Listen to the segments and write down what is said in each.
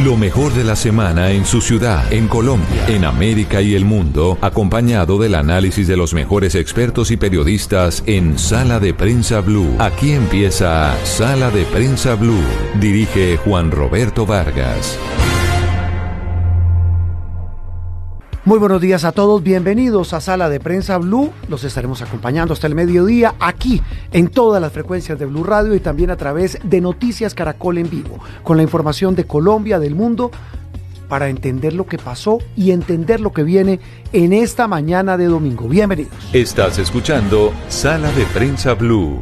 Lo mejor de la semana en su ciudad, en Colombia, en América y el mundo, acompañado del análisis de los mejores expertos y periodistas en Sala de Prensa Blue. Aquí empieza Sala de Prensa Blue. Dirige Juan Roberto Vargas. Muy buenos días a todos, bienvenidos a Sala de Prensa Blue. Los estaremos acompañando hasta el mediodía aquí en todas las frecuencias de Blue Radio y también a través de Noticias Caracol en vivo, con la información de Colombia, del mundo, para entender lo que pasó y entender lo que viene en esta mañana de domingo. Bienvenidos. Estás escuchando Sala de Prensa Blue.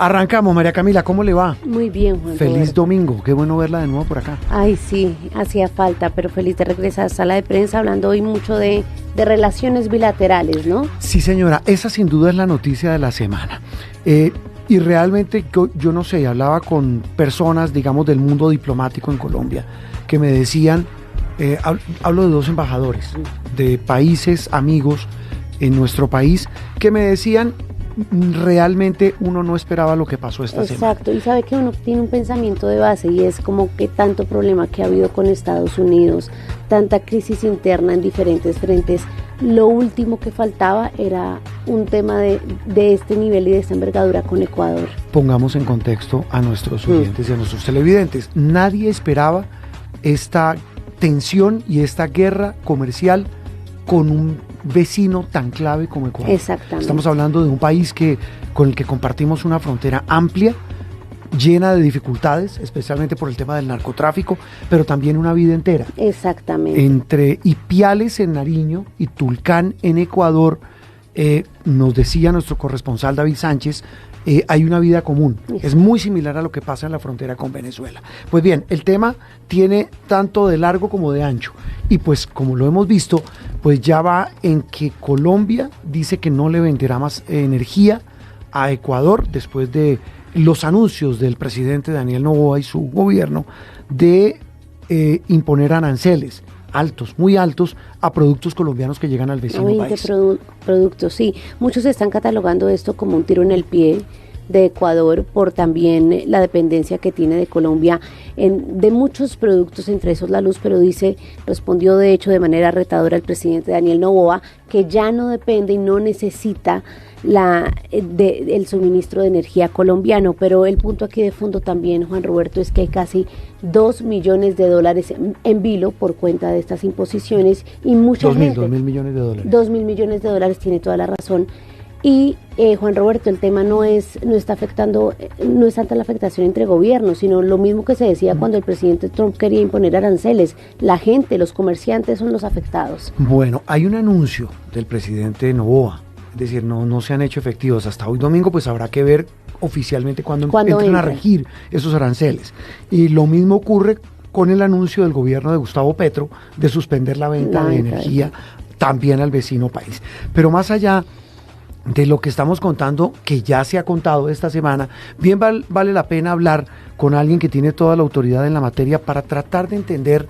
Arrancamos, María Camila, ¿cómo le va? Muy bien, Juan. Feliz domingo, qué bueno verla de nuevo por acá. Ay, sí, hacía falta, pero feliz de regresar a Sala de Prensa, hablando hoy mucho de relaciones bilaterales, ¿no? Sí, señora, esa sin duda es la noticia de la semana. Y realmente, yo no sé, hablaba con personas, digamos, del mundo diplomático en Colombia, que me decían, hablo de 2 embajadores de países amigos en nuestro país, que me decían, realmente uno no esperaba lo que pasó esta semana. Exacto, y sabe que uno tiene un pensamiento de base y es como que tanto problema que ha habido con Estados Unidos, tanta crisis interna en diferentes frentes, lo último que faltaba era un tema de este nivel y de esta envergadura con Ecuador. Pongamos en contexto a nuestros oyentes y a nuestros televidentes. Nadie esperaba esta tensión y esta guerra comercial con un vecino tan clave como Ecuador. Exactamente. Estamos hablando de un país con el que compartimos una frontera amplia, llena de dificultades, especialmente por el tema del narcotráfico, pero también una vida entera. Exactamente. Entre Ipiales en Nariño y Tulcán en Ecuador, nos decía nuestro corresponsal David Sánchez, hay una vida común. Es muy similar a lo que pasa en la frontera con Venezuela. Pues bien, el tema tiene tanto de largo como de ancho. Y pues como lo hemos visto, pues ya va en que Colombia dice que no le venderá más energía a Ecuador después de los anuncios del presidente Daniel Noboa y su gobierno de imponer aranceles altos, muy altos, a productos colombianos que llegan al vecino país. Productos, sí. Muchos están catalogando esto como un tiro en el pie de Ecuador por también la dependencia que tiene de Colombia de muchos productos, entre esos la luz, pero respondió de hecho de manera retadora el presidente Daniel Noboa que ya no depende y no necesita el suministro de energía colombiano, pero el punto aquí de fondo también, Juan Roberto, es que hay casi $2 millones en vilo por cuenta de estas imposiciones y mucha gente. 2.000 millones de dólares. 2.000 millones de dólares, tiene toda la razón. Y Juan Roberto, el tema no es tanta la afectación entre gobiernos, sino lo mismo que se decía cuando el presidente Trump quería imponer aranceles. La gente, los comerciantes son los afectados. Bueno, hay un anuncio del presidente Noboa, es decir, no se han hecho efectivos hasta hoy domingo, pues habrá que ver oficialmente cuándo entran a regir esos aranceles. Y lo mismo ocurre con el anuncio del gobierno de Gustavo Petro de suspender la venta de energía también al vecino país. Pero más allá de lo que estamos contando, que ya se ha contado esta semana, bien vale la pena hablar con alguien que tiene toda la autoridad en la materia para tratar de entender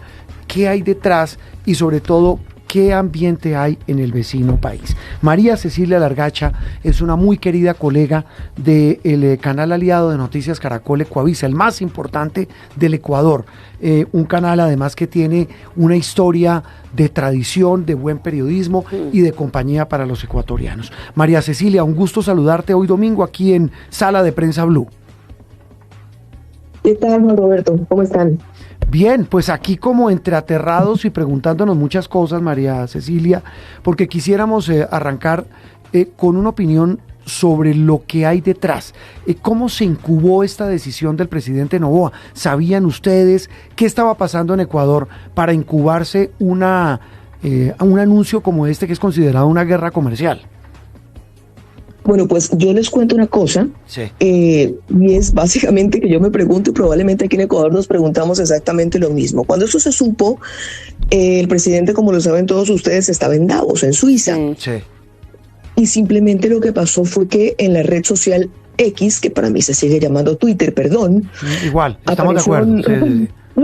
qué hay detrás y sobre todo qué ambiente hay en el vecino país. María Cecilia Largacha es una muy querida colega del canal aliado de Noticias Caracol Ecuavisa, el más importante del Ecuador, un canal además que tiene una historia de tradición, de buen periodismo y de compañía para los ecuatorianos. María Cecilia, un gusto saludarte hoy domingo aquí en Sala de Prensa Blue. ¿Qué tal, Juan Roberto? ¿Cómo están? Bien, pues aquí como entre aterrados y preguntándonos muchas cosas, María Cecilia, porque quisiéramos arrancar con una opinión sobre lo que hay detrás. ¿Cómo se incubó esta decisión del presidente Noboa? ¿Sabían ustedes qué estaba pasando en Ecuador para incubarse un anuncio como este que es considerado una guerra comercial? Bueno, pues yo les cuento una cosa, sí. Y es básicamente que yo me pregunto, y probablemente aquí en Ecuador nos preguntamos exactamente lo mismo. Cuando esto se supo, el presidente, como lo saben todos ustedes, estaba en Davos, en Suiza. Sí. Y simplemente lo que pasó fue que en la red social X, que para mí se sigue llamando Twitter, perdón. Igual, estamos de acuerdo.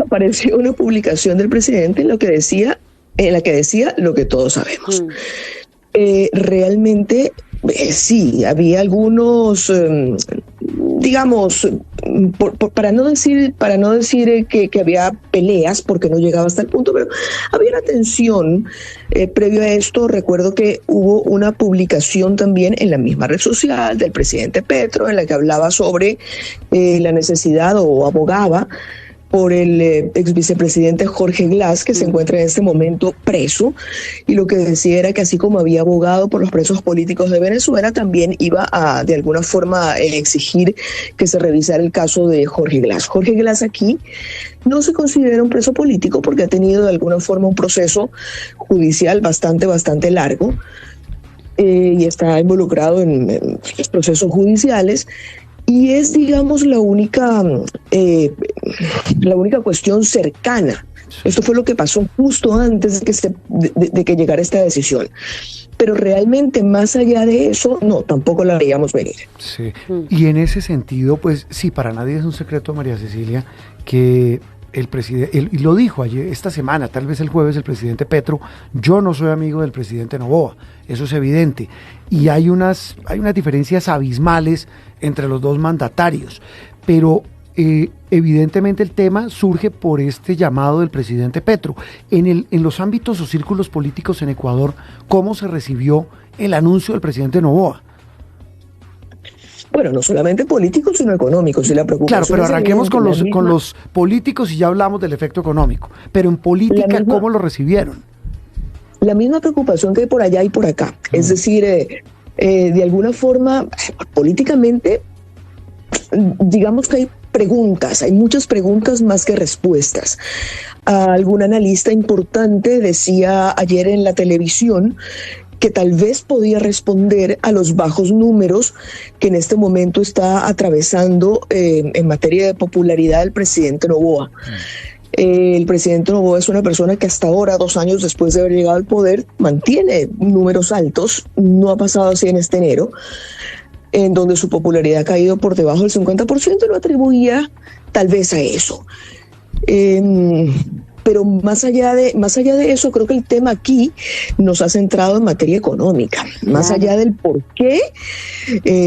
Apareció una publicación del presidente en la que decía lo que todos sabemos. Realmente sí, había algunos digamos, para no decir que había peleas, porque no llegaba hasta el punto, pero había una tensión previo a esto. Recuerdo que hubo una publicación también en la misma red social del presidente Petro, en la que hablaba sobre la necesidad o abogaba por el ex vicepresidente Jorge Glass, que se encuentra en este momento preso, y lo que decía era que así como había abogado por los presos políticos de Venezuela, también iba a, de alguna forma, exigir que se revisara el caso de Jorge Glass. Jorge Glass aquí no se considera un preso político porque ha tenido de alguna forma un proceso judicial bastante largo, y está involucrado en los procesos judiciales. Y es, digamos, la única cuestión cercana. Esto fue lo que pasó justo antes de que llegara esta decisión. Pero realmente, más allá de eso, no, tampoco la veíamos venir. Sí. Y en ese sentido, pues sí, para nadie es un secreto, María Cecilia, que el presidente, y lo dijo ayer, esta semana, tal vez el jueves, el presidente Petro: yo no soy amigo del presidente Noboa, eso es evidente, y hay unas diferencias abismales entre los dos mandatarios, pero evidentemente el tema surge por este llamado del presidente Petro. En los ámbitos o círculos políticos en Ecuador, ¿cómo se recibió el anuncio del presidente Noboa? Bueno, no solamente políticos, sino económicos, y la preocupación. Claro, pero arranquemos con los políticos y ya hablamos del efecto económico. Pero en política, ¿cómo lo recibieron? La misma preocupación que hay por allá y por acá. Es decir, de alguna forma, políticamente, digamos que hay muchas preguntas más que respuestas. Algún analista importante decía ayer en la televisión que tal vez podía responder a los bajos números que en este momento está atravesando en materia de popularidad el presidente Noboa. El presidente Noboa es una persona que hasta ahora, 2 años después de haber llegado al poder, mantiene números altos. No ha pasado así en este enero, en donde su popularidad ha caído por debajo del 50%, y lo atribuía tal vez a eso. Pero más allá de eso, creo que el tema aquí nos ha centrado en materia económica. Más allá del por qué,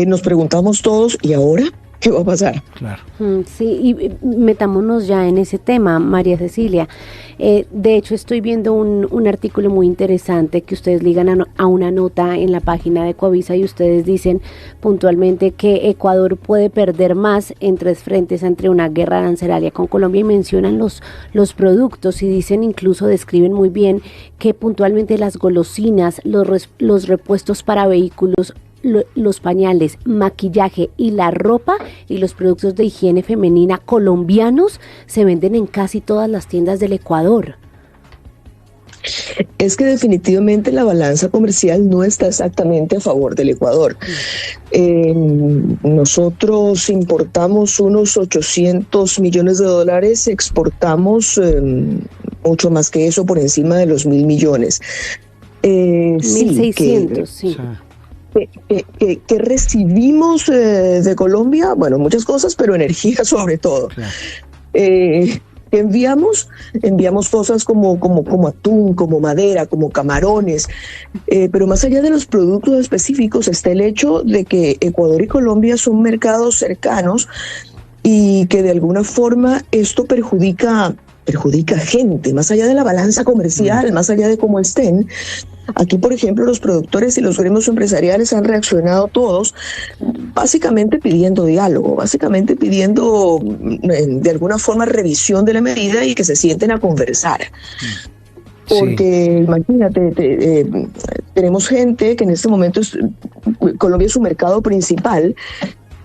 nos preguntamos todos: ¿y ahora qué va a pasar? Claro. Sí, y metámonos ya en ese tema, María Cecilia. De hecho, estoy viendo un artículo muy interesante que ustedes ligan a una nota en la página de Coavisa, y ustedes dicen puntualmente que Ecuador puede perder más en 3 frentes ante una guerra arancelaria con Colombia, y mencionan los productos, y dicen, incluso describen muy bien que puntualmente las golosinas, los repuestos para vehículos, los pañales, maquillaje y la ropa y los productos de higiene femenina colombianos se venden en casi todas las tiendas del Ecuador. Es que definitivamente la balanza comercial no está exactamente a favor del Ecuador. Nosotros importamos unos $800 millones, exportamos mucho más que eso, por encima de los 1.000 millones. 1.600, sí. Que recibimos de Colombia, bueno, muchas cosas, pero energía sobre todo. Claro. Enviamos cosas como atún, como madera, como camarones, pero más allá de los productos específicos está el hecho de que Ecuador y Colombia son mercados cercanos, y que de alguna forma esto perjudica gente, más allá de la balanza comercial, más allá de cómo estén. Aquí, por ejemplo, los productores y los gremios empresariales han reaccionado todos, básicamente pidiendo diálogo, básicamente pidiendo de alguna forma revisión de la medida y que se sienten a conversar. Porque imagínate, tenemos gente que en este momento Colombia es su mercado principal,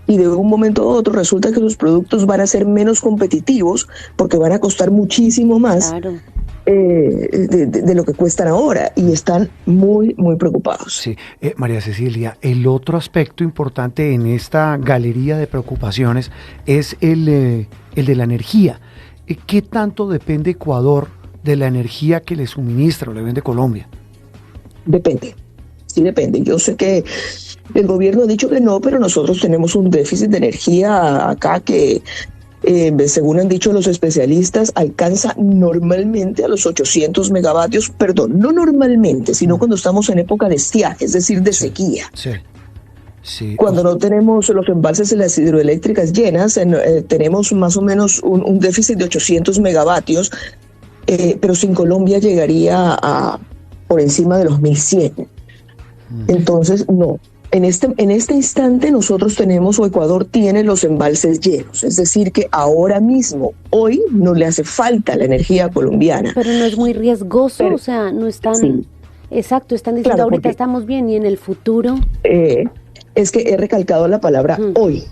y de un momento a otro resulta que sus productos van a ser menos competitivos porque van a costar muchísimo más. Claro. De lo que cuestan ahora, y están muy preocupados. Sí, María Cecilia, el otro aspecto importante en esta galería de preocupaciones es el de la energía. ¿Qué tanto depende Ecuador de la energía que le suministra o le vende Colombia? Depende, sí depende. Yo sé que el gobierno ha dicho que no, pero nosotros tenemos un déficit de energía acá que, según han dicho los especialistas, alcanza normalmente a los 800 megavatios, perdón, no normalmente, sino cuando estamos en época de estiaje, es decir, de sequía. Sí. Sí, Cuando no tenemos los embalses de las hidroeléctricas llenas, tenemos más o menos un déficit de 800 megavatios, pero sin Colombia llegaría a por encima de los 1100. Entonces, no. En este instante nosotros tenemos, o Ecuador tiene los embalses llenos, es decir que ahora mismo, hoy, no le hace falta la energía colombiana. Pero no es muy riesgoso, o sea, no están... Sí. Exacto, están diciendo claro, ahorita estamos bien y en el futuro... es que he recalcado la palabra hoy.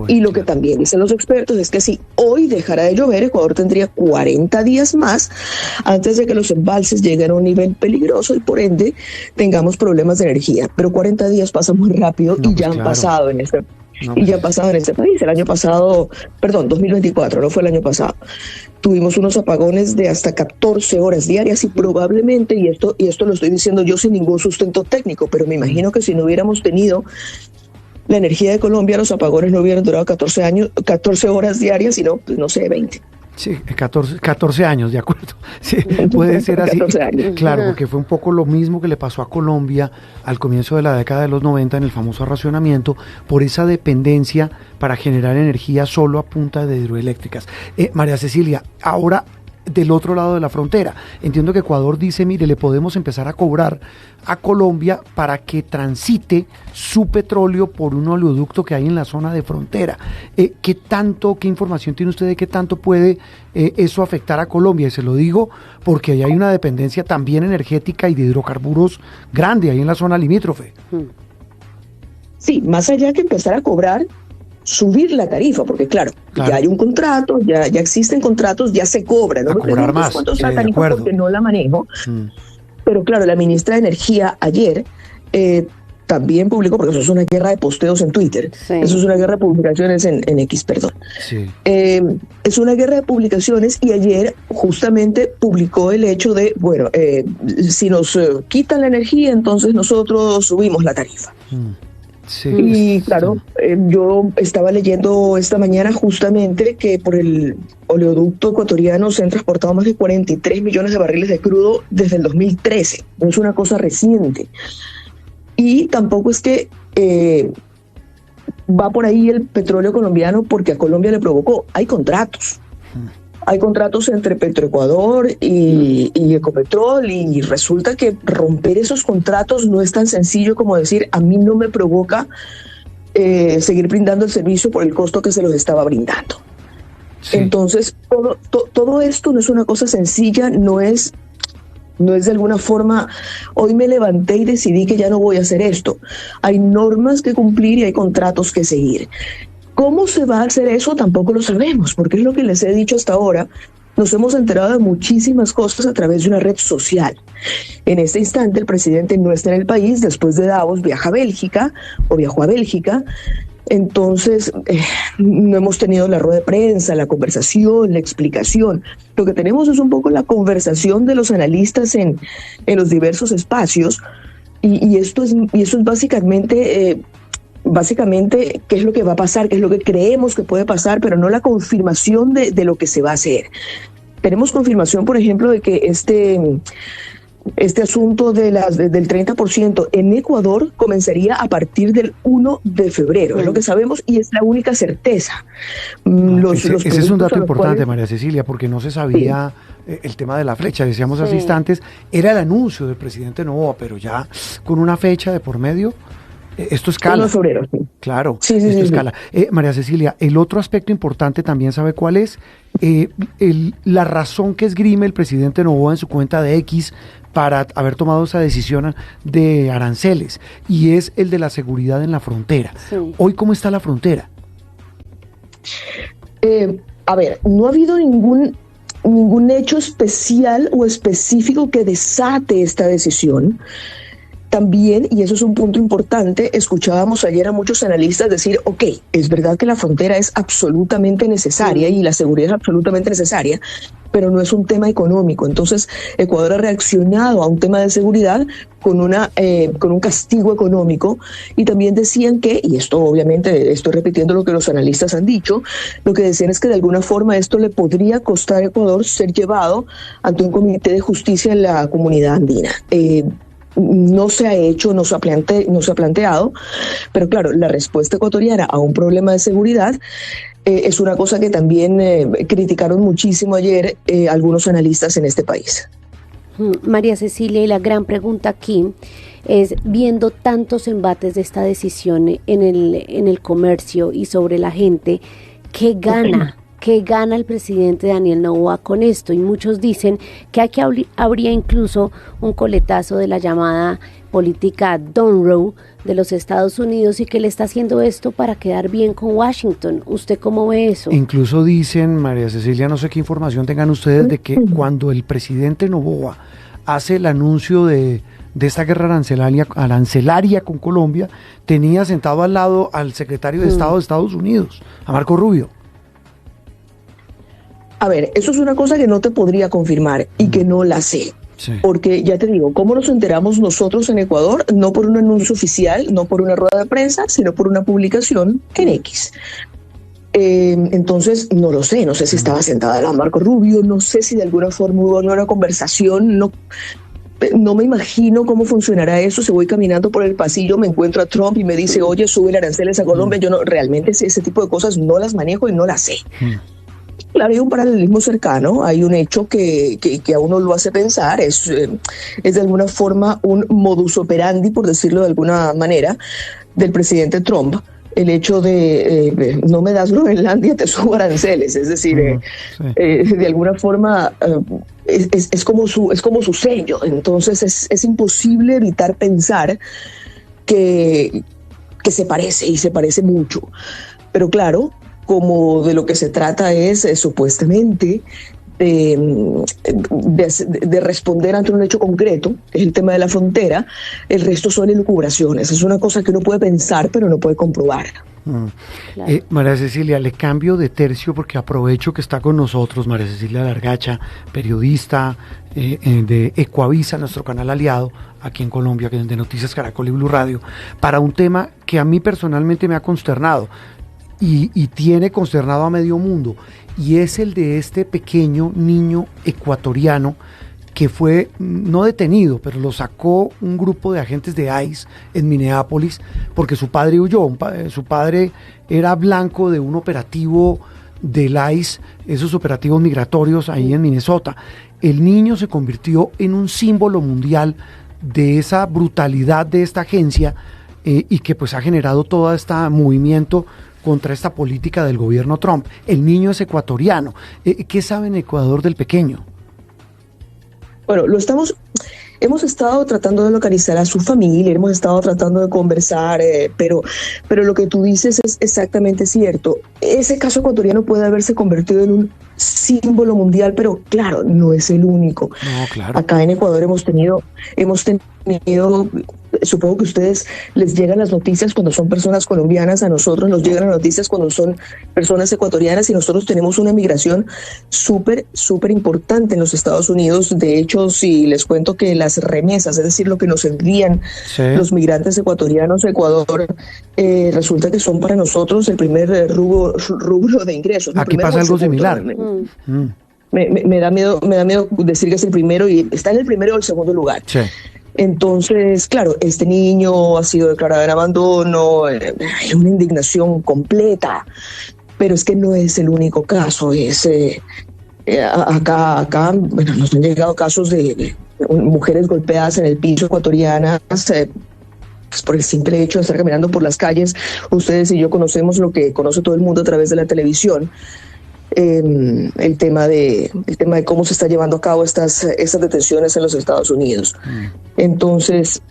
Y lo que también dicen los expertos es que si hoy dejara de llover, Ecuador tendría 40 días más antes de que los embalses lleguen a un nivel peligroso y por ende tengamos problemas de energía. Pero 40 días pasan muy rápido y ya han pasado en este ya han pasado en este país. El año pasado, 2024, no fue el año pasado, tuvimos unos apagones de hasta 14 horas diarias y probablemente, y esto lo estoy diciendo yo sin ningún sustento técnico, pero me imagino que si no hubiéramos tenido la energía de Colombia, los apagones no hubieran durado 14 horas diarias, sino, pues, no sé, 20. Sí, 14 años, de acuerdo. Sí, puede ser así. 14 años. Claro, porque fue un poco lo mismo que le pasó a Colombia al comienzo de la década de los 90 en el famoso racionamiento, por esa dependencia para generar energía solo a punta de hidroeléctricas. María Cecilia, ahora del otro lado de la frontera, entiendo que Ecuador dice, mire, le podemos empezar a cobrar a Colombia para que transite su petróleo por un oleoducto que hay en la zona de frontera. ¿Qué información tiene usted de qué tanto puede eso afectar a Colombia? Y se lo digo porque ahí hay una dependencia también energética y de hidrocarburos grande ahí en la zona limítrofe. Sí, más allá que empezar a cobrar, subir la tarifa, porque claro, ya hay un contrato, ya existen contratos, ya se cobra. No me preguntes cuánto es la tarifa porque no la manejo. Pero claro, la ministra de Energía ayer también publicó, porque eso es una guerra de posteos en Twitter, eso es una guerra de publicaciones en X, perdón. Es una guerra de publicaciones y ayer justamente publicó el hecho de, bueno, si nos quitan la energía, entonces nosotros subimos la tarifa. Sí, y claro, yo estaba leyendo esta mañana justamente que por el oleoducto ecuatoriano se han transportado más de 43 millones de barriles de crudo desde el 2013. No es una cosa reciente. Y tampoco es que va por ahí el petróleo colombiano porque a Colombia le provocó. Hay contratos. Hay contratos entre Petroecuador y Ecopetrol y resulta que romper esos contratos no es tan sencillo como decir a mí no me provoca seguir brindando el servicio por el costo que se los estaba brindando. Sí. Entonces todo esto no es una cosa sencilla, no es de alguna forma hoy me levanté y decidí que ya no voy a hacer esto. Hay normas que cumplir y hay contratos que seguir. ¿Cómo se va a hacer eso? Tampoco lo sabemos, porque es lo que les he dicho hasta ahora. Nos hemos enterado de muchísimas cosas a través de una red social. En este instante el presidente no está en el país, después de Davos viajó a Bélgica, entonces no hemos tenido la rueda de prensa, la conversación, la explicación. Lo que tenemos es un poco la conversación de los analistas en los diversos espacios y eso es básicamente qué es lo que va a pasar, qué es lo que creemos que puede pasar, pero no la confirmación de lo que se va a hacer. Tenemos confirmación, por ejemplo, de que este asunto del 30% en Ecuador comenzaría a partir del 1 de febrero, es lo que sabemos y es la única certeza. Ese es un dato importante, María Cecilia, porque no se sabía el tema de la fecha, decíamos hace instantes, era el anuncio del presidente Noboa, pero ya con una fecha de por medio. Esto escala. 1 de febrero, sí. Claro, esto escala. María Cecilia, el otro aspecto importante también, ¿sabe cuál es? La razón que esgrime el presidente Noboa en su cuenta de X para haber tomado esa decisión de aranceles, y es el de la seguridad en la frontera. Sí. Hoy, ¿cómo está la frontera? A ver, no ha habido ningún hecho especial o específico que desate esta decisión. También, y eso es un punto importante, escuchábamos ayer a muchos analistas decir, ok, es verdad que la frontera es absolutamente necesaria y la seguridad es absolutamente necesaria, pero no es un tema económico. Entonces, Ecuador ha reaccionado a un tema de seguridad con un castigo económico, y también decían que, y esto obviamente estoy repitiendo lo que los analistas han dicho, lo que decían es que de alguna forma esto le podría costar a Ecuador ser llevado ante un comité de justicia en la comunidad andina. no se ha hecho, no se ha planteado, pero claro, la respuesta ecuatoriana a un problema de seguridad es una cosa que también criticaron muchísimo ayer algunos analistas en este país. María Cecilia, y la gran pregunta aquí es, viendo tantos embates de esta decisión en el comercio y sobre la gente, ¿qué gana? ¿Qué gana el presidente Daniel Noboa con esto? Y muchos dicen que aquí habría incluso un coletazo de la llamada política Donroe de los Estados Unidos y que le está haciendo esto para quedar bien con Washington. ¿Usted cómo ve eso? Incluso dicen, María Cecilia, no sé qué información tengan ustedes, de que cuando el presidente Noboa hace el anuncio de esta guerra arancelaria con Colombia, tenía sentado al lado al secretario de Estado de Estados Unidos, a Marco Rubio. A ver, eso es una cosa que no te podría confirmar y que no la sé. Sí. Porque ya te digo, ¿cómo nos enteramos nosotros en Ecuador? No por un anuncio oficial, no por una rueda de prensa, sino por una publicación en X. Entonces, no lo sé, no sé si estaba sentada al lado de Marco Rubio, no sé si de alguna forma hubo una conversación, no me imagino cómo funcionará eso. Si voy caminando por el pasillo, me encuentro a Trump y me dice, oye, sube aranceles a Colombia. Yo no, realmente ese tipo de cosas no las manejo y no las sé. Claro, hay un paralelismo cercano, hay un hecho que a uno lo hace pensar, es de alguna forma un modus operandi, por decirlo de alguna manera, del presidente Trump, el hecho de no me das Groenlandia, te subo aranceles, es decir, de alguna forma es como su sello. Entonces es imposible evitar pensar que se parece, y se parece mucho, pero claro, como de lo que se trata es supuestamente de responder ante un hecho concreto, que es el tema de la frontera. El resto son elucubraciones, es una cosa que uno puede pensar pero no puede comprobar. Claro. María Cecilia, le cambio de tercio porque aprovecho que está con nosotros María Cecilia Largacha, periodista de Ecuavisa, nuestro canal aliado aquí en Colombia, que es de Noticias Caracol y Blue Radio, para un tema que a mí personalmente me ha consternado. Y tiene consternado a medio mundo, y es el de este pequeño niño ecuatoriano que fue no detenido, pero lo sacó un grupo de agentes de ICE en Minneapolis porque su padre huyó. Su padre era blanco de un operativo del ICE, esos operativos migratorios ahí en Minnesota. El niño se convirtió en un símbolo mundial de esa brutalidad de esta agencia y que pues ha generado todo este movimiento contra esta política del gobierno Trump. El niño es ecuatoriano. ¿Qué sabe en Ecuador del pequeño? Bueno, hemos estado tratando de localizar a su familia, hemos estado tratando de conversar, pero lo que tú dices es exactamente cierto. Ese caso ecuatoriano puede haberse convertido en un símbolo mundial, pero claro, no es el único. No, claro. Acá en Ecuador hemos tenido, supongo que a ustedes les llegan las noticias cuando son personas colombianas, a nosotros nos llegan las noticias cuando son personas ecuatorianas, y nosotros tenemos una migración súper importante en los Estados Unidos. De hecho, si les cuento que las remesas, es decir, lo que nos envían los migrantes ecuatorianos a Ecuador, resulta que son para nosotros el primer rubro de ingresos. Aquí pasa algo similar. Me da miedo decir que es el primero, y está en el primero o el segundo lugar. Sí. Entonces, claro, este niño ha sido declarado en abandono, hay una indignación completa, pero es que no es el único caso. Acá bueno, nos han llegado casos de mujeres golpeadas en el piso ecuatorianas, pues por el simple hecho de estar caminando por las calles. Ustedes y yo conocemos lo que conoce todo el mundo a través de la televisión. El tema de cómo se está llevando a cabo estas detenciones en los Estados Unidos. Entonces,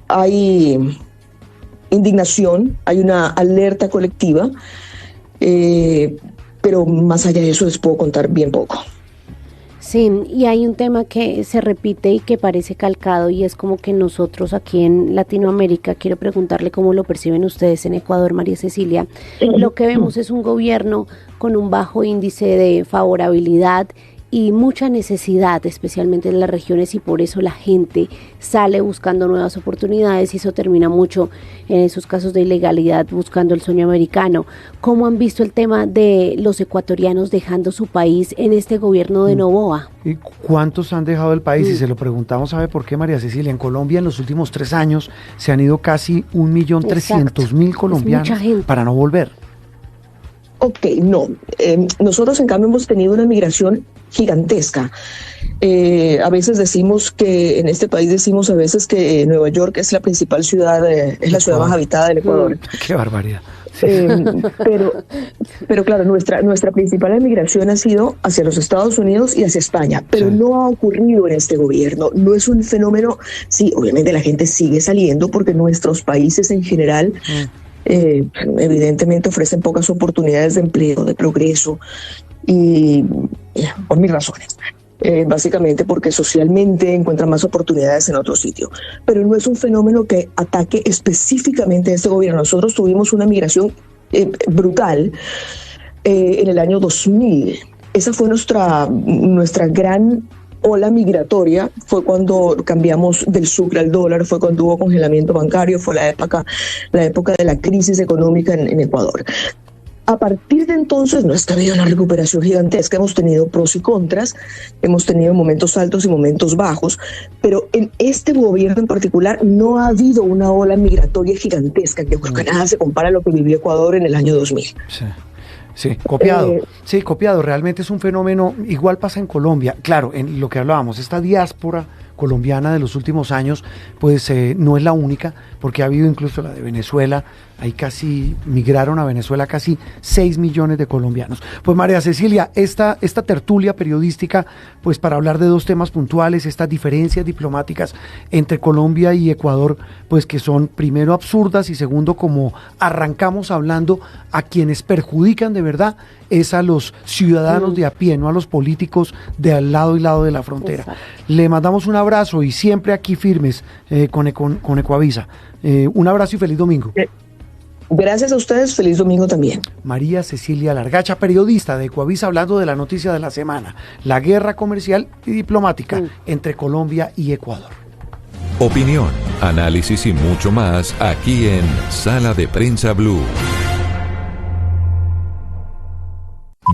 hay indignación, hay una alerta colectiva, pero más allá de eso les puedo contar bien poco. Sí, y hay un tema que se repite y que parece calcado, y es como que nosotros aquí en Latinoamérica, quiero preguntarle cómo lo perciben ustedes en Ecuador, María Cecilia, lo que vemos es un gobierno con un bajo índice de favorabilidad y mucha necesidad, especialmente en las regiones, y por eso la gente sale buscando nuevas oportunidades y eso termina mucho en esos casos de ilegalidad buscando el sueño americano. ¿Cómo han visto el tema de los ecuatorianos dejando su país en este gobierno de Noboa? ¿Y cuántos han dejado el país? Y se lo preguntamos, ¿sabe por qué, María Cecilia? En Colombia en los últimos 3 años se han ido casi 1.300.000 colombianos para no volver. Ok, no. Nosotros, en cambio, hemos tenido una migración gigantesca. A veces decimos que, en este país decimos a veces que Nueva York es la principal ciudad, es la ciudad más habitada del Ecuador. ¡Qué barbaridad! Pero claro, nuestra principal emigración ha sido hacia los Estados Unidos y hacia España, pero no ha ocurrido en este gobierno. No es un fenómeno, sí, obviamente la gente sigue saliendo porque nuestros países en general evidentemente ofrecen pocas oportunidades de empleo, de progreso, y por mil razones. Básicamente porque socialmente encuentran más oportunidades en otro sitio. Pero no es un fenómeno que ataque específicamente a este gobierno. Nosotros tuvimos una migración brutal en el año 2000. Esa fue nuestra gran ola migratoria. Fue cuando cambiamos del sucre al dólar, fue cuando hubo congelamiento bancario, fue la época de la crisis económica en Ecuador. A partir de entonces no es que ha habido una recuperación gigantesca, hemos tenido pros y contras, hemos tenido momentos altos y momentos bajos, pero en este gobierno en particular no ha habido una ola migratoria gigantesca, que creo que nada se compara a lo que vivió Ecuador en el año 2000. Sí, copiado. Sí, copiado. Realmente es un fenómeno, igual pasa en Colombia. Claro, en lo que hablábamos, esta diáspora colombiana de los últimos años, pues no es la única, porque ha habido incluso la de Venezuela. Ahí migraron a Venezuela casi 6 millones de colombianos. Pues María Cecilia, esta tertulia periodística, pues para hablar de 2 temas puntuales, estas diferencias diplomáticas entre Colombia y Ecuador, pues que son primero absurdas y segundo, como arrancamos hablando, a quienes perjudican de verdad es a los ciudadanos de a pie, no a los políticos de al lado y lado de la frontera. Exacto. Le mandamos un abrazo y siempre aquí firmes con Ecuavisa. Un abrazo y feliz domingo. Gracias a ustedes, feliz domingo también. María Cecilia Largacha, periodista de Ecuavisa, hablando de la noticia de la semana, la guerra comercial y diplomática entre Colombia y Ecuador. Opinión, análisis y mucho más aquí en Sala de Prensa Blue.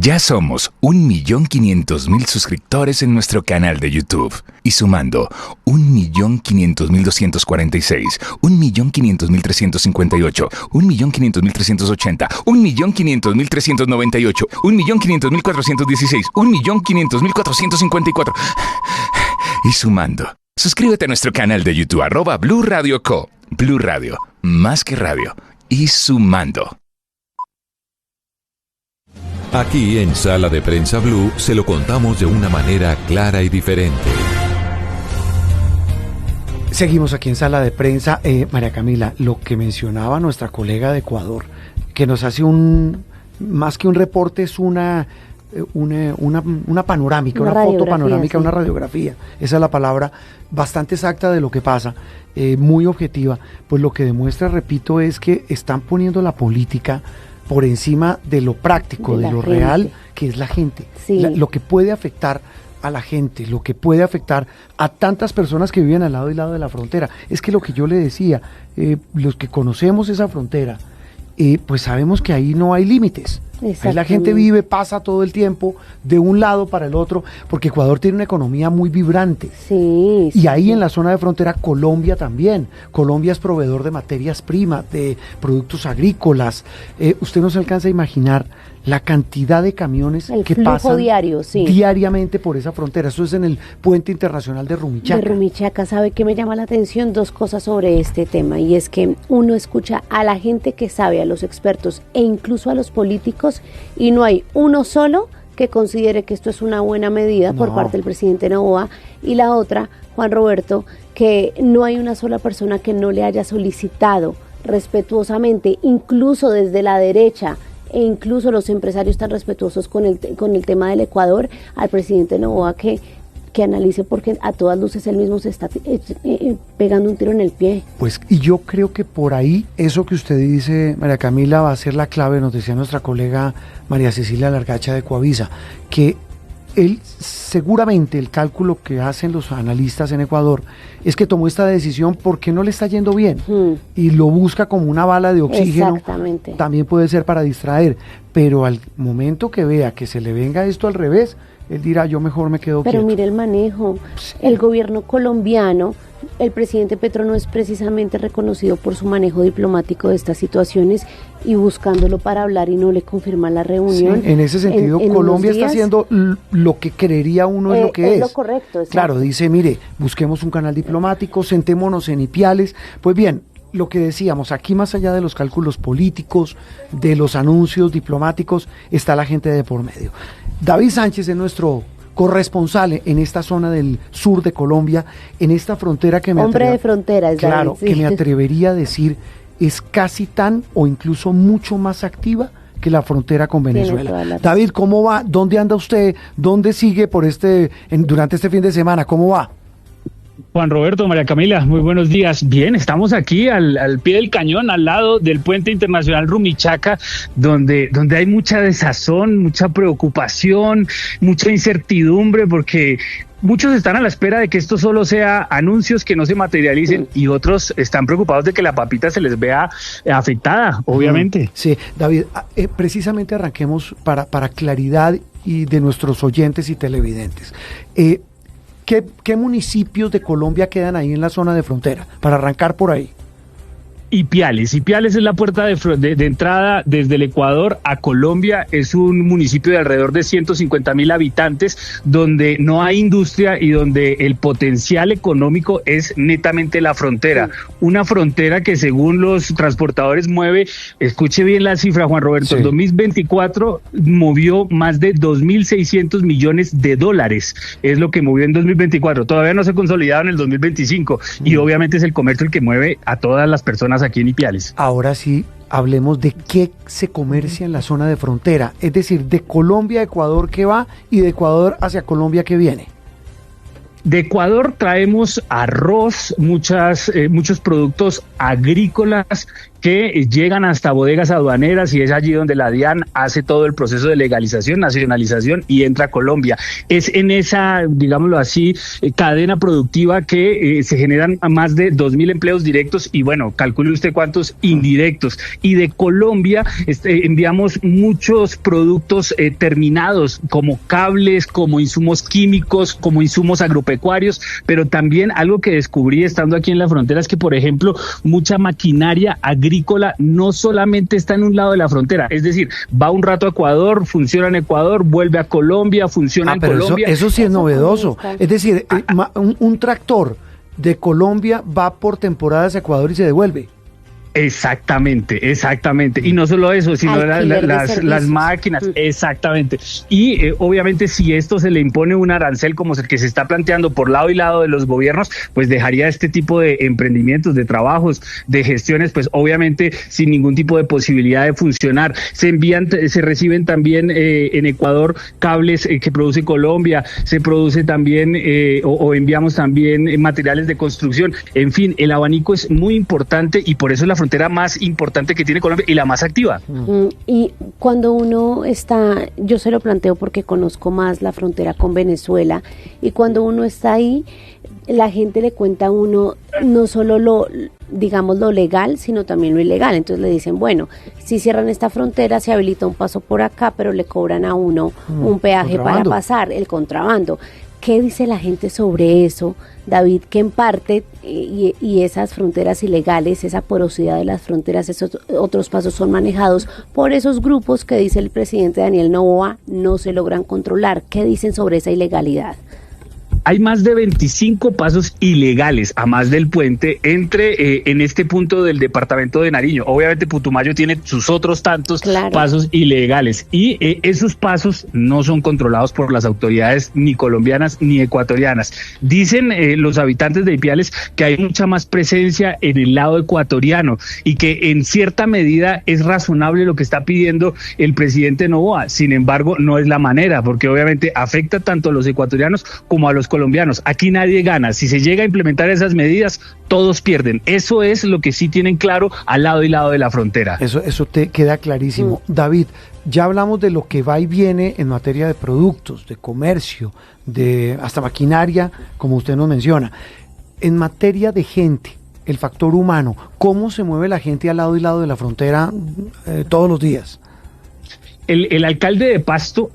Ya somos 1.500.000 suscriptores en nuestro canal de YouTube. Y sumando 1.500.246, 1.500.358, 1.500.380, 1.500.398, 1.500.416, 1.500.454. Y sumando. Suscríbete a nuestro canal de YouTube, @Blue Radio Co. Blue Radio, más que radio. Y sumando. Aquí en Sala de Prensa Blue se lo contamos de una manera clara y diferente. Seguimos aquí en Sala de Prensa. María Camila, lo que mencionaba nuestra colega de Ecuador, que nos hace más que un reporte, es una panorámica, una foto panorámica, sí. Una radiografía, esa es la palabra, bastante exacta de lo que pasa, muy objetiva. Pues lo que demuestra, repito, es que están poniendo la política por encima de lo práctico, de lo real, que es la gente, sí. Lo que puede afectar a la gente, lo que puede afectar a tantas personas que viven al lado y lado de la frontera. Es que lo que yo le decía, los que conocemos esa frontera, pues sabemos que ahí no hay límites. Ahí la gente vive, pasa todo el tiempo de un lado para el otro, porque Ecuador tiene una economía muy vibrante. Sí, y ahí en la zona de frontera, Colombia también. Colombia es proveedor de materias primas, de productos agrícolas. Usted no se alcanza a imaginar la cantidad de camiones que pasan diariamente por esa frontera. Eso es en el puente internacional de Rumichaca. De Rumichaca. ¿Sabe qué me llama la atención? 2 cosas sobre este tema, y es que uno escucha a la gente que sabe, a los expertos e incluso a los políticos, y no hay uno solo que considere que esto es una buena medida por parte del presidente Noboa, y la otra, Juan Roberto, que no hay una sola persona que no le haya solicitado respetuosamente, incluso desde la derecha, e incluso los empresarios tan respetuosos con el tema del Ecuador, al presidente Noboa que analice, porque a todas luces él mismo se está pegando un tiro en el pie. Pues, y yo creo que por ahí, eso que usted dice, María Camila, va a ser la clave, nos decía nuestra colega María Cecilia Largacha de Ecuavisa, que él seguramente el cálculo que hacen los analistas en Ecuador es que tomó esta decisión porque no le está yendo bien y lo busca como una bala de oxígeno. Exactamente. También puede ser para distraer, pero al momento que vea que se le venga esto al revés, él dirá, yo mejor me quedo quieto. Pero mire el manejo, Sí. el gobierno colombiano, el presidente Petro no es precisamente reconocido por su manejo diplomático de estas situaciones y buscándolo para hablar y no le confirman la reunión. Sí, en ese sentido, en Colombia unos días, está haciendo lo que creería uno es lo que es. Es lo correcto, exacto. Claro, dice, mire, busquemos un canal diplomático, sentémonos en Ipiales. Pues bien, lo que decíamos, aquí más allá de los cálculos políticos, de los anuncios diplomáticos, está la gente de por medio. David Sánchez es nuestro corresponsal en esta zona del sur de Colombia, en esta frontera que me Hombre de frontera, es claro, David, sí. que me atrevería a decir es casi tan o incluso mucho más activa que la frontera con Tiene Venezuela. toda la razón. David, ¿cómo va? ¿Dónde anda usted? ¿Dónde sigue por durante este fin de semana? ¿Cómo va? Juan Roberto, María Camila, muy buenos días. Bien, estamos aquí al pie del cañón, al lado del puente internacional Rumichaca, donde hay mucha desazón, mucha preocupación, mucha incertidumbre, porque muchos están a la espera de que esto solo sea anuncios que no se materialicen y otros están preocupados de que la papita se les vea afectada, obviamente. Sí, David, precisamente arranquemos para claridad y de nuestros oyentes y televidentes. ¿Qué municipios de Colombia quedan ahí en la zona de frontera? Para arrancar por ahí. Ipiales es la puerta de entrada desde el Ecuador a Colombia. Es un municipio de alrededor de 150.000 habitantes donde no hay industria y donde el potencial económico es netamente la frontera. Una frontera que según los transportadores mueve, escuche bien la cifra, Juan Roberto, en 2024 movió más de 2.600 millones de dólares. Es lo que movió en 2024. Todavía no se ha consolidado en el 2025 y obviamente es el comercio el que mueve a todas las personas aquí en Ipiales. Ahora sí, hablemos de qué se comercia en la zona de frontera, es decir, de Colombia a Ecuador que va y de Ecuador hacia Colombia que viene. De Ecuador traemos arroz, muchos productos agrícolas que llegan hasta bodegas aduaneras y es allí donde la DIAN hace todo el proceso de legalización, nacionalización y entra a Colombia. Es en esa, digámoslo así, cadena productiva que se generan más de 2.000 empleos directos y bueno, calcule usted cuántos indirectos. Y de Colombia enviamos muchos productos terminados como cables, como insumos químicos, como insumos agropecuarios, pero también algo que descubrí estando aquí en la frontera es que, por ejemplo, mucha maquinaria agrícola no solamente está en un lado de la frontera, es decir, va un rato a Ecuador, funciona en Ecuador, vuelve a Colombia, funciona en Colombia. Eso sí es novedoso. Es decir, un tractor de Colombia va por temporadas a Ecuador y se devuelve. Exactamente. Y no solo eso, sino las máquinas, exactamente. Y obviamente si esto se le impone un arancel como el que se está planteando por lado y lado de los gobiernos, pues dejaría este tipo de emprendimientos, de trabajos, de gestiones, pues obviamente sin ningún tipo de posibilidad de funcionar. Se reciben también en Ecuador cables que produce Colombia, se produce también o enviamos también materiales de construcción. En fin, el abanico es muy importante y por eso la frontera más importante que tiene Colombia y la más activa. Y cuando uno está, yo se lo planteo porque conozco más la frontera con Venezuela, y cuando uno está ahí, la gente le cuenta a uno no solo lo legal, sino también lo ilegal. Entonces le dicen, bueno, si cierran esta frontera, se habilita un paso por acá, pero le cobran a uno un peaje para pasar, el contrabando. ¿Qué dice la gente sobre eso, David? Que en parte, y esas fronteras ilegales, esa porosidad de las fronteras, esos otros pasos son manejados por esos grupos que dice el presidente Daniel Noboa no se logran controlar. ¿Qué dicen sobre esa ilegalidad? Hay más de 25 pasos ilegales a más del puente en este punto del departamento de Nariño. Obviamente Putumayo tiene sus otros tantos pasos ilegales y esos pasos no son controlados por las autoridades ni colombianas ni ecuatorianas. Dicen los habitantes de Ipiales que hay mucha más presencia en el lado ecuatoriano y que en cierta medida es razonable lo que está pidiendo el presidente Noboa. Sin embargo, no es la manera, porque obviamente afecta tanto a los ecuatorianos como a los colombianos. Aquí nadie gana. Si se llega a implementar esas medidas, todos pierden. Eso es lo que sí tienen claro al lado y lado de la frontera. Eso te queda clarísimo. David, Ya hablamos de lo que va y viene en materia de productos, de comercio, de hasta maquinaria, como usted nos menciona. En materia de gente, el factor humano, ¿cómo se mueve la gente al lado y lado de la frontera todos los días? El alcalde de Pasto,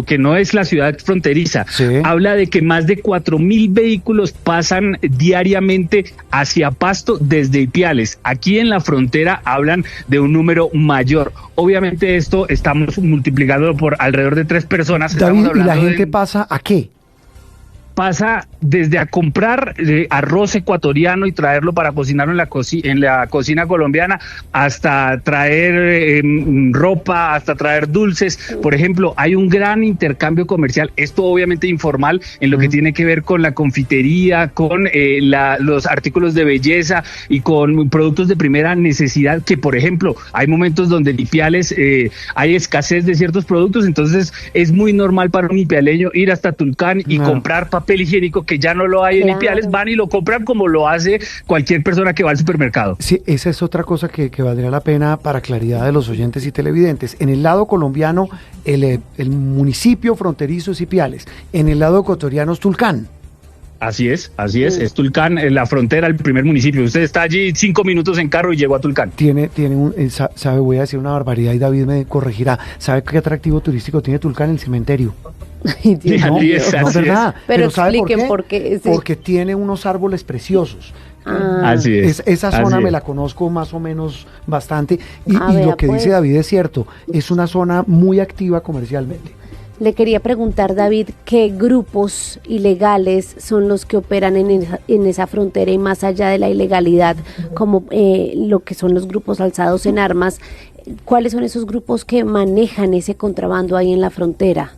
que no es la ciudad fronteriza, sí, habla de que más de 4.000 vehículos pasan diariamente hacia Pasto desde Ipiales. Aquí en la frontera hablan de un número mayor. Obviamente esto estamos multiplicándolo por alrededor de 3 personas. David, ¿y la gente pasa a qué? Pasa desde a comprar arroz ecuatoriano y traerlo para cocinarlo en la cocina colombiana, hasta traer ropa, hasta traer dulces. Por ejemplo, hay un gran intercambio comercial, esto obviamente informal, en lo que tiene que ver con la confitería, con los artículos de belleza y con productos de primera necesidad, que por ejemplo, hay momentos donde en Ipiales hay escasez de ciertos productos, entonces es muy normal para un ipialeño ir hasta Tulcán y comprar papel higiénico que ya no lo hay en Ipiales, van y lo compran como lo hace cualquier persona que va al supermercado. Sí, esa es otra cosa que valdría la pena para claridad de los oyentes y televidentes. En el lado colombiano, el municipio fronterizo es Ipiales, en el lado ecuatoriano es Tulcán. Así es, es Tulcán, en la frontera, el primer municipio. Usted está allí 5 minutos en carro y llegó a Tulcán. Sabe, voy a decir una barbaridad y David me corregirá. ¿Sabe qué atractivo turístico tiene Tulcán? El cementerio. No, ¿verdad? Pero ¿sabe por qué? Sí. Porque tiene unos árboles preciosos. Así es. Esa zona me la conozco más o menos bastante y lo que dice David es cierto, es una zona muy activa comercialmente. Le quería preguntar, David, ¿qué grupos ilegales son los que operan en esa frontera y más allá de la ilegalidad, como lo que son los grupos alzados en armas? ¿Cuáles son esos grupos que manejan ese contrabando ahí en la frontera?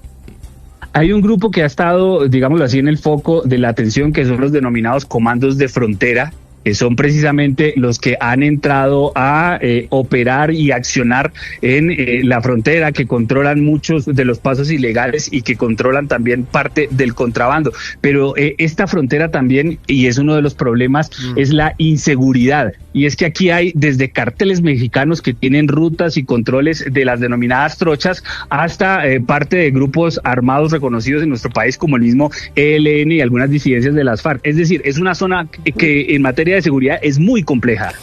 Hay un grupo que ha estado, digámoslo así, en el foco de la atención, que son los denominados comandos de frontera, que son precisamente los que han entrado a operar y accionar en la frontera, que controlan muchos de los pasos ilegales y que controlan también parte del contrabando. Pero esta frontera también, y es uno de los problemas, es la inseguridad. Y es que aquí hay desde cárteles mexicanos que tienen rutas y controles de las denominadas trochas, hasta parte de grupos armados reconocidos en nuestro país, como el mismo ELN y algunas disidencias de las FARC. Es decir, es una zona que en materia de seguridad es muy compleja.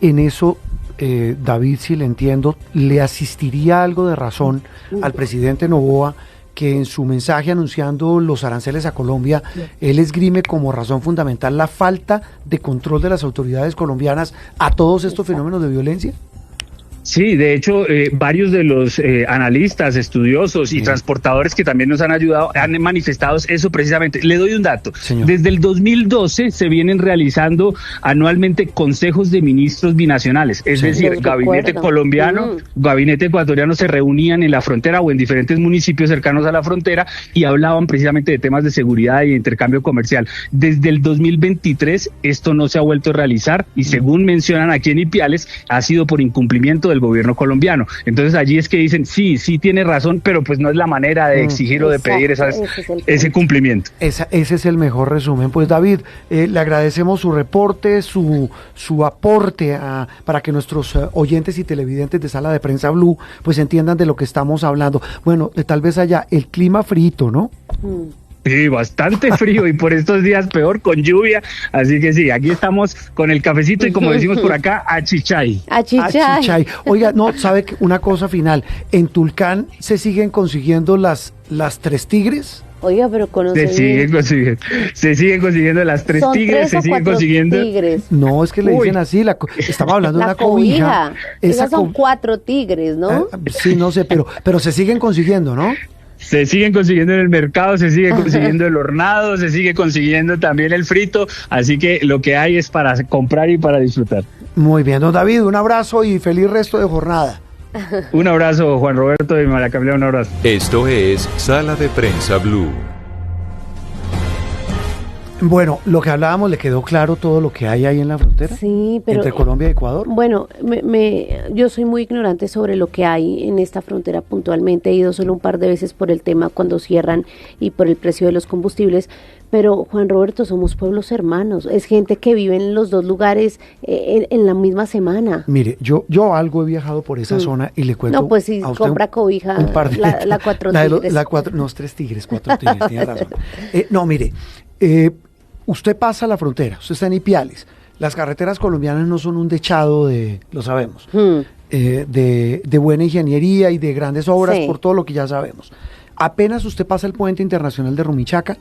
En eso, David, si le entiendo, ¿le asistiría algo de razón al presidente Noboa, que en su mensaje anunciando los aranceles a Colombia, él esgrime como razón fundamental la falta de control de las autoridades colombianas a todos estos fenómenos de violencia? Sí, de hecho, varios de los analistas, estudiosos y transportadores que también nos han ayudado han manifestado eso precisamente. Le doy un dato. Señor. Desde el 2012 se vienen realizando anualmente consejos de ministros binacionales, es decir, gabinete colombiano, gabinete ecuatoriano se reunían en la frontera o en diferentes municipios cercanos a la frontera y hablaban precisamente de temas de seguridad y de intercambio comercial. Desde el 2023 esto no se ha vuelto a realizar y según mencionan aquí en Ipiales, ha sido por incumplimiento del gobierno colombiano. Entonces allí es que dicen, sí tiene razón, pero pues no es la manera de exigir o de pedir ese cumplimiento. Ese es el mejor resumen. Pues David, le agradecemos su reporte, su aporte para que nuestros oyentes y televidentes de Sala de Prensa Blue pues entiendan de lo que estamos hablando. Bueno, tal vez allá el clima frito, ¿no? Sí, bastante frío y por estos días peor con lluvia, así que sí, aquí estamos con el cafecito y como decimos por acá, achichay. Oiga, no, ¿sabe qué? Una cosa final, en Tulcán se siguen consiguiendo las 3 tigres. Oiga, pero se siguen consiguiendo las 3 tigres, se siguen consiguiendo. Tigres. No, es que le dicen así, estamos hablando de una cobija. Esas son 4 tigres, ¿no? Sí, no sé, pero se siguen consiguiendo, ¿no? Se siguen consiguiendo en el mercado, se sigue consiguiendo el hornado, se sigue consiguiendo también el frito, así que lo que hay es para comprar y para disfrutar. Muy bien, don David, un abrazo y feliz resto de jornada. Un abrazo, Juan Roberto y María Camila, un abrazo. Esto es Sala de Prensa Blue. Bueno, lo que hablábamos, ¿le quedó claro todo lo que hay ahí en la frontera? Sí, pero entre Colombia y Ecuador. Bueno, yo soy muy ignorante sobre lo que hay en esta frontera puntualmente. He ido solo un par de veces por el tema cuando cierran y por el precio de los combustibles. Pero, Juan Roberto, somos pueblos hermanos. Es gente que vive en los dos lugares en la misma semana. Mire, yo algo he viajado por esa zona y le cuento. No, pues si compra cobija, un par de, la Cuatro Tigres. No, 3 Tigres, 4 Tigres, tiene razón. No, mire, usted pasa la frontera, usted está en Ipiales. Las carreteras colombianas no son un dechado lo sabemos, de buena ingeniería y de grandes obras, por todo lo que ya sabemos. Apenas usted pasa el puente internacional de Rumichaca,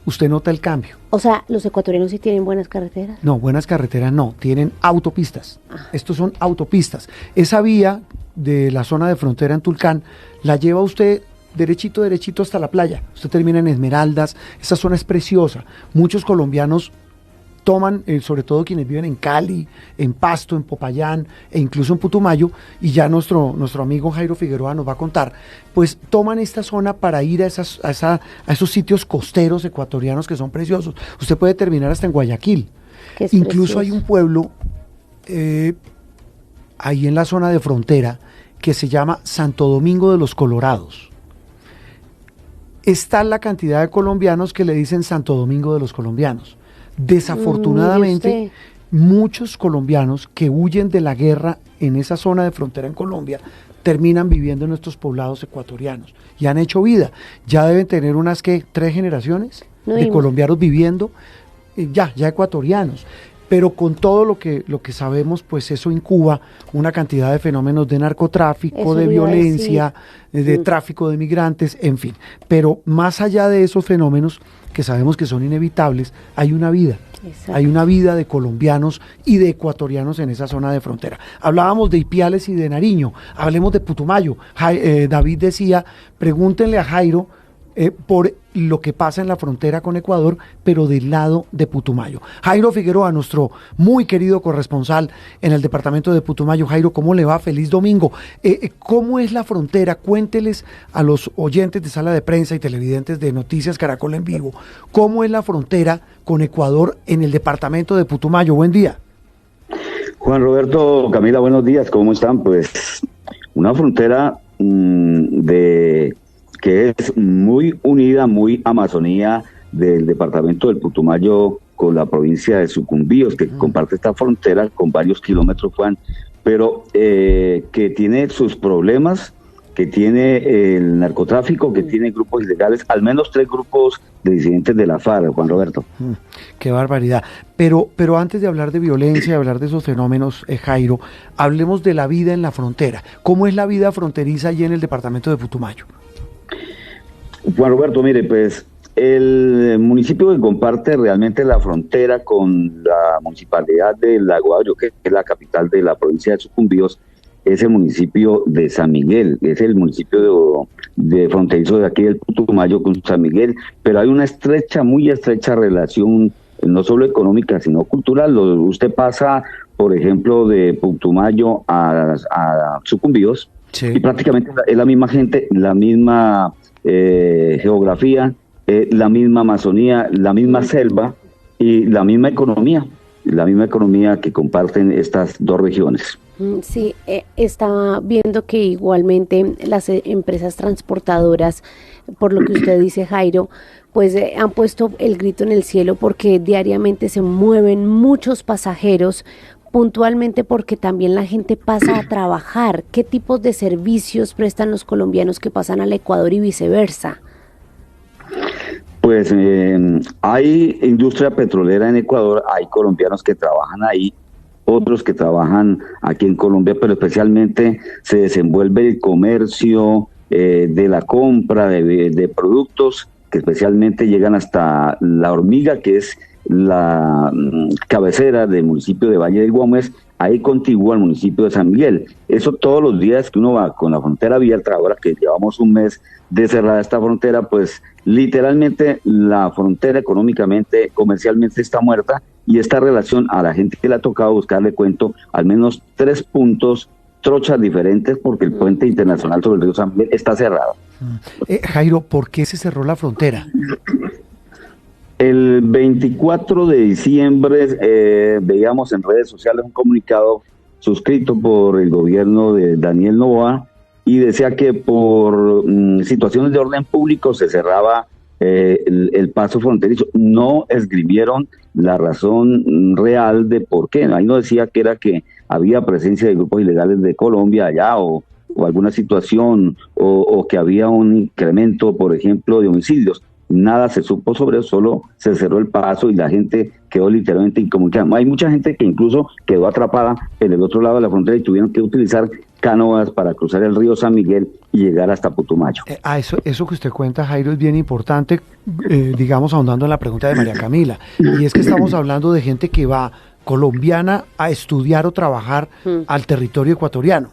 usted nota el cambio. O sea, ¿los ecuatorianos sí tienen buenas carreteras? No, buenas carreteras no, tienen autopistas. Estos son autopistas. Esa vía de la zona de frontera en Tulcán la lleva usted derechito hasta la playa. Usted termina en Esmeraldas, esa zona es preciosa. Muchos colombianos toman, sobre todo quienes viven en Cali, en Pasto, en Popayán e incluso en Putumayo, y ya nuestro amigo Jairo Figueroa nos va a contar, pues toman esta zona para ir a esos sitios costeros ecuatorianos que son preciosos. Usted puede terminar hasta en Guayaquil. Incluso hay un pueblo ahí en la zona de frontera que se llama Santo Domingo de los Colorados. Está la cantidad de colombianos que le dicen Santo Domingo de los colombianos. Desafortunadamente, muchos colombianos que huyen de la guerra en esa zona de frontera en Colombia terminan viviendo en nuestros poblados ecuatorianos y han hecho vida. Ya deben tener unas 3 generaciones de colombianos viviendo, ya ecuatorianos. Pero con todo lo que sabemos, pues eso incuba una cantidad de fenómenos de narcotráfico, de violencia, de tráfico de migrantes, en fin. Pero más allá de esos fenómenos, que sabemos que son inevitables, hay una vida. Exacto. Hay una vida de colombianos y de ecuatorianos en esa zona de frontera. Hablábamos de Ipiales y de Nariño, hablemos de Putumayo. David decía, pregúntenle a Jairo por lo que pasa en la frontera con Ecuador, pero del lado de Putumayo. Jairo Figueroa, nuestro muy querido corresponsal en el departamento de Putumayo. Jairo, ¿cómo le va? Feliz domingo. ¿Cómo es la frontera? Cuénteles a los oyentes de Sala de Prensa y televidentes de Noticias Caracol en Vivo, ¿cómo es la frontera con Ecuador en el departamento de Putumayo? Buen día. Juan Roberto, Camila, buenos días, ¿cómo están? Pues una frontera que es muy unida, muy Amazonía del departamento del Putumayo con la provincia de Sucumbíos, que comparte esta frontera con varios kilómetros, Juan, pero que tiene sus problemas, que tiene el narcotráfico, que tiene grupos ilegales, al menos 3 grupos de disidentes de la FARC, Juan Roberto. Qué barbaridad. Pero antes de hablar de violencia, hablar de esos fenómenos, Jairo, hablemos de la vida en la frontera. ¿Cómo es la vida fronteriza allí en el departamento de Putumayo? Juan Roberto, mire, pues el municipio que comparte realmente la frontera con la municipalidad de Lago Agrio, que es la capital de la provincia de Sucumbíos, es el municipio de San Miguel, es el municipio de fronterizo de aquí del Putumayo con San Miguel, pero hay una muy estrecha relación, no solo económica, sino cultural. Usted pasa, por ejemplo, de Putumayo a Sucumbíos, sí, y prácticamente es la misma gente, la misma geografía, la misma Amazonía, la misma selva y la misma economía que comparten estas dos regiones. Sí, estaba viendo que igualmente las empresas transportadoras, por lo que usted dice, Jairo, pues han puesto el grito en el cielo porque diariamente se mueven muchos pasajeros, puntualmente porque también la gente pasa a trabajar. ¿Qué tipos de servicios prestan los colombianos que pasan al Ecuador y viceversa? Pues hay industria petrolera en Ecuador, hay colombianos que trabajan ahí, otros que trabajan aquí en Colombia, pero especialmente se desenvuelve el comercio de la compra de productos que especialmente llegan hasta La Hormiga, que es la cabecera del municipio de Valle del Guamués, ahí contigua al municipio de San Miguel. Eso todos los días que uno va con la frontera abierta, ahora que llevamos un mes de cerrada esta frontera, pues literalmente la frontera económicamente, comercialmente está muerta, y esta relación a la gente que le ha tocado buscarle cuento al menos 3 puntos, trochas diferentes, porque el puente internacional sobre el río San Miguel está cerrado. Jairo, ¿por qué se cerró la frontera? El 24 de diciembre veíamos en redes sociales un comunicado suscrito por el gobierno de Daniel Noboa y decía que por situaciones de orden público se cerraba el paso fronterizo. No esgrimieron la razón real de por qué. Ahí no decía que era que había presencia de grupos ilegales de Colombia allá o alguna situación o que había un incremento, por ejemplo, de homicidios. Nada se supo sobre eso, solo se cerró el paso y la gente quedó literalmente incomunicada. Hay mucha gente que incluso quedó atrapada en el otro lado de la frontera y tuvieron que utilizar canoas para cruzar el río San Miguel y llegar hasta Putumayo. Eso que usted cuenta, Jairo, es bien importante, digamos, ahondando en la pregunta de María Camila. Y es que estamos hablando de gente que va colombiana a estudiar o trabajar al territorio ecuatoriano.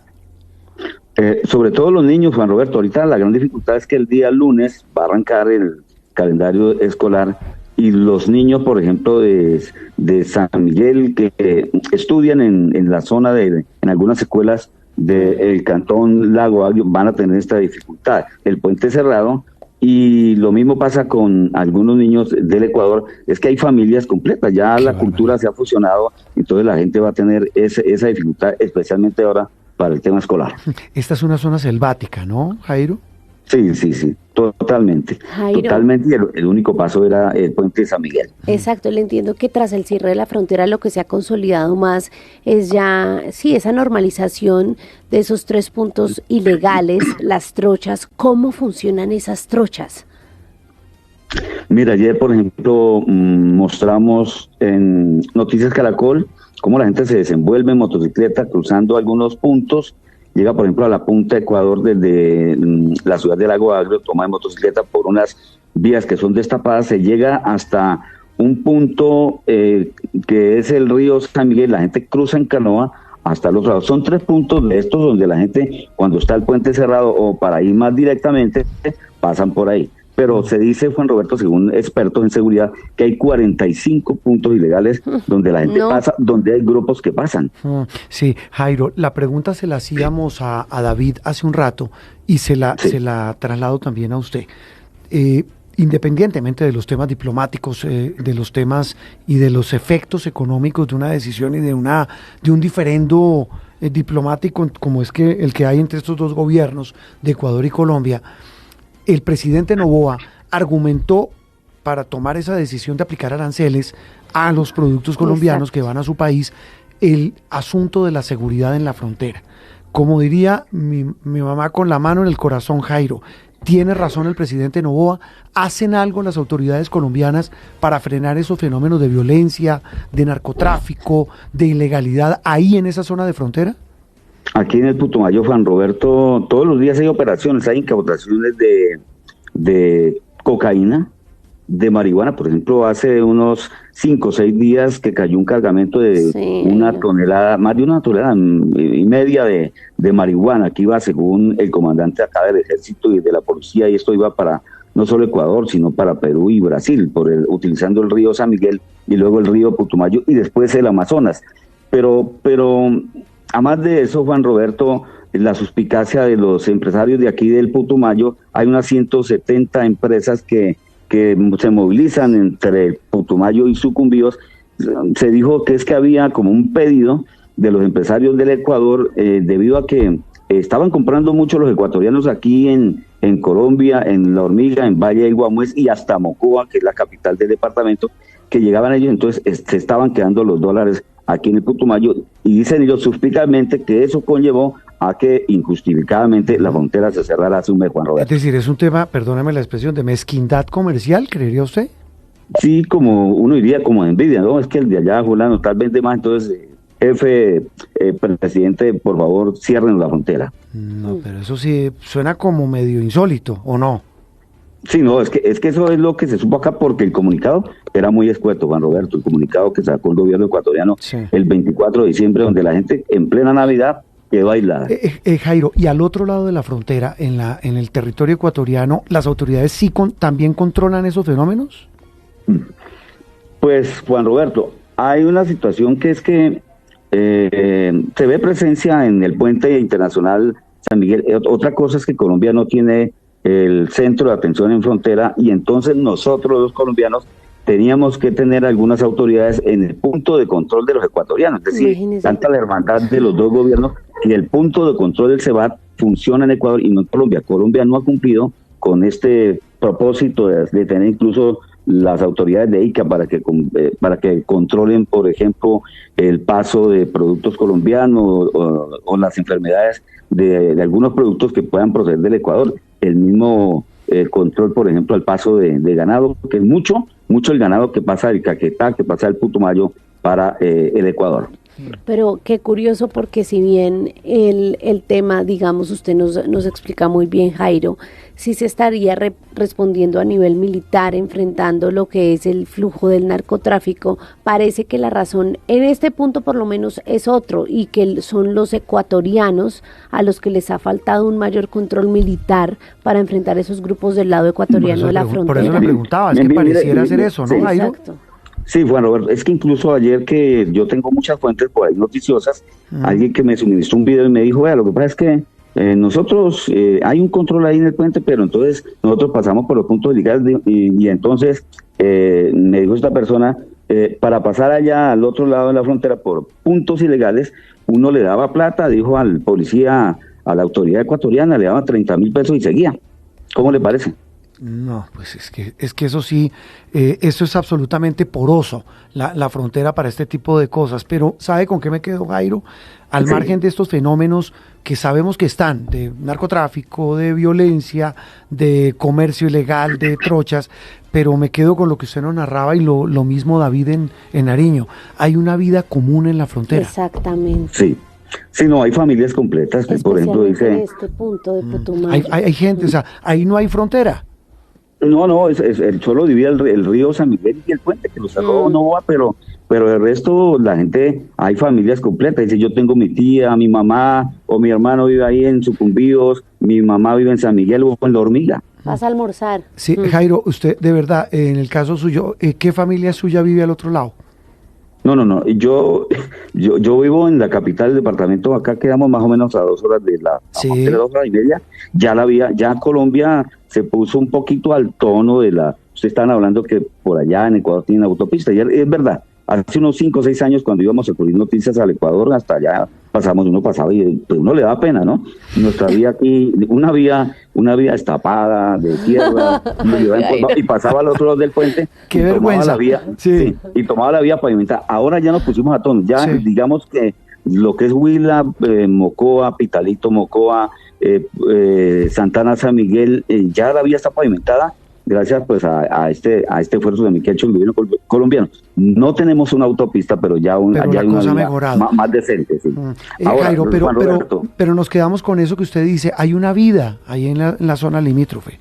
Sobre todo los niños, Juan Roberto. Ahorita la gran dificultad es que el día lunes va a arrancar el calendario escolar y los niños, por ejemplo, de San Miguel, que estudian en la zona en algunas escuelas del cantón Lago Agrio, van a tener esta dificultad. El puente cerrado, y lo mismo pasa con algunos niños del Ecuador, es que hay familias completas, ya la cultura se ha fusionado, entonces la gente va a tener esa dificultad, especialmente ahora para el tema escolar. Esta es una zona selvática, ¿no, Jairo? Sí, totalmente. Jairo, totalmente, y el único paso era el puente de San Miguel. Exacto, le entiendo que tras el cierre de la frontera lo que se ha consolidado más es ya, sí, esa normalización de esos 3 puntos ilegales, las trochas. ¿Cómo funcionan esas trochas? Mira, ayer, por ejemplo, mostramos en Noticias Caracol cómo la gente se desenvuelve en motocicleta cruzando algunos puntos. Llega, por ejemplo, a la punta de Ecuador desde la ciudad de Lago Agrio, toma de motocicleta por unas vías que son destapadas, se llega hasta un punto que es el río San Miguel, la gente cruza en canoa hasta el otro lado. Son 3 puntos de estos donde la gente, cuando está el puente cerrado o para ir más directamente, pasan por ahí. Pero se dice, Juan Roberto, según expertos en seguridad, que hay 45 puntos ilegales donde la gente pasa, donde hay grupos que pasan. Sí, Jairo, la pregunta se la hacíamos a David hace un rato y se la traslado también a usted. Independientemente de los temas diplomáticos, de los temas y de los efectos económicos de una decisión y de un diferendo diplomático como es que el que hay entre estos dos gobiernos de Ecuador y Colombia, el presidente Noboa argumentó para tomar esa decisión de aplicar aranceles a los productos colombianos que van a su país el asunto de la seguridad en la frontera. Como diría mi mamá con la mano en el corazón, Jairo, tiene razón el presidente Noboa, ¿hacen algo las autoridades colombianas para frenar esos fenómenos de violencia, de narcotráfico, de ilegalidad ahí en esa zona de frontera? Aquí en el Putumayo, Juan Roberto, todos los días hay operaciones, hay incautaciones de cocaína, de marihuana. Por ejemplo, hace unos 5 o 6 días que cayó un cargamento de una tonelada, más de 1,5 toneladas de marihuana, que iba según el comandante acá del ejército y de la policía, y esto iba para no solo Ecuador, sino para Perú y Brasil, utilizando el río San Miguel y luego el río Putumayo y después el Amazonas. Pero además de eso, Juan Roberto, la suspicacia de los empresarios de aquí del Putumayo, hay unas 170 empresas que se movilizan entre Putumayo y Sucumbíos. Se dijo que es que había como un pedido de los empresarios del Ecuador debido a que estaban comprando mucho los ecuatorianos aquí en Colombia, en La Hormiga, en Valle de Guamués y hasta Mocoa, que es la capital del departamento, que llegaban ellos, entonces se estaban quedando los dólares aquí en el Putumayo, y dicen ellos suspicadamente que eso conllevó a que injustificadamente la frontera se cerrara hace un mes, Juan Roberto. Es decir, es un tema, perdóname la expresión, de mezquindad comercial, ¿creería usted? Sí, como uno diría, como envidia, ¿no? Es que el de allá, fulano, tal vez de más, entonces, presidente, por favor, cierren la frontera. No, pero eso sí suena como medio insólito, ¿o no? Sí, no, es que eso es lo que se supo acá, porque el comunicado era muy escueto, Juan Roberto, el comunicado que sacó el gobierno ecuatoriano el 24 de diciembre, donde la gente en plena Navidad quedó aislada. Jairo, y al otro lado de la frontera, en el territorio ecuatoriano, ¿las autoridades sí también controlan esos fenómenos? Pues, Juan Roberto, hay una situación que es que se ve presencia en el puente internacional San Miguel. Otra cosa es que Colombia no tiene el centro de atención en frontera, y entonces nosotros los colombianos teníamos que tener algunas autoridades en el punto de control de los ecuatorianos, es decir, tanta la hermandad de los dos gobiernos, que el punto de control del CEBAT funciona en Ecuador y no en Colombia. Colombia no ha cumplido con este propósito de tener incluso las autoridades de ICA para que controlen, por ejemplo, el paso de productos colombianos o las enfermedades de algunos productos que puedan proceder del Ecuador. El mismo control, por ejemplo, al paso de ganado, que es mucho el ganado que pasa del Caquetá, que pasa del Putumayo para el Ecuador. Pero qué curioso, porque si bien el tema, digamos, usted nos explica muy bien, Jairo, sí se estaría respondiendo a nivel militar, enfrentando lo que es el flujo del narcotráfico, parece que la razón en este punto por lo menos es otro, y que son los ecuatorianos a los que les ha faltado un mayor control militar para enfrentar esos grupos del lado ecuatoriano de la frontera. Por eso me preguntaba, es que pareciera ser eso, ¿no, Jairo? Exacto. Sí, bueno, Roberto, es que incluso ayer, que yo tengo muchas fuentes por ahí noticiosas, alguien que me suministró un video y me dijo, lo que pasa es que nosotros, hay un control ahí en el puente, pero entonces nosotros pasamos por los puntos ilegales y entonces me dijo esta persona, para pasar allá al otro lado de la frontera por puntos ilegales, uno le daba plata, dijo al policía, a la autoridad ecuatoriana, le daba 30,000 pesos y seguía. ¿Cómo le parece? No, pues es que eso sí, eso es absolutamente poroso, la frontera para este tipo de cosas. Pero ¿sabe con qué me quedo, Jairo? Al margen de estos fenómenos que sabemos que están, de narcotráfico, de violencia, de comercio ilegal, de trochas, pero me quedo con lo que usted nos narraba, y lo mismo David en Nariño. Hay una vida común en la frontera. Exactamente. Sí. Sí, no, hay familias completas que, por ejemplo, dice... en este punto de Putumayo. Hay gente, o sea, ahí no hay frontera. No, solo divide el río San Miguel y el puente, que lo cerró Nova, pero el resto, la gente, hay familias completas. Dice, yo tengo mi tía, mi mamá o mi hermano vive ahí en Sucumbíos, mi mamá vive en San Miguel o en La Hormiga. Vas a almorzar. Sí, Jairo, usted, de verdad, en el caso suyo, ¿qué familia suya vive al otro lado? No, yo vivo en la capital del departamento, acá quedamos más o menos a 2 horas de la... Sí. 2 horas y media, ya Colombia se puso un poquito al tono de la... Ustedes estaban hablando que por allá en Ecuador tienen autopista, y es verdad, hace unos 5 o 6 años cuando íbamos a cubrir noticias al Ecuador, hasta allá uno pasaba y pues uno le da pena, ¿no? Nuestra vía aquí, una vía destapada, de tierra, y pasaba al otro lado del puente. ¡Qué vergüenza! Y tomaba la vía pavimentada. Ahora ya nos pusimos a tono, digamos que lo que es Huila, Mocoa, Pitalito, Mocoa, Santana, San Miguel, ya la vía está pavimentada, gracias pues a este esfuerzo de que ha hecho el gobierno colombiano. No tenemos una autopista, pero ya hay una vía más decente. Sí. Ahora, Jairo, pero nos quedamos con eso que usted dice, hay una vida ahí en la zona limítrofe.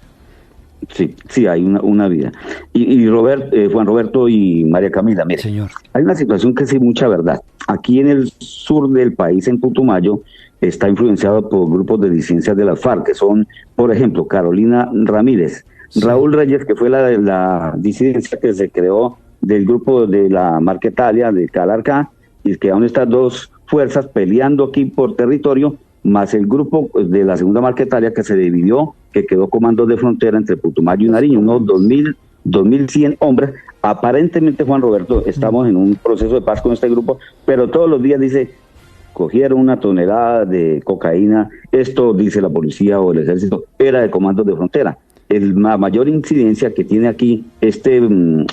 Sí, hay una vida. Y Juan Roberto y María Camila, mire, señor, hay una situación que sí, mucha verdad. Aquí en el sur del país, en Putumayo, está influenciado por grupos de disidencias de las FARC, que son, por ejemplo, Carolina Ramírez, sí. Raúl Reyes, que fue la disidencia que se creó del grupo de la Marquetalia, de Calarcá, y quedaron estas dos fuerzas peleando aquí por territorio, más el grupo de la segunda Marquetalia que se dividió, que quedó comandos de frontera entre Putumayo y Nariño, unos 2.100 hombres. Aparentemente, Juan Roberto, estamos en un proceso de paz con este grupo, pero todos los días dice, cogieron 1 tonelada de cocaína, esto dice la policía o el ejército, era de comandos de frontera. La mayor incidencia que tiene aquí este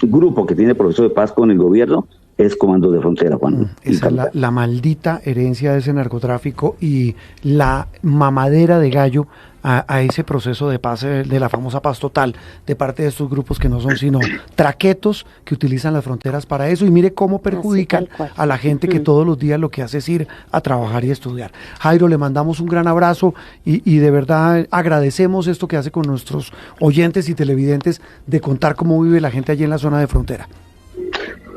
grupo que tiene proceso de paz con el gobierno es Comandos de Frontera, Juan. Esa es la maldita herencia de ese narcotráfico y la mamadera de gallo a ese proceso de paz de la famosa paz total de parte de estos grupos que no son sino traquetos que utilizan las fronteras para eso, y mire cómo perjudican a la gente que todos los días lo que hace es ir a trabajar y estudiar. Jairo, le mandamos un gran abrazo y de verdad agradecemos esto que hace con nuestros oyentes y televidentes de contar cómo vive la gente allí en la zona de frontera.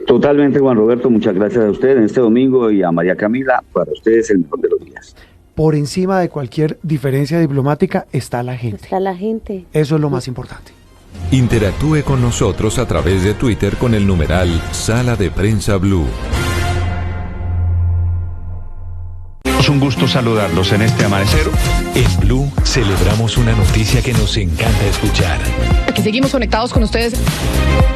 Totalmente, Juan Roberto, muchas gracias a usted en este domingo, y a María Camila, para ustedes el mejor de los días. Por encima de cualquier diferencia diplomática está la gente. Está la gente. Eso es lo más importante. Interactúe con nosotros a través de Twitter con el numeral Sala de Prensa Blue. Es un gusto saludarlos en este amanecer. En Blue celebramos una noticia que nos encanta escuchar. Aquí seguimos conectados con ustedes.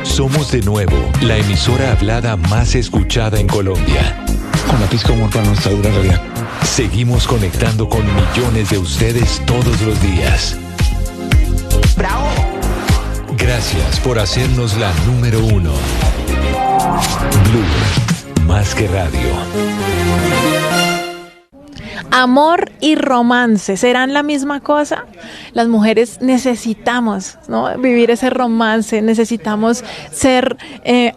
Somos de nuevo la emisora hablada más escuchada en Colombia. Con la pizca de humor para nuestra dura realidad. Seguimos conectando con millones de ustedes todos los días. ¡Bravo! Gracias por hacernos la número 1. Blue, más que radio. Amor y romance, ¿serán la misma cosa? Las mujeres necesitamos, ¿no?, vivir ese romance, necesitamos ser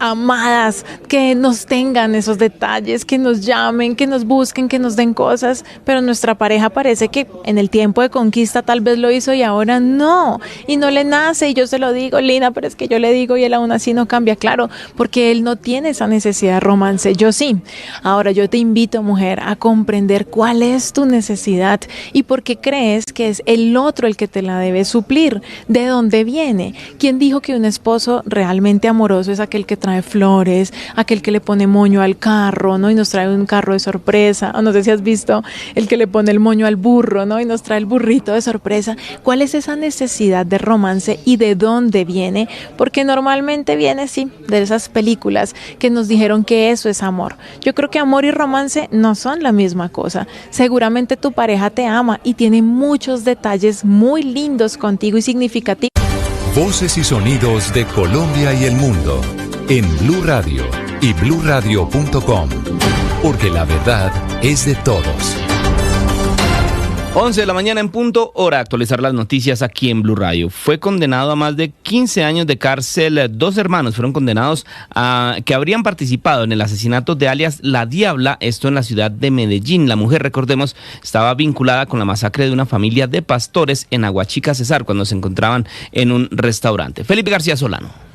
amadas, que nos tengan esos detalles, que nos llamen, que nos busquen, que nos den cosas, pero nuestra pareja parece que en el tiempo de conquista tal vez lo hizo y ahora no, y no le nace, y yo se lo digo, Lina, pero es que yo le digo y él aún así no cambia, claro, porque él no tiene esa necesidad de romance, yo sí. Ahora yo te invito, mujer, a comprender cuál es tu necesidad y por qué crees que es el otro el que te la debe suplir, de dónde viene. ¿Quién dijo que un esposo realmente amoroso es aquel que trae flores, aquel que le pone moño al carro, ¿no?, y nos trae un carro de sorpresa? O no sé si has visto el que le pone el moño al burro, ¿no?, y nos trae el burrito de sorpresa. ¿Cuál es esa necesidad de romance y de dónde viene? Porque normalmente viene, sí, de esas películas que nos dijeron que eso es amor. Yo creo que amor y romance no son la misma cosa. Seguramente tu pareja te ama y tiene muchos detalles muy lindos contigo y significativos. Voces y sonidos de Colombia y el mundo en Blue Radio y bluradio.com, porque la verdad es de todos. 11 de la mañana en punto, hora de actualizar las noticias aquí en Blue Radio. Fue condenado a más de 15 años de cárcel. 2 hermanos fueron condenados a que habrían participado en el asesinato de alias La Diabla, esto en la ciudad de Medellín. La mujer, recordemos, estaba vinculada con la masacre de una familia de pastores en Aguachica, Cesar, cuando se encontraban en un restaurante. Felipe García Solano.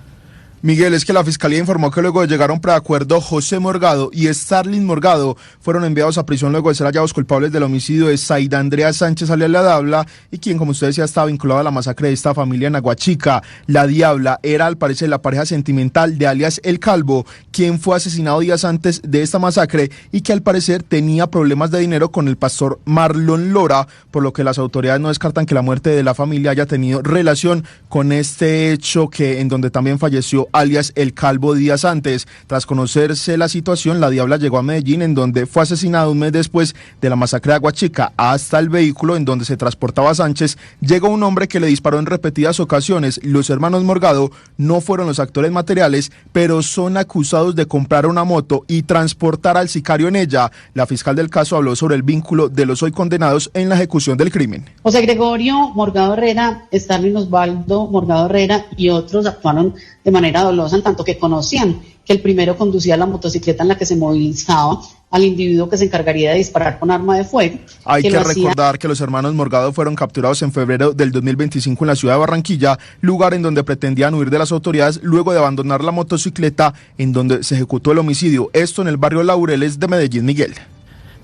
Miguel, es que la Fiscalía informó que luego de llegar a un preacuerdo, José Morgado y Starling Morgado fueron enviados a prisión luego de ser hallados culpables del homicidio de Zaida Andrea Sánchez alias La Diabla, y quien, como usted decía, estaba vinculado a la masacre de esta familia en Aguachica. La Diabla era, al parecer, la pareja sentimental de alias El Calvo, quien fue asesinado días antes de esta masacre y que al parecer tenía problemas de dinero con el pastor Marlon Lora, por lo que las autoridades no descartan que la muerte de la familia haya tenido relación con este hecho en donde también falleció alias El Calvo días antes. Tras conocerse la situación, La Diabla llegó a Medellín, en donde fue asesinado un mes después de la masacre de Aguachica. Hasta el vehículo en donde se transportaba a Sánchez llegó un hombre que le disparó en repetidas ocasiones. Los hermanos Morgado no fueron los actores materiales, pero son acusados de comprar una moto y transportar al sicario en ella. La fiscal del caso habló sobre el vínculo de los hoy condenados en la ejecución del crimen. José Gregorio Morgado Herrera, Starling Osvaldo Morgado Herrera y otros actuaron de manera dolosa, en tanto que conocían que el primero conducía la motocicleta en la que se movilizaba al individuo que se encargaría de disparar con arma de fuego. Hay que recordar que los hermanos Morgado fueron capturados en febrero del 2025 en la ciudad de Barranquilla, lugar en donde pretendían huir de las autoridades luego de abandonar la motocicleta en donde se ejecutó el homicidio. Esto en el barrio Laureles de Medellín, Miguel.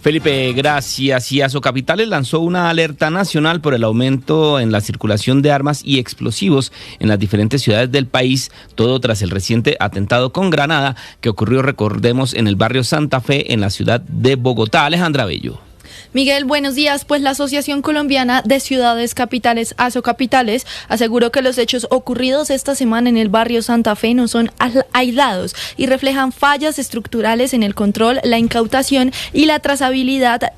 Felipe, gracias. Y Azocapitales lanzó una alerta nacional por el aumento en la circulación de armas y explosivos en las diferentes ciudades del país, todo tras el reciente atentado con granada que ocurrió, recordemos, en el barrio Santa Fe, en la ciudad de Bogotá. Alejandra Bello. Miguel, buenos días. Pues la Asociación Colombiana de Ciudades Capitales, Azocapitales, aseguró que los hechos ocurridos esta semana en el barrio Santa Fe no son aislados y reflejan fallas estructurales en el control, la incautación y la trazabilidad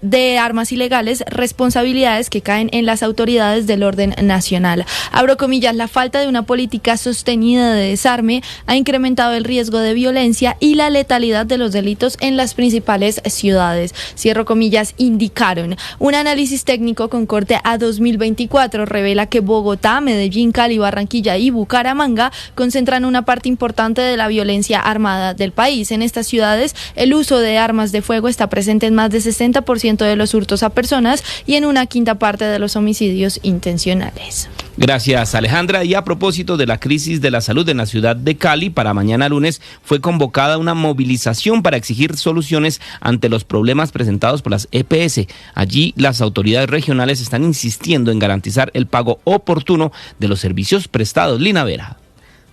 de armas ilegales, responsabilidades que caen en las autoridades del orden nacional. Abro comillas, la falta de una política sostenida de desarme ha incrementado el riesgo de violencia y la letalidad de los delitos en las principales ciudades. Cierro comillas, indicaron. Un análisis técnico con corte a 2024 revela que Bogotá, Medellín, Cali, Barranquilla y Bucaramanga concentran una parte importante de la violencia armada del país. En estas ciudades, el uso de armas de fuego está presente en más de 60% de los hurtos a personas y en una quinta parte de los homicidios intencionales. Gracias, Alejandra. Y a propósito de la crisis de la salud en la ciudad de Cali, para mañana lunes fue convocada una movilización para exigir soluciones ante los problemas presentados por las EPS. Allí las autoridades regionales están insistiendo en garantizar el pago oportuno de los servicios prestados. Lina Vera.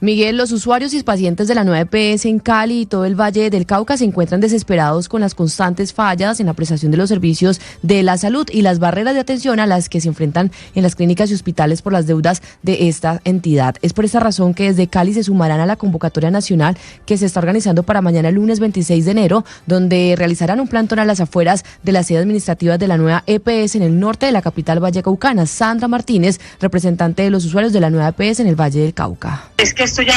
Miguel, los usuarios y pacientes de la nueva EPS en Cali y todo el Valle del Cauca se encuentran desesperados con las constantes fallas en la prestación de los servicios de la salud y las barreras de atención a las que se enfrentan en las clínicas y hospitales por las deudas de esta entidad. Es por esta razón que desde Cali se sumarán a la convocatoria nacional que se está organizando para mañana lunes 26 de enero, donde realizarán un plantón a las afueras de la sede administrativa de la nueva EPS en el norte de la capital vallecaucana. Sandra Martínez, representante de los usuarios de la nueva EPS en el Valle del Cauca. Es que esto ya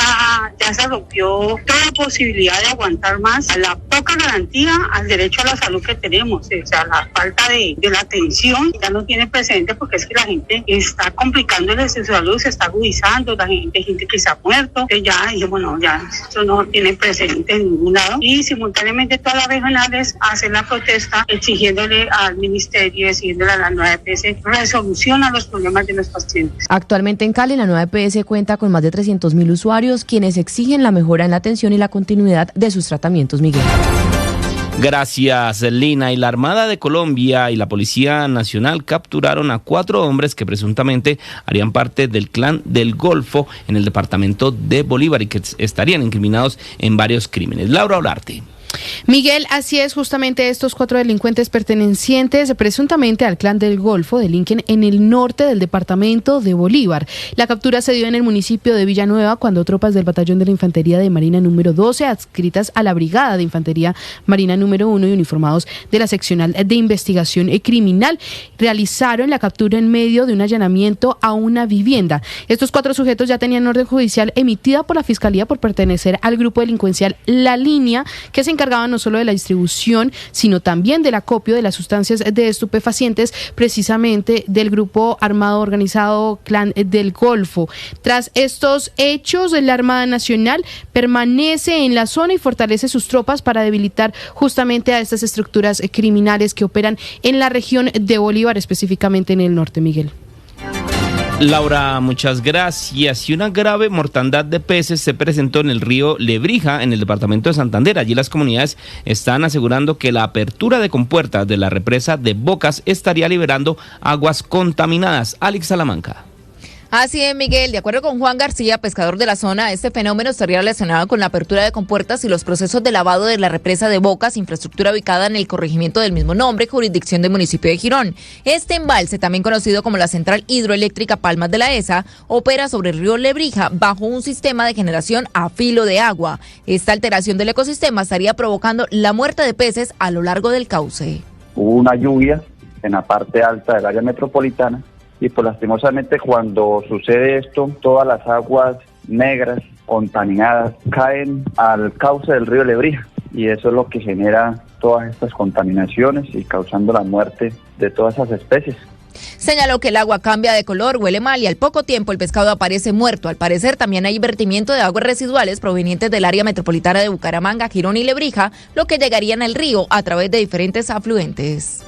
se rompió toda posibilidad de aguantar más, a la poca garantía al derecho a la salud que tenemos, o sea, la falta de la atención ya no tiene precedente, porque es que la gente está complicándole su salud, se está agudizando, la gente que se ha muerto, que ya esto no tiene precedente en ningún lado, y simultáneamente todas las regionales hacen la protesta exigiéndole al ministerio, exigiéndole a la nueva EPS resolución a los problemas de los pacientes. Actualmente en Cali la nueva EPS cuenta con más de 300.000 usuarios, quienes exigen la mejora en la atención y la continuidad de sus tratamientos. Miguel. Gracias, Lina. Y la Armada de Colombia y la Policía Nacional capturaron a 4 hombres que presuntamente harían parte del Clan del Golfo en el departamento de Bolívar y que estarían incriminados en varios crímenes. Laura Olarte. Miguel, así es, justamente estos 4 delincuentes pertenecientes presuntamente al Clan del Golfo delinquen en el norte del departamento de Bolívar. La captura se dio en el municipio de Villanueva cuando tropas del Batallón de la Infantería de Marina número 12, adscritas a la Brigada de Infantería Marina número 1 y uniformados de la Seccional de Investigación Criminal, realizaron la captura en medio de un allanamiento a una vivienda. Estos 4 sujetos ya tenían orden judicial emitida por la Fiscalía por pertenecer al grupo delincuencial La Línea, que se encargaban no solo de la distribución, sino también del acopio de las sustancias de estupefacientes, precisamente del grupo armado organizado Clan del Golfo. Tras estos hechos, la Armada Nacional permanece en la zona y fortalece sus tropas para debilitar justamente a estas estructuras criminales que operan en la región de Bolívar, específicamente en el norte, Miguel. Laura, muchas gracias. Y una grave mortandad de peces se presentó en el río Lebrija, en el departamento de Santander. Allí las comunidades están asegurando que la apertura de compuertas de la represa de Bocas estaría liberando aguas contaminadas. Alex Salamanca. Así es, Miguel. De acuerdo con Juan García, pescador de la zona, este fenómeno estaría relacionado con la apertura de compuertas y los procesos de lavado de la represa de Bocas, infraestructura ubicada en el corregimiento del mismo nombre, jurisdicción del municipio de Girón. Este embalse, también conocido como la Central Hidroeléctrica Palmas de la ESA, opera sobre el río Lebrija bajo un sistema de generación a filo de agua. Esta alteración del ecosistema estaría provocando la muerte de peces a lo largo del cauce. Hubo una lluvia en la parte alta del área metropolitana, y pues lastimosamente cuando sucede esto, todas las aguas negras, contaminadas, caen al cauce del río Lebrija, y eso es lo que genera todas estas contaminaciones y causando la muerte de todas esas especies. Señaló que el agua cambia de color, huele mal y al poco tiempo el pescado aparece muerto. Al parecer también hay vertimiento de aguas residuales provenientes del área metropolitana de Bucaramanga, Girón y Lebrija, lo que llegarían al río a través de diferentes afluentes.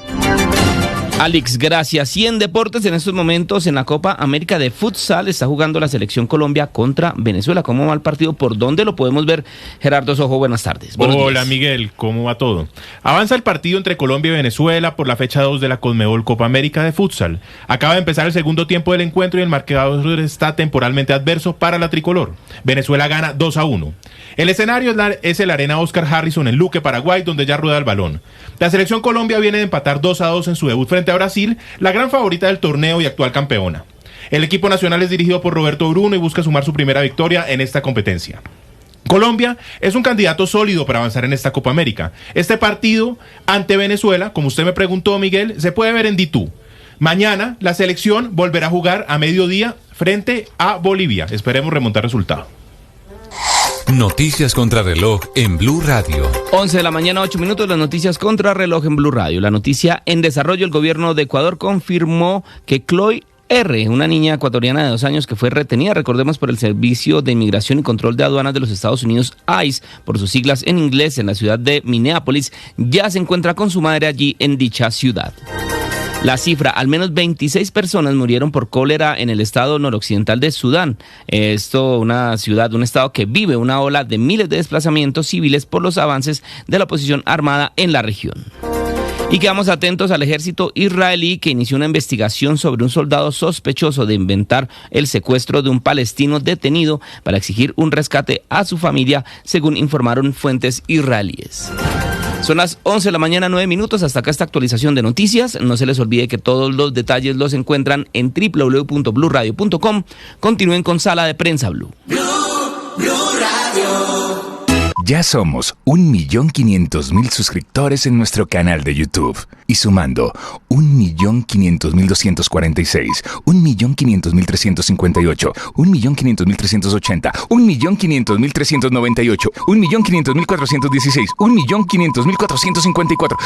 Alex, gracias. Y en deportes, en estos momentos en la Copa América de Futsal está jugando la selección Colombia contra Venezuela. ¿Cómo va el partido? ¿Por dónde lo podemos ver? Gerardo Sojo, buenas tardes. Hola Miguel, ¿cómo va todo? Avanza el partido entre Colombia y Venezuela por la fecha 2 de la Conmebol Copa América de Futsal. Acaba de empezar el segundo tiempo del encuentro y el marcador está temporalmente adverso para la tricolor. Venezuela gana 2-1. El escenario es el Arena Oscar Harrison en Luque, Paraguay, donde ya rueda el balón. La selección Colombia viene de empatar 2-2 en su debut frente a Brasil, la gran favorita del torneo y actual campeona. El equipo nacional es dirigido por Roberto Bruno y busca sumar su primera victoria en esta competencia. Colombia es un candidato sólido para avanzar en esta Copa América. Este partido ante Venezuela, como usted me preguntó, Miguel, se puede ver en Ditú. Mañana la selección volverá a jugar a mediodía frente a Bolivia. Esperemos remontar resultado. Noticias contra reloj en Blue Radio. 11 de la mañana, 8 minutos, las noticias contra reloj en Blue Radio. La noticia en desarrollo: el gobierno de Ecuador confirmó que Chloe R., una niña ecuatoriana de 2 años que fue retenida, recordemos, por el Servicio de Inmigración y Control de Aduanas de los Estados Unidos, ICE, por sus siglas en inglés, en la ciudad de Minneapolis, ya se encuentra con su madre allí en dicha ciudad. La cifra: al menos 26 personas murieron por cólera en el estado noroccidental de Sudán. Esto, un estado que vive una ola de miles de desplazamientos civiles por los avances de la oposición armada en la región. Y quedamos atentos al ejército israelí que inició una investigación sobre un soldado sospechoso de inventar el secuestro de un palestino detenido para exigir un rescate a su familia, según informaron fuentes israelíes. Son las 11 de la mañana, 9 minutos. Hasta acá esta actualización de noticias. No se les olvide que todos los detalles los encuentran en www.bluradio.com. Continúen con Sala de Prensa Blue. Ya somos 1.500.000 suscriptores en nuestro canal de YouTube. Y sumando 1.500.246, 1.500.358, 1.500.380, 1.500.398, 1.500.416, 1.500.454.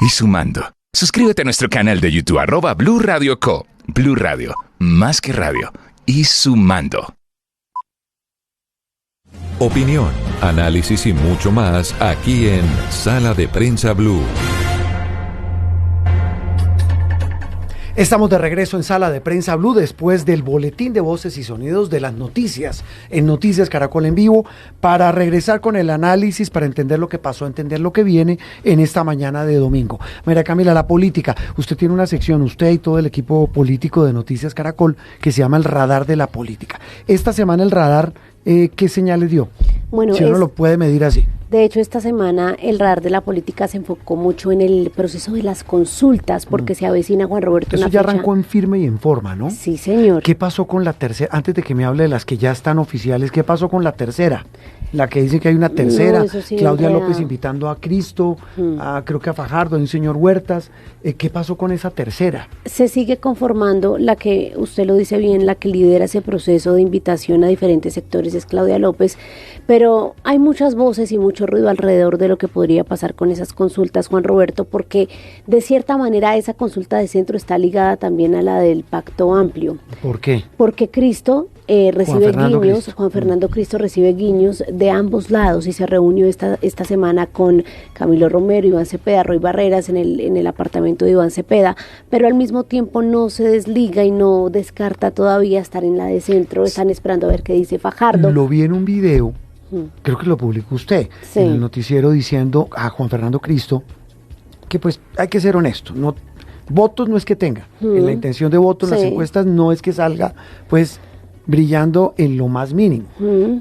Y sumando. Suscríbete a nuestro canal de YouTube, @Blue Radio Co. Blue Radio, más que radio. Y sumando. Opinión, análisis y mucho más aquí en Sala de Prensa Blue. Estamos de regreso en Sala de Prensa Blue después del boletín de voces y sonidos de las noticias en Noticias Caracol en Vivo, para regresar con el análisis, para entender lo que pasó, entender lo que viene en esta mañana de domingo. María Camila, la política. Usted tiene una sección, usted y todo el equipo político de Noticias Caracol, que se llama el Radar de la Política. Esta semana el radar, ¿qué señales dio? Bueno, si uno lo puede medir así. De hecho, esta semana el radar de la política se enfocó mucho en el proceso de las consultas, porque se avecina, Juan Roberto. Eso ya arrancó en firme y en forma, ¿no? Sí, señor. ¿Qué pasó con la tercera? Antes de que me hable de las que ya están oficiales, ¿qué pasó con la tercera? La que dice que hay una tercera, no, sí, Claudia López invitando a Cristo, creo que a Fajardo, a un señor Huertas. ¿Qué pasó con esa tercera? Se sigue conformando la que, usted lo dice bien, la que lidera ese proceso de invitación a diferentes sectores es Claudia López, pero hay muchas voces y mucho ruido alrededor de lo que podría pasar con esas consultas, Juan Roberto, porque de cierta manera esa consulta de centro está ligada también a la del Pacto Amplio. ¿Por qué? Porque Cristo recibe guiños, Juan Fernando Cristo recibe guiños de ambos lados y se reunió esta semana con Camilo Romero, Iván Cepeda, Roy Barreras en el apartamento de Iván Cepeda, pero al mismo tiempo no se desliga y no descarta todavía estar en la de centro. Están esperando a ver qué dice Fajardo. Lo vi en un video, creo que lo publicó usted, en el noticiero, diciendo a Juan Fernando Cristo que pues hay que ser honesto, no, votos no es que tenga, en la intención de voto en las encuestas no es que salga pues brillando en lo más mínimo,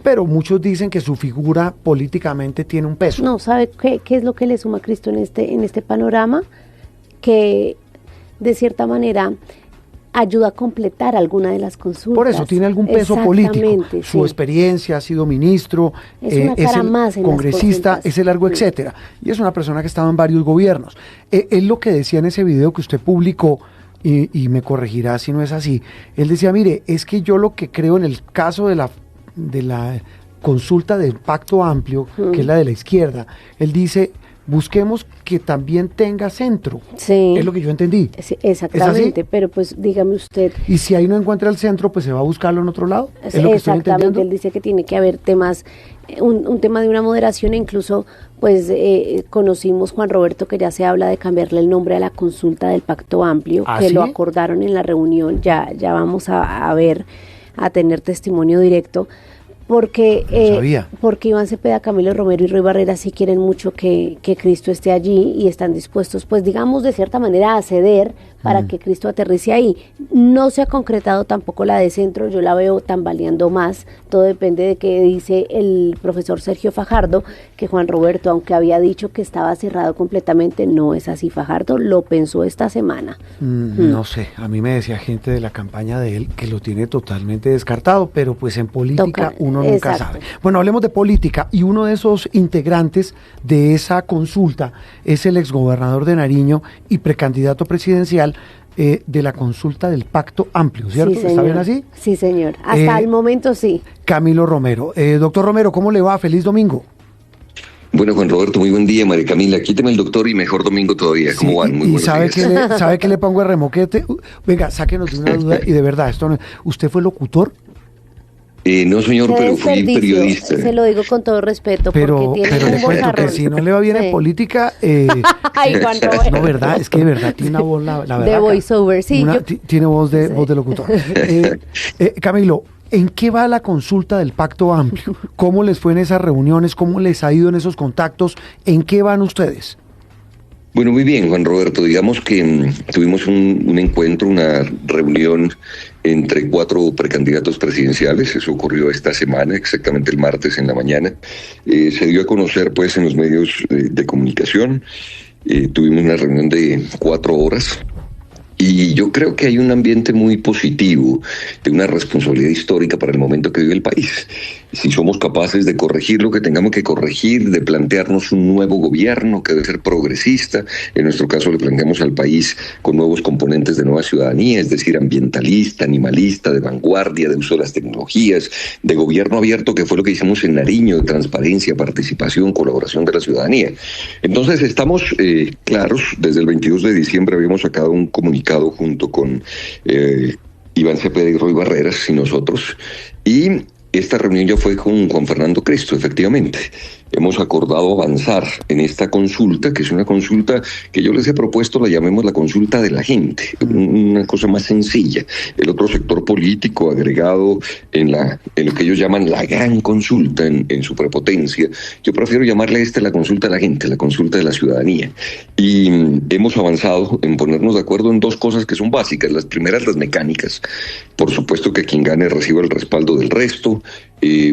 pero muchos dicen que su figura políticamente tiene un peso. No, ¿sabe qué es lo que le suma a Cristo en este panorama? Que de cierta manera ayuda a completar alguna de las consultas. Por eso tiene algún peso político, su experiencia, ha sido ministro, es el congresista, ese largo etcétera, y es una persona que ha estado en varios gobiernos. Él lo que decía en ese video que usted publicó, y me corregirá si no es así, él decía, mire, es que yo lo que creo en el caso de la consulta del Pacto Amplio, que es la de la izquierda, él dice, busquemos que también tenga centro. Sí. Es lo que yo entendí. Sí, exactamente, pero pues dígame usted. Y si ahí no encuentra el centro, pues se va a buscarlo en otro lado. ¿Es lo que estoy entendiendo? Exactamente, él dice que tiene que haber temas, un tema de una moderación, e incluso pues conocimos, Juan Roberto, que ya se habla de cambiarle el nombre a la consulta del Pacto Amplio, que ¿sí? Lo acordaron en la reunión, ya vamos a ver, a tener testimonio directo. Porque Iván Cepeda, Camilo Romero y Roy Barreras sí quieren mucho que Cristo esté allí y están dispuestos, pues digamos, de cierta manera a ceder para que Cristo aterrice ahí. No se ha concretado tampoco la de centro, yo la veo tambaleando más, todo depende de qué dice el profesor Sergio Fajardo, que Juan Roberto, aunque había dicho que estaba cerrado completamente, no es así. Fajardo lo pensó esta semana. No sé, a mí me decía gente de la campaña de él que lo tiene totalmente descartado, pero pues en política uno nunca sabe. Bueno, hablemos de política, y uno de esos integrantes de esa consulta es el exgobernador de Nariño y precandidato presidencial de la consulta del Pacto Amplio, ¿cierto? Sí, ¿Está bien así? Sí, señor. Hasta el momento sí. Camilo Romero. Doctor Romero, ¿cómo le va? Feliz domingo. Bueno, Juan Roberto, muy buen día. María Camila, quíteme el doctor y mejor domingo todavía. ¿Cómo van? Muy buenos días. ¿Sabe que le pongo el remoquete? Venga, sáquenos de una duda, y de verdad, esto no, ¿usted fue locutor? No, señor, pero fui periodista. Se lo digo con todo respeto. Pero le cuento que si no le va bien en política, Ay, Juan Roberto. No, verdad, es que de verdad tiene una voz, la verdad. De voiceover, sí. Tiene voz de locutor. Camilo, ¿en qué va la consulta del Pacto Amplio? ¿Cómo les fue en esas reuniones? ¿Cómo les ha ido en esos contactos? ¿En qué van ustedes? Bueno, muy bien, Juan Roberto. Digamos que tuvimos un encuentro, una reunión entre 4 precandidatos presidenciales. Eso ocurrió esta semana, exactamente el martes en la mañana. Se dio a conocer pues en los medios de comunicación. Tuvimos una reunión de 4 horas. Y yo creo que hay un ambiente muy positivo, de una responsabilidad histórica para el momento que vive el país. Si somos capaces de corregir lo que tengamos que corregir, de plantearnos un nuevo gobierno que debe ser progresista, en nuestro caso le planteamos al país con nuevos componentes de nueva ciudadanía, es decir, ambientalista, animalista, de vanguardia, de uso de las tecnologías, de gobierno abierto, que fue lo que hicimos en Nariño, de transparencia, participación, colaboración de la ciudadanía. Entonces estamos claros, desde el 22 de diciembre habíamos sacado un comunicado junto con Iván Cepeda y Roy Barreras y nosotros, y esta reunión ya fue con Juan Fernando Cristo, efectivamente. Hemos acordado avanzar en esta consulta, que es una consulta que yo les he propuesto, la llamemos la consulta de la gente, una cosa más sencilla. El otro sector político agregado en lo que ellos llaman la gran consulta, en su prepotencia, yo prefiero llamarle la consulta de la gente, la consulta de la ciudadanía. Y hemos avanzado en ponernos de acuerdo en 2 cosas que son básicas. Las primeras, las mecánicas. Por supuesto que quien gane reciba el respaldo del resto,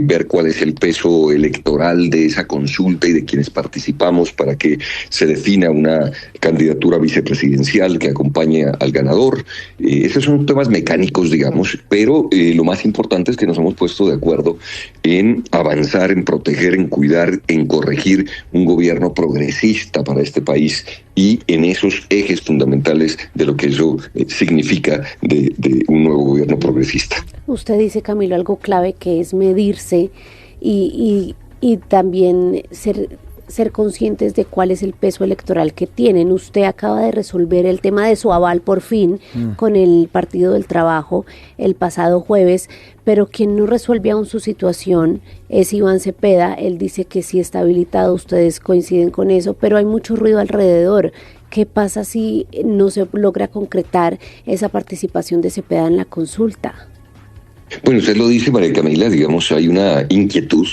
ver cuál es el peso electoral de esa consulta y de quienes participamos para que se defina una candidatura vicepresidencial que acompañe al ganador. Esos son temas mecánicos, digamos, pero lo más importante es que nos hemos puesto de acuerdo en avanzar, en proteger, en cuidar, en corregir un gobierno progresista para este país y en esos ejes fundamentales de lo que eso significa de un nuevo gobierno progresista. Usted dice, Camilo, algo clave que es medirse y también ser conscientes de cuál es el peso electoral que tienen. Usted acaba de resolver el tema de su aval por fin con el Partido del Trabajo el pasado jueves, pero quien no resuelve aún su situación es Iván Cepeda. Él dice que sí está habilitado, ustedes coinciden con eso, pero hay mucho ruido alrededor. ¿Qué pasa si no se logra concretar esa participación de Cepeda en la consulta? Bueno, usted lo dice, María Camila, digamos, hay una inquietud,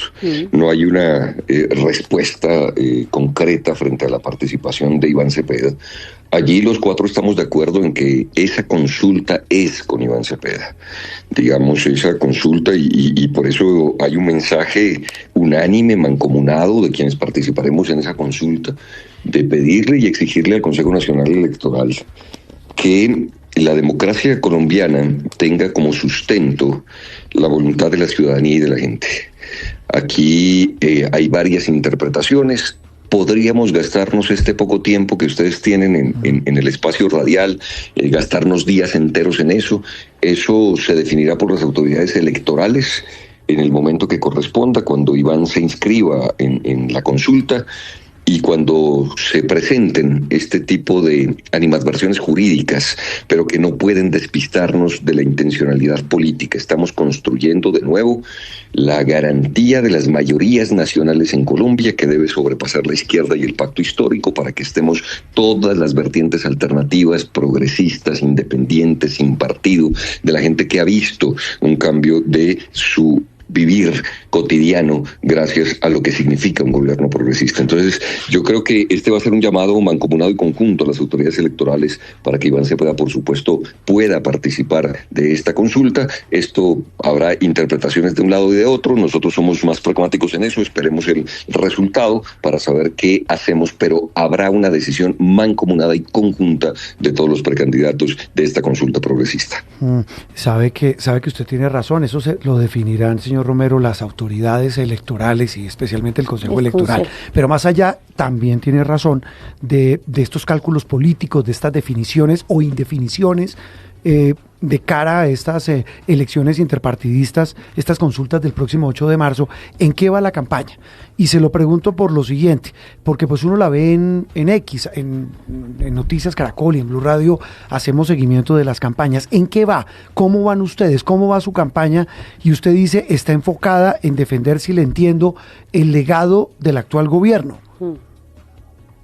no hay una respuesta concreta frente a la participación de Iván Cepeda. Allí los 4 estamos de acuerdo en que esa consulta es con Iván Cepeda, digamos, esa consulta, y por eso hay un mensaje unánime, mancomunado de quienes participaremos en esa consulta, de pedirle y exigirle al Consejo Nacional Electoral que la democracia colombiana tenga como sustento la voluntad de la ciudadanía y de la gente. Aquí hay varias interpretaciones. Podríamos gastarnos este poco tiempo que ustedes tienen en el espacio radial, gastarnos días enteros en eso. Eso se definirá por las autoridades electorales en el momento que corresponda, cuando Iván se inscriba en la consulta. Y cuando se presenten este tipo de animadversiones jurídicas, pero que no pueden despistarnos de la intencionalidad política, estamos construyendo de nuevo la garantía de las mayorías nacionales en Colombia, que debe sobrepasar la izquierda y el pacto histórico para que estemos todas las vertientes alternativas, progresistas, independientes, sin partido, de la gente que ha visto un cambio de su vivir cotidiano gracias a lo que significa un gobierno progresista. Entonces, yo creo que este va a ser un llamado mancomunado y conjunto a las autoridades electorales para que Iván Cepeda, por supuesto, pueda participar de esta consulta. Esto habrá interpretaciones de un lado y de otro. Nosotros somos más pragmáticos en eso. Esperemos el resultado para saber qué hacemos, pero habrá una decisión mancomunada y conjunta de todos los precandidatos de esta consulta progresista. Sabe que usted tiene razón. Eso lo definirán, señor Romero, las autoridades electorales y especialmente el Consejo Electoral. Pero más allá, también tiene razón de estos cálculos políticos, de estas definiciones o indefiniciones de cara a estas elecciones interpartidistas, estas consultas del próximo 8 de marzo, ¿en qué va la campaña? Y se lo pregunto por lo siguiente, porque pues uno la ve en X, en Noticias Caracol y en Blue Radio, hacemos seguimiento de las campañas. ¿En qué va? ¿Cómo van ustedes? ¿Cómo va su campaña? Y usted dice, está enfocada en defender, si le entiendo, el legado del actual gobierno.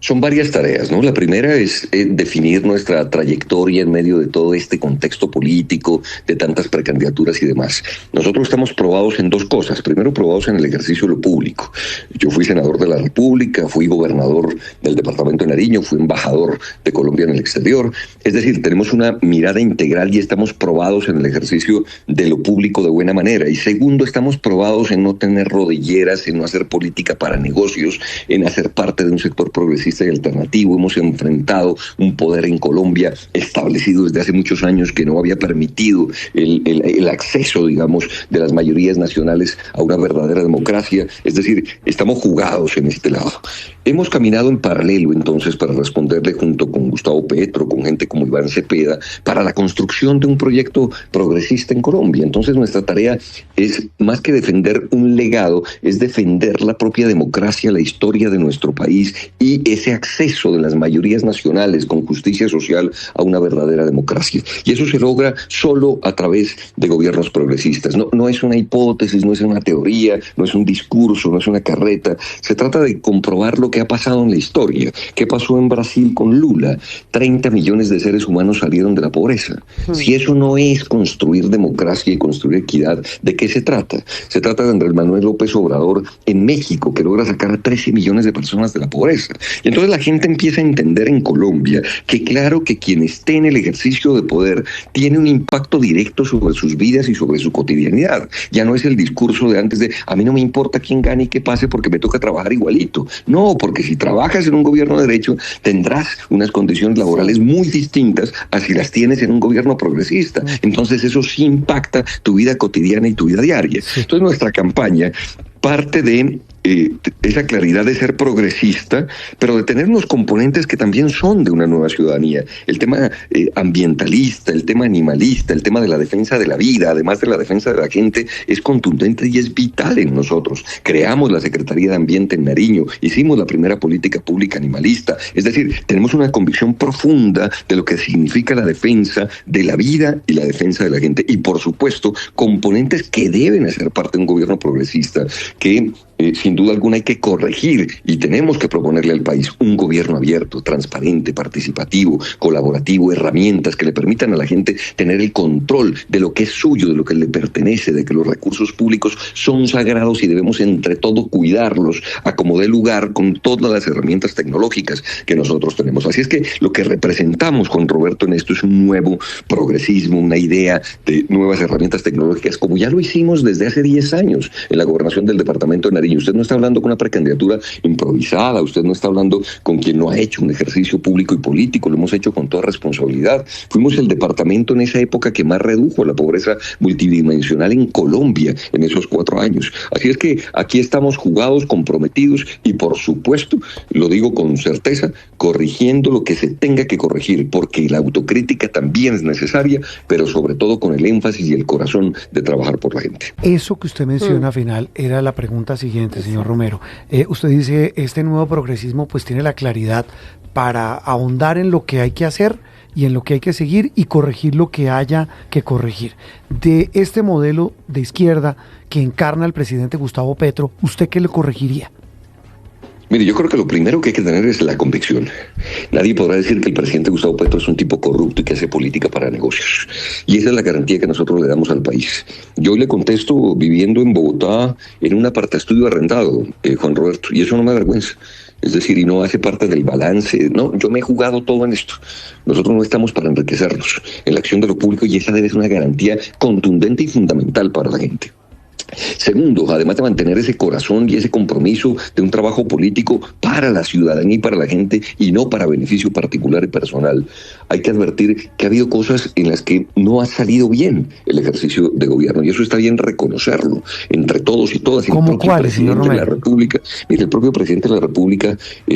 Son varias tareas, ¿no? La primera es definir nuestra trayectoria en medio de todo este contexto político, de tantas precandidaturas y demás. Nosotros estamos probados en dos cosas. Primero, probados en el ejercicio de lo público. Yo fui senador de la República, fui gobernador del departamento de Nariño, fui embajador de Colombia en el exterior. Es decir, tenemos una mirada integral y estamos probados en el ejercicio de lo público de buena manera. Y segundo, estamos probados en no tener rodilleras, en no hacer política para negocios, en hacer parte de un sector progresista y alternativo. Hemos enfrentado un poder en Colombia establecido desde hace muchos años que no había permitido el acceso, digamos, de las mayorías nacionales a una verdadera democracia. Es decir, estamos jugados en este lado. Hemos caminado en paralelo, entonces, para responderle junto con Gustavo Petro, con gente como Iván Cepeda, para la construcción de un proyecto progresista en Colombia. Entonces, nuestra tarea es, más que defender un legado, es defender la propia democracia, la historia de nuestro país y ese acceso de las mayorías nacionales con justicia social a una verdadera democracia. Y eso se logra solo a través de gobiernos progresistas. No es una hipótesis, no es una teoría, no es un discurso, no es una carreta. Se trata de comprobar lo que ha pasado en la historia. ¿Qué pasó en Brasil con Lula? 30 millones de seres humanos salieron de la pobreza. Si eso no es construir democracia y construir equidad, ¿de qué se trata? Se trata de Andrés Manuel López Obrador en México, que logra sacar a 13 millones de personas de la pobreza. Y entonces la gente empieza a entender en Colombia que claro que quien esté en el ejercicio de poder tiene un impacto directo sobre sus vidas y sobre su cotidianidad. Ya no es el discurso de antes de a mí no me importa quién gane y qué pase porque me toca trabajar igualito. No, porque si trabajas en un gobierno de derecho tendrás unas condiciones laborales muy distintas a si las tienes en un gobierno progresista. Entonces eso sí impacta tu vida cotidiana y tu vida diaria. Entonces nuestra campaña parte de esa claridad de ser progresista, pero de tener unos componentes que también son de una nueva ciudadanía. El tema ambientalista, el tema animalista, el tema de la defensa de la vida, además de la defensa de la gente, es contundente y es vital en nosotros. Creamos la Secretaría de Ambiente en Nariño, hicimos la primera política pública animalista. Es decir, tenemos una convicción profunda de lo que significa la defensa de la vida y la defensa de la gente. Y por supuesto, componentes que deben hacer parte de un gobierno progresista, que sin duda alguna hay que corregir y tenemos que proponerle al país un gobierno abierto, transparente, participativo, colaborativo, herramientas que le permitan a la gente tener el control de lo que es suyo, de lo que le pertenece, de que los recursos públicos son sagrados y debemos entre todos cuidarlos a como dé lugar con todas las herramientas tecnológicas que nosotros tenemos. Así es que lo que representamos con Roberto en esto es un nuevo progresismo, una idea de nuevas herramientas tecnológicas, como ya lo hicimos desde hace 10 años en la gobernación del departamento de Nariño. Usted no está hablando con una precandidatura improvisada, usted no está hablando con quien no ha hecho un ejercicio público y político, lo hemos hecho con toda responsabilidad. Fuimos el departamento en esa época que más redujo la pobreza multidimensional en Colombia en esos 4 años. Así es que aquí estamos jugados, comprometidos y por supuesto, lo digo con certeza, corrigiendo lo que se tenga que corregir, porque la autocrítica también es necesaria, pero sobre todo con el énfasis y el corazón de trabajar por la gente. Eso que usted menciona al final era la pregunta siguiente, señor Romero. Usted dice, este nuevo progresismo pues tiene la claridad para ahondar en lo que hay que hacer y en lo que hay que seguir y corregir lo que haya que corregir. De este modelo de izquierda que encarna el presidente Gustavo Petro, ¿usted qué le corregiría? Mire, yo creo que lo primero que hay que tener es la convicción. Nadie podrá decir que el presidente Gustavo Petro es un tipo corrupto y que hace política para negocios. Y esa es la garantía que nosotros le damos al país. Yo hoy le contesto viviendo en Bogotá en un apartaestudio arrendado, Juan Roberto, y eso no me avergüenza. Es decir, y no hace parte del balance. No, yo me he jugado todo en esto. Nosotros no estamos para enriquecernos en la acción de lo público y esa debe ser una garantía contundente y fundamental para la gente. Segundo, además de mantener ese corazón y ese compromiso de un trabajo político para la ciudadanía y para la gente y no para beneficio particular y personal, hay que advertir que ha habido cosas en las que no ha salido bien el ejercicio de gobierno y eso está bien reconocerlo entre todos y todas. ¿Cómo cuáles, señor Romero? De la República, mire, el propio presidente de la República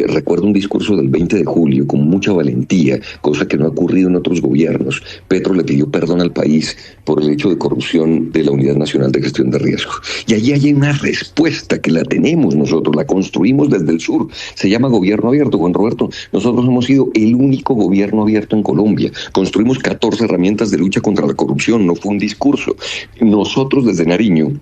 recuerda un discurso del 20 de julio con mucha valentía, cosa que no ha ocurrido en otros gobiernos. Petro le pidió perdón al país por el hecho de corrupción de la Unidad Nacional de Gestión de Riesgo. Y allí hay una respuesta que la tenemos nosotros, la construimos desde el sur. Se llama gobierno abierto, Juan Roberto. Nosotros hemos sido el único gobierno abierto en Colombia. Construimos 14 herramientas de lucha contra la corrupción, no fue un discurso. Nosotros desde Nariño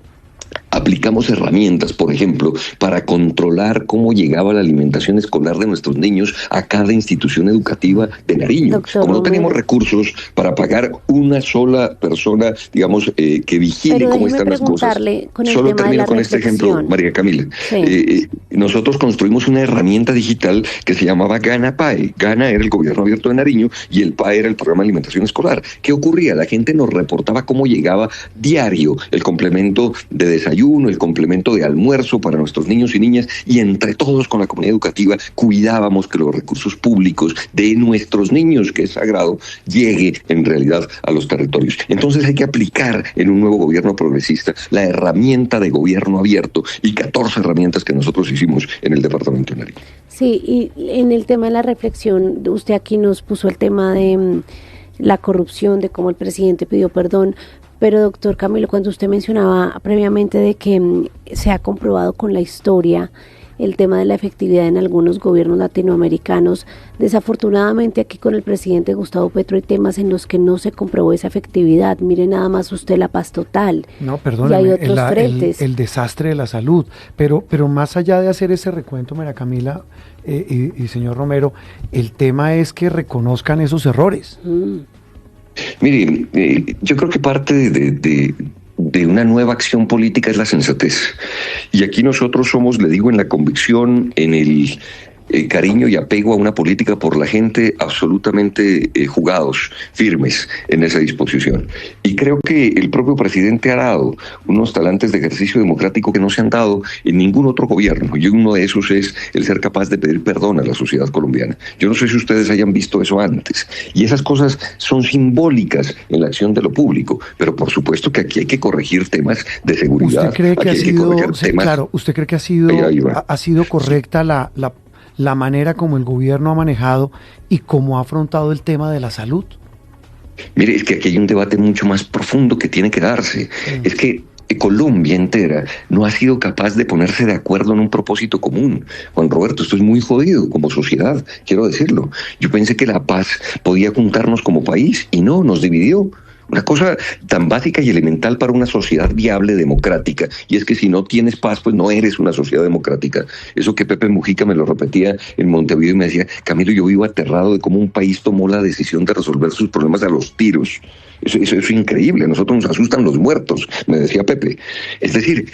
Aplicamos herramientas, por ejemplo, para controlar cómo llegaba la alimentación escolar de nuestros niños a cada institución educativa de Nariño. Como no teníamos recursos para pagar una sola persona, digamos, que vigile cómo están las cosas. Solo termino con este ejemplo, María Camila. Sí. Nosotros construimos una herramienta digital que se llamaba Gana PAE. Gana era el gobierno abierto de Nariño y el PAE era el programa de alimentación escolar. ¿Qué ocurría? La gente nos reportaba cómo llegaba diario el complemento de desayuno, el complemento de almuerzo para nuestros niños y niñas, y entre todos con la comunidad educativa cuidábamos que los recursos públicos de nuestros niños, que es sagrado, llegue en realidad a los territorios. Entonces hay que aplicar en un nuevo gobierno progresista la herramienta de gobierno abierto y 14 herramientas que nosotros hicimos en el departamento de Nariño. Sí, y en el tema de la reflexión, usted aquí nos puso el tema de la corrupción, de cómo el presidente pidió perdón, pero doctor Camilo, cuando usted mencionaba previamente de que se ha comprobado con la historia el tema de la efectividad en algunos gobiernos latinoamericanos, desafortunadamente aquí con el presidente Gustavo Petro hay temas en los que no se comprobó esa efectividad. Mire nada más usted la paz total. No, perdón, el desastre de la salud, pero más allá de hacer ese recuento, María Camila y señor Romero, el tema es que reconozcan esos errores. Mire, yo creo que parte de una nueva acción política es la sensatez. Y aquí nosotros somos, le digo, en la convicción, en el cariño y apego a una política por la gente, absolutamente jugados, firmes en esa disposición. Y creo que el propio presidente ha dado unos talantes de ejercicio democrático que no se han dado en ningún otro gobierno, y uno de esos es el ser capaz de pedir perdón a la sociedad colombiana. Yo no sé si ustedes hayan visto eso antes, y esas cosas son simbólicas en la acción de lo público, pero por supuesto que aquí hay que corregir temas de seguridad. ¿Usted cree que ¿usted cree que ha sido correcta la manera como el gobierno ha manejado y cómo ha afrontado el tema de la salud? Mire, es que aquí hay un debate mucho más profundo que tiene que darse. Es que Colombia entera no ha sido capaz de ponerse de acuerdo en un propósito común. Juan Roberto, esto es muy jodido como sociedad, quiero decirlo. Yo pensé que la paz podía juntarnos como país y no, nos dividió. Una cosa tan básica y elemental para una sociedad viable, democrática, y es que si no tienes paz, pues no eres una sociedad democrática. Eso que Pepe Mujica me lo repetía en Montevideo y me decía, Camilo, yo vivo aterrado de cómo un país tomó la decisión de resolver sus problemas a los tiros. Eso es increíble, a nosotros nos asustan los muertos, me decía Pepe. Es decir,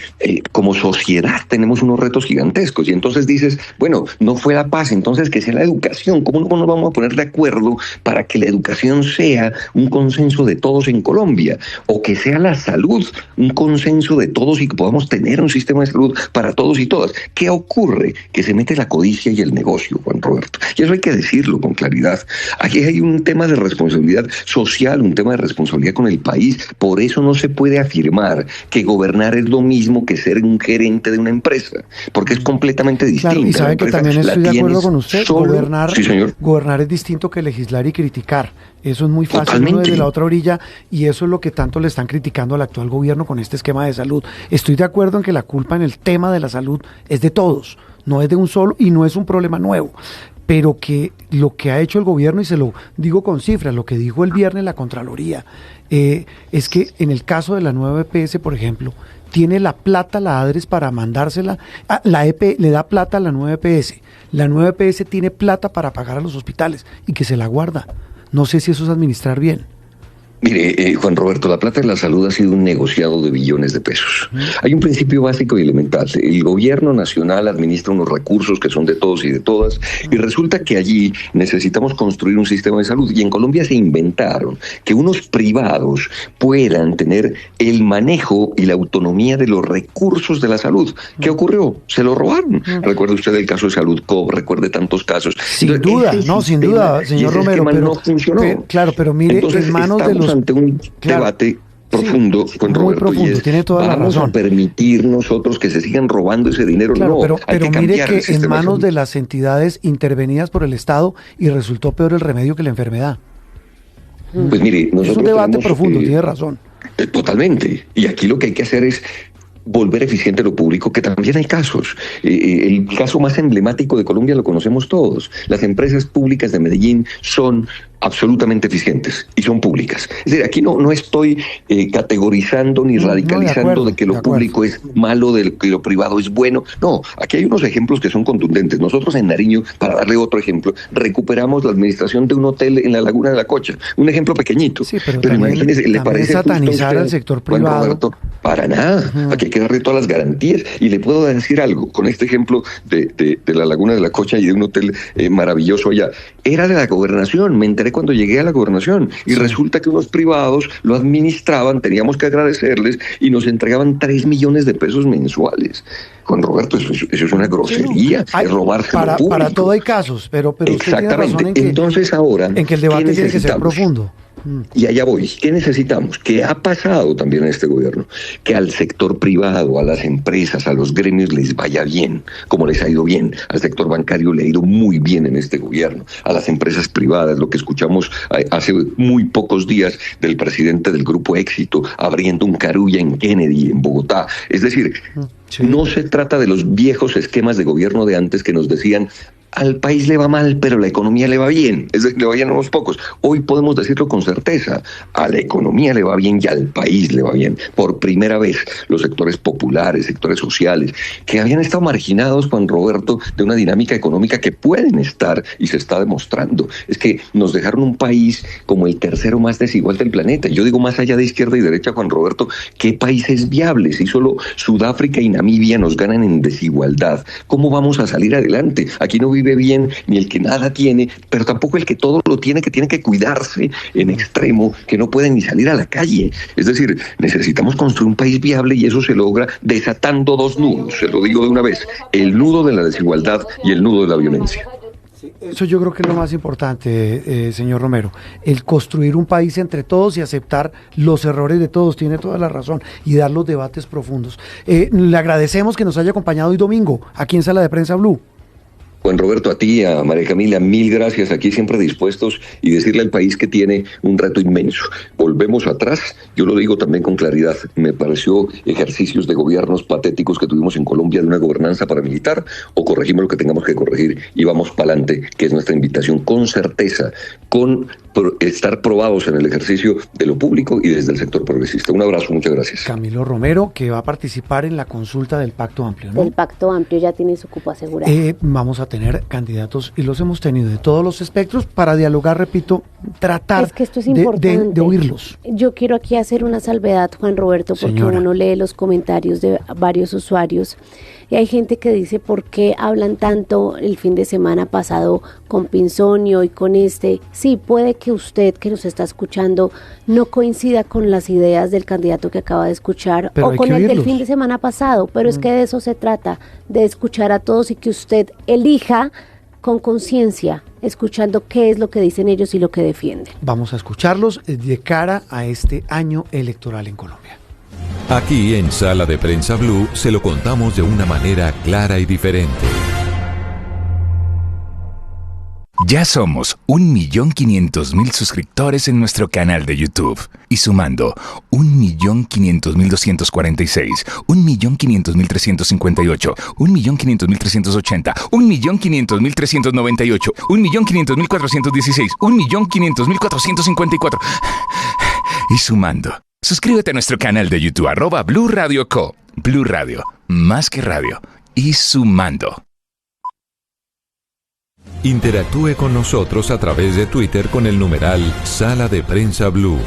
como sociedad tenemos unos retos gigantescos, y entonces dices, bueno, no fue la paz, entonces que sea la educación. ¿Cómo no nos vamos a poner de acuerdo para que la educación sea un consenso de todos en Colombia? O que sea la salud un consenso de todos y que podamos tener un sistema de salud para todos y todas. ¿Qué ocurre? Que se mete la codicia y el negocio, Juan Roberto. Y eso hay que decirlo con claridad. Aquí hay un tema de responsabilidad social, un tema de responsabilidad con el país. Por eso no se puede afirmar que gobernar es lo mismo que ser un gerente de una empresa, porque es completamente distinto. Claro, y sabe que también estoy de acuerdo con usted, gobernar es distinto que legislar y criticar. Eso es muy fácil, uno desde la otra orilla, y eso es lo que tanto le están criticando al actual gobierno con este esquema de salud. Estoy de acuerdo en que la culpa en el tema de la salud es de todos, no es de un solo y no es un problema nuevo. Pero que lo que ha hecho el gobierno, y se lo digo con cifras, lo que dijo el viernes la Contraloría, es que en el caso de la nueva EPS, por ejemplo, tiene la plata la ADRES para mandársela, la EP le da plata a la nueva EPS, la nueva EPS tiene plata para pagar a los hospitales y que se la guarda. No sé si eso es administrar bien. Mire, Juan Roberto, la plata de la salud ha sido un negociado de billones de pesos. Hay un principio básico y elemental. El gobierno nacional administra unos recursos que son de todos y de todas, y resulta que allí necesitamos construir un sistema de salud. Y en Colombia se inventaron que unos privados puedan tener el manejo y la autonomía de los recursos de la salud. ¿Qué ocurrió? Se lo robaron. Recuerde usted el caso de Salud Cop, recuerde tantos casos. Sin duda, señor Romero, pero no funcionó. Claro, pero mire, entonces, en manos de los ante un debate profundo, Juan Roberto, profundo, y tiene toda la razón. ¿Vamos a permitir nosotros que se sigan robando ese dinero? Claro, no, pero mire que en manos de las entidades intervenidas por el Estado, y resultó peor el remedio que la enfermedad. Pues mire, nosotros es un debate profundo, tiene razón. Totalmente, y aquí lo que hay que hacer es volver eficiente lo público, que también hay casos. El caso más emblemático de Colombia lo conocemos todos. Las empresas públicas de Medellín son absolutamente eficientes y son públicas. Es decir, aquí no estoy categorizando ni radicalizando de que lo público es malo, de que lo privado es bueno. No, aquí hay unos ejemplos que son contundentes. Nosotros en Nariño, para darle otro ejemplo, recuperamos la administración de un hotel en la Laguna de la Cocha. Un ejemplo pequeño. Sí, pero imagínese, ¿le parece satanizar al sector privado? Juan Roberto, para nada. Aquí hay que darle todas las garantías. Y le puedo decir algo, con este ejemplo de la Laguna de la Cocha y de un hotel maravilloso allá. Era de la gobernación, me enteré cuando llegué a la gobernación, y resulta que unos privados lo administraban, teníamos que agradecerles, y nos entregaban 3 millones de pesos mensuales. Juan Roberto, eso es una grosería, es robarse lo público. Para todo hay casos, pero usted tiene razón en que, entonces ahora, en que el debate tiene que ser profundo. Y allá voy. ¿Qué necesitamos? ¿Qué ha pasado también en este gobierno? Que al sector privado, a las empresas, a los gremios les vaya bien, como les ha ido bien. Al sector bancario le ha ido muy bien en este gobierno. A las empresas privadas, lo que escuchamos hace muy pocos días del presidente del Grupo Éxito, abriendo un Carulla en Kennedy, en Bogotá. Es decir, no se trata de los viejos esquemas de gobierno de antes que nos decían: al país le va mal, pero la economía le va bien, es decir, le va bien a unos pocos. Hoy podemos decirlo con certeza, a la economía le va bien y al país le va bien. Por primera vez, los sectores populares, sectores sociales, que habían estado marginados, Juan Roberto, de una dinámica económica que pueden estar, y se está demostrando. Es que nos dejaron un país como el tercero más desigual del planeta. Yo digo, más allá de izquierda y derecha, Juan Roberto, ¿qué país es viable? Si solo Sudáfrica y Namibia nos ganan en desigualdad, ¿cómo vamos a salir adelante? Aquí no vive bien ni el que nada tiene, pero tampoco el que todo lo tiene, que tiene que cuidarse en extremo, que no puede ni salir a la calle. Es decir, necesitamos construir un país viable, y eso se logra desatando dos nudos, se lo digo de una vez: el nudo de la desigualdad y el nudo de la violencia. Eso yo creo que es lo más importante, señor Romero, el construir un país entre todos y aceptar los errores de todos, tiene toda la razón, y dar los debates profundos. Le agradecemos que nos haya acompañado hoy domingo aquí en Sala de Prensa Blue. Juan Roberto, a ti, a María Camila, mil gracias, aquí siempre dispuestos, y decirle al país que tiene un reto inmenso. Volvemos atrás, yo lo digo también con claridad, me pareció ejercicios de gobiernos patéticos que tuvimos en Colombia de una gobernanza paramilitar, o corregimos lo que tengamos que corregir y vamos para adelante, que es nuestra invitación, con certeza, con estar probados en el ejercicio de lo público y desde el sector progresista. Un abrazo, muchas gracias. Camilo Romero, que va a participar en la consulta del Pacto Amplio, ¿no? Del Pacto Amplio, ya tiene su cupo asegurado. Vamos a tener candidatos, y los hemos tenido de todos los espectros, para dialogar, repito, tratar es que esto es importante. De oírlos. Yo quiero aquí hacer una salvedad, Juan Roberto, porque uno lee los comentarios de varios usuarios, y hay gente que dice: ¿por qué hablan tanto el fin de semana pasado con Pinzón y hoy con este? Sí, puede que usted, que nos está escuchando, no coincida con las ideas del candidato que acaba de escuchar, pero o con el del fin de semana pasado, pero es que de eso se trata, de escuchar a todos y que usted elija con conciencia, escuchando qué es lo que dicen ellos y lo que defienden. Vamos a escucharlos de cara a este año electoral en Colombia. Aquí en Sala de Prensa Blue se lo contamos de una manera clara y diferente. Ya somos 1.500.000 suscriptores en nuestro canal de YouTube. Y sumando 1.500.246, 1.500.358, 1.500.380, 1.500.398, 1.500.416, 1.500.454. Y sumando. Suscríbete a nuestro canal de YouTube, @Blue Radio Co. Blue Radio, más que radio. Y sumando. Interactúe con nosotros a través de Twitter con el numeral Sala de Prensa Blue.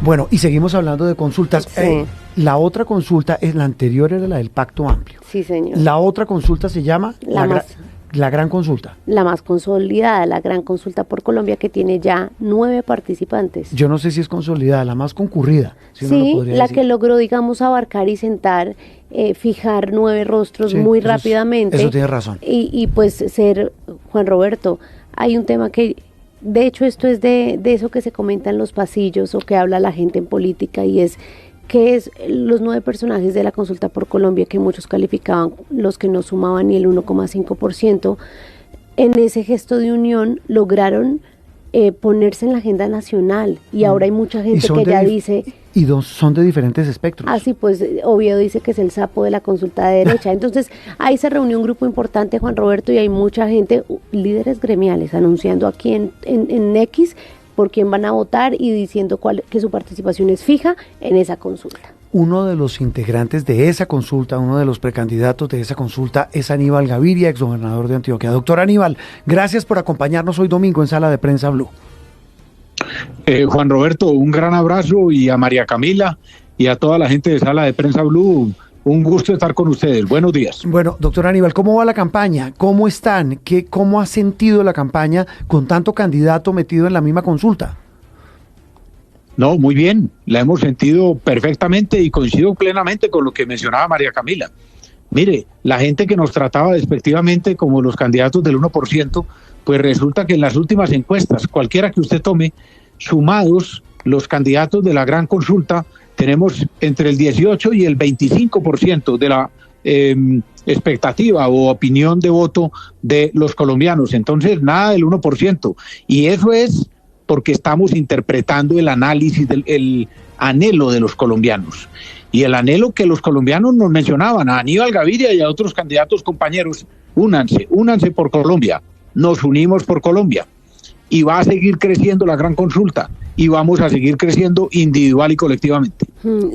Bueno, y seguimos hablando de consultas. Sí. La otra consulta, la anterior era la del Pacto Amplio. Sí, señor. La otra consulta se llama la Gran Consulta. La más consolidada, la Gran Consulta por Colombia, que tiene ya 9 participantes. Yo no sé si es consolidada, la más concurrida. Si sí, la que logró, digamos, abarcar y sentar, fijar 9 rostros muy rápidamente. Eso tiene razón. Y pues ser, Juan Roberto, hay un tema que, de hecho, esto es de eso que se comenta en los pasillos o que habla la gente en política, y es que es los 9 personajes de la Consulta por Colombia, que muchos calificaban los que no sumaban ni el 1,5%, en ese gesto de unión lograron ponerse en la agenda nacional, y ahora hay mucha gente que ya dice: Y son de diferentes espectros. Así pues, Oviedo dice que es el sapo de la consulta de derecha. Entonces, ahí se reunió un grupo importante, Juan Roberto, y hay mucha gente, líderes gremiales, anunciando aquí en X por quién van a votar y diciendo que su participación es fija en esa consulta. Uno de los integrantes de esa consulta, uno de los precandidatos de esa consulta es Aníbal Gaviria, exgobernador de Antioquia. Doctor Aníbal, gracias por acompañarnos hoy domingo en Sala de Prensa Blue. Juan Roberto, un gran abrazo, y a María Camila y a toda la gente de Sala de Prensa Blue, un gusto estar con ustedes. Buenos días. Bueno, doctor Aníbal, ¿cómo va la campaña? ¿Cómo están? ¿Cómo ha sentido la campaña con tanto candidato metido en la misma consulta? No, muy bien, la hemos sentido perfectamente y coincido plenamente con lo que mencionaba María Camila. Mire, la gente que nos trataba despectivamente como los candidatos del 1%, pues resulta que en las últimas encuestas, cualquiera que usted tome, sumados los candidatos de la gran consulta, tenemos entre el 18 y el 25% de la expectativa o opinión de voto de los colombianos. Entonces, nada del 1%. Y eso es porque estamos interpretando el análisis el anhelo de los colombianos. Y el anhelo que los colombianos nos mencionaban, a Aníbal Gaviria y a otros candidatos compañeros, únanse por Colombia, nos unimos por Colombia. Y va a seguir creciendo la gran consulta, y vamos a seguir creciendo individual y colectivamente.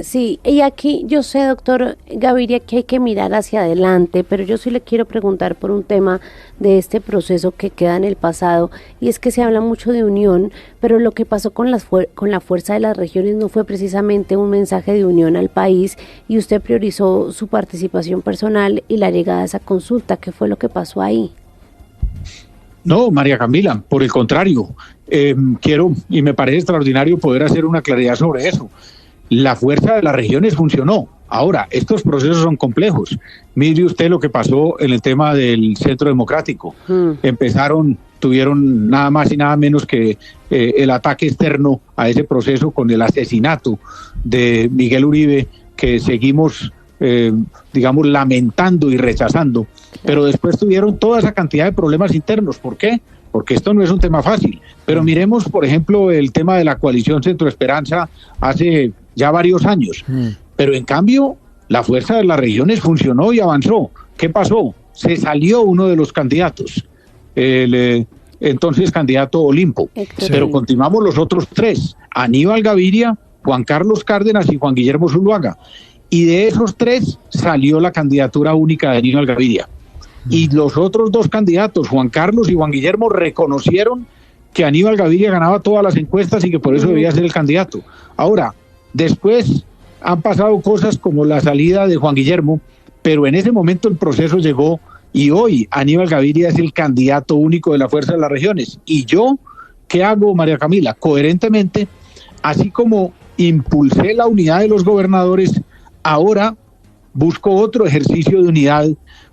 Sí, y aquí yo sé, doctor Gaviria, que hay que mirar hacia adelante, pero yo sí le quiero preguntar por un tema de este proceso que queda en el pasado, y es que se habla mucho de unión, pero lo que pasó con la fuerza de las regiones no fue precisamente un mensaje de unión al país, y usted priorizó su participación personal y la llegada a esa consulta. ¿Qué fue lo que pasó ahí? No, María Camila, por el contrario, quiero, y me parece extraordinario poder hacer una claridad sobre eso. La fuerza de las regiones funcionó. Ahora, estos procesos son complejos. Mire usted lo que pasó en el tema del Centro Democrático. Tuvieron nada más y nada menos que el ataque externo a ese proceso con el asesinato de Miguel Uribe, que seguimos lamentando y rechazando, pero después tuvieron toda esa cantidad de problemas internos. ¿Por qué? Porque esto no es un tema fácil. Pero miremos, por ejemplo, el tema de la coalición Centro Esperanza hace ya varios años. Pero en cambio, la fuerza de las regiones funcionó y avanzó. ¿Qué pasó? Se salió uno de los candidatos, el entonces candidato Olimpo. Pero continuamos los otros tres: Aníbal Gaviria, Juan Carlos Cárdenas y Juan Guillermo Zuluaga. Y de esos tres salió la candidatura única de Aníbal Gaviria. Y los otros dos candidatos, Juan Carlos y Juan Guillermo, reconocieron que Aníbal Gaviria ganaba todas las encuestas y que por eso debía ser el candidato. Ahora, después han pasado cosas como la salida de Juan Guillermo, pero en ese momento el proceso llegó y hoy Aníbal Gaviria es el candidato único de la Fuerza de las Regiones. Y yo, ¿qué hago, María Camila? Coherentemente, así como impulsé la unidad de los gobernadores, ahora busco otro ejercicio de unidad,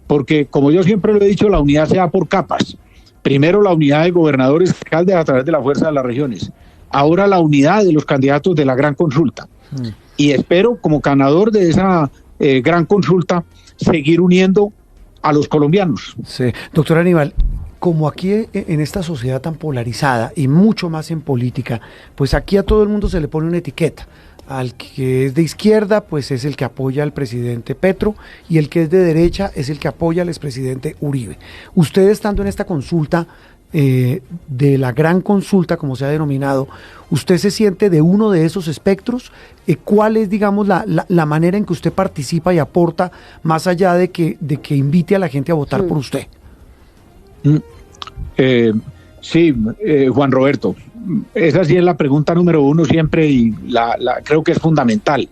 porque como yo siempre lo he dicho, la unidad se da por capas. Primero la unidad de gobernadores y alcaldes a través de la Fuerza de las Regiones. Ahora la unidad de los candidatos de la gran consulta. Y espero, como ganador de esa gran consulta, seguir uniendo a los colombianos. Sí, doctor Aníbal, como aquí en esta sociedad tan polarizada y mucho más en política, pues aquí a todo el mundo se le pone una etiqueta. Al que es de izquierda, pues es el que apoya al presidente Petro, y el que es de derecha es el que apoya al expresidente Uribe. Usted, estando en esta consulta, de la gran consulta, como se ha denominado, ¿usted se siente de uno de esos espectros? ¿Cuál es, digamos, la manera en que usted participa y aporta, más allá de que invite a la gente a votar por usted? Sí, Juan Roberto, esa sí es la pregunta número uno siempre, y creo que es fundamental.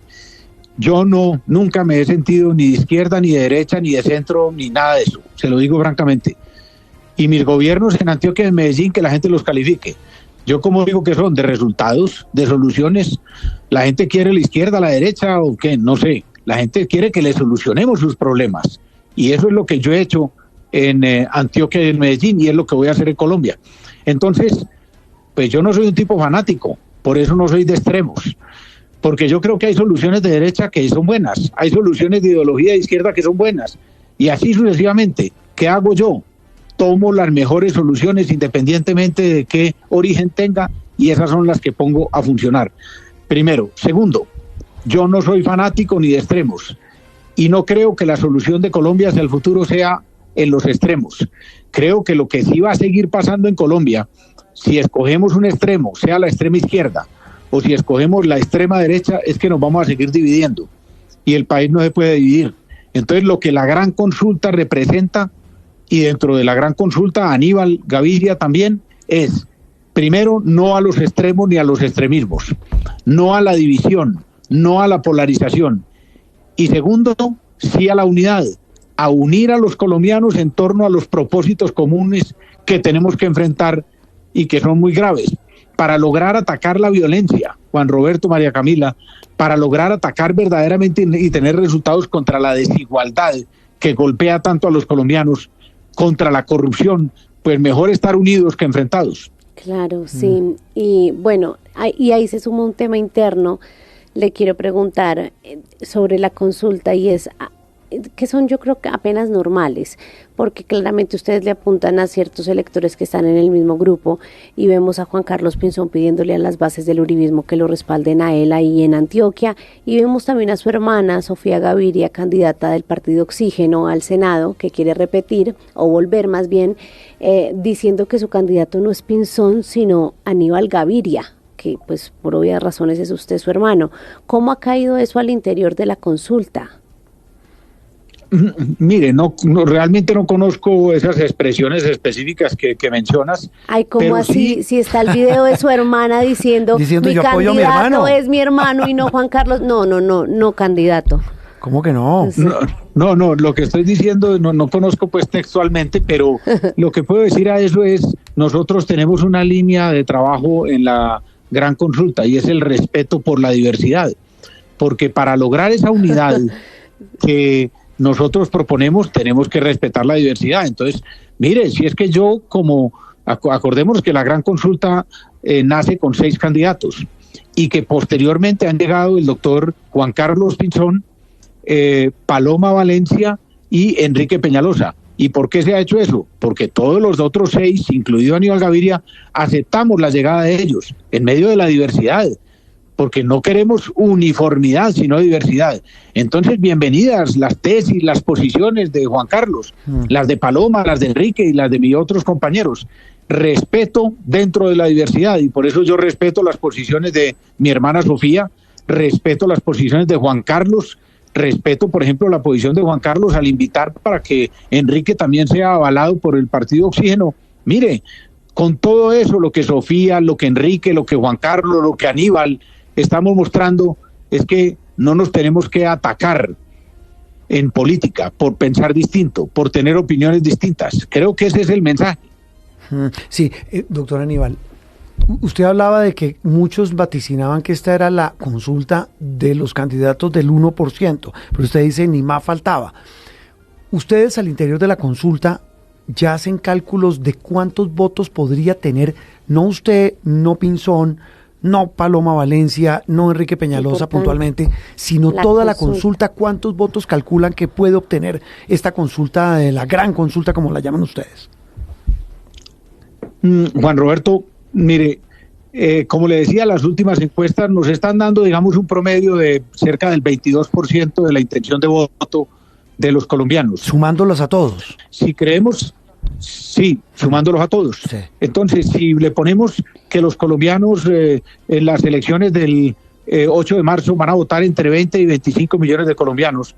Yo nunca me he sentido ni de izquierda, ni de derecha, ni de centro, ni nada de eso, se lo digo francamente. Y mis gobiernos en Antioquia y en Medellín, que la gente los califique. Yo, como digo que son de resultados, de soluciones, la gente quiere la izquierda, la derecha o qué, no sé. La gente quiere que le solucionemos sus problemas. Y eso es lo que yo he hecho en Antioquia y en Medellín, y es lo que voy a hacer en Colombia. Entonces, pues yo no soy un tipo fanático, por eso no soy de extremos, porque yo creo que hay soluciones de derecha que son buenas, hay soluciones de ideología de izquierda que son buenas, y así sucesivamente. ¿Qué hago yo? Tomo las mejores soluciones independientemente de qué origen tenga, y esas son las que pongo a funcionar. Primero. Segundo, yo no soy fanático ni de extremos y no creo que la solución de Colombia hacia el futuro sea en los extremos. Creo que lo que sí va a seguir pasando en Colombia, si escogemos un extremo, sea la extrema izquierda o si escogemos la extrema derecha, es que nos vamos a seguir dividiendo y el país no se puede dividir. Entonces lo que la gran consulta representa, y dentro de la gran consulta Aníbal Gaviria también, es primero no a los extremos ni a los extremismos, no a la división, no a la polarización, y segundo, sí a la unidad, a unir a los colombianos en torno a los propósitos comunes que tenemos que enfrentar y que son muy graves, para lograr atacar la violencia, Juan Roberto, María Camila, para lograr atacar verdaderamente y tener resultados contra la desigualdad que golpea tanto a los colombianos, contra la corrupción, pues mejor estar unidos que enfrentados. Claro, sí. Y bueno, y ahí se suma un tema interno. Le quiero preguntar sobre la consulta y es que son, yo creo que apenas normales, porque claramente ustedes le apuntan a ciertos electores que están en el mismo grupo y vemos a Juan Carlos Pinzón pidiéndole a las bases del uribismo que lo respalden a él ahí en Antioquia, y vemos también a su hermana Sofía Gaviria, candidata del partido Oxígeno al Senado, que quiere repetir o volver más bien, diciendo que su candidato no es Pinzón sino Aníbal Gaviria, que pues por obvias razones es usted su hermano. ¿Cómo ha caído eso al interior de la consulta? Mire, no realmente no conozco esas expresiones específicas que mencionas. Ay, ¿cómo así? Sí, si está el video de su hermana diciendo mi candidato es mi hermano y no Juan Carlos. No, candidato. ¿Cómo que no? No, lo que estoy diciendo no conozco pues textualmente, pero lo que puedo decir a eso es, nosotros tenemos una línea de trabajo en la gran consulta y es el respeto por la diversidad, porque para lograr esa unidad que nosotros proponemos, tenemos que respetar la diversidad. Entonces, mire, si es que yo, acordémonos que la gran consulta nace con 6 candidatos y que posteriormente han llegado el doctor Juan Carlos Pinzón, Paloma Valencia y Enrique Peñalosa. ¿Y por qué se ha hecho eso? Porque todos los otros 6, incluido Aníbal Gaviria, aceptamos la llegada de ellos en medio de la diversidad, porque no queremos uniformidad, sino diversidad. Entonces, bienvenidas las tesis, las posiciones de Juan Carlos, las de Paloma, las de Enrique y las de mis otros compañeros. Respeto dentro de la diversidad, y por eso yo respeto las posiciones de mi hermana Sofía, respeto las posiciones de Juan Carlos, respeto, por ejemplo, la posición de Juan Carlos al invitar para que Enrique también sea avalado por el partido Oxígeno. Mire, con todo eso, lo que Sofía, lo que Enrique, lo que Juan Carlos, lo que Aníbal estamos mostrando es que no nos tenemos que atacar en política por pensar distinto, por tener opiniones distintas. Creo que ese es el mensaje. Sí, doctor Aníbal, usted hablaba de que muchos vaticinaban que esta era la consulta de los candidatos del 1%, pero usted dice ni más faltaba. Ustedes al interior de la consulta ya hacen cálculos de cuántos votos podría tener, no usted, no Pinzón, no Paloma Valencia, no Enrique Peñalosa puntualmente, sino toda la consulta. ¿Cuántos votos calculan que puede obtener esta consulta, de la gran consulta como la llaman ustedes? Juan Roberto, mire, como le decía, las últimas encuestas nos están dando, digamos, un promedio de cerca del 22% de la intención de voto de los colombianos. Sumándolos a todos. Si creemos... Sí, sumándolos a todos. Sí. Entonces, si le ponemos que los colombianos en las elecciones del 8 de marzo van a votar entre 20 y 25 millones de colombianos,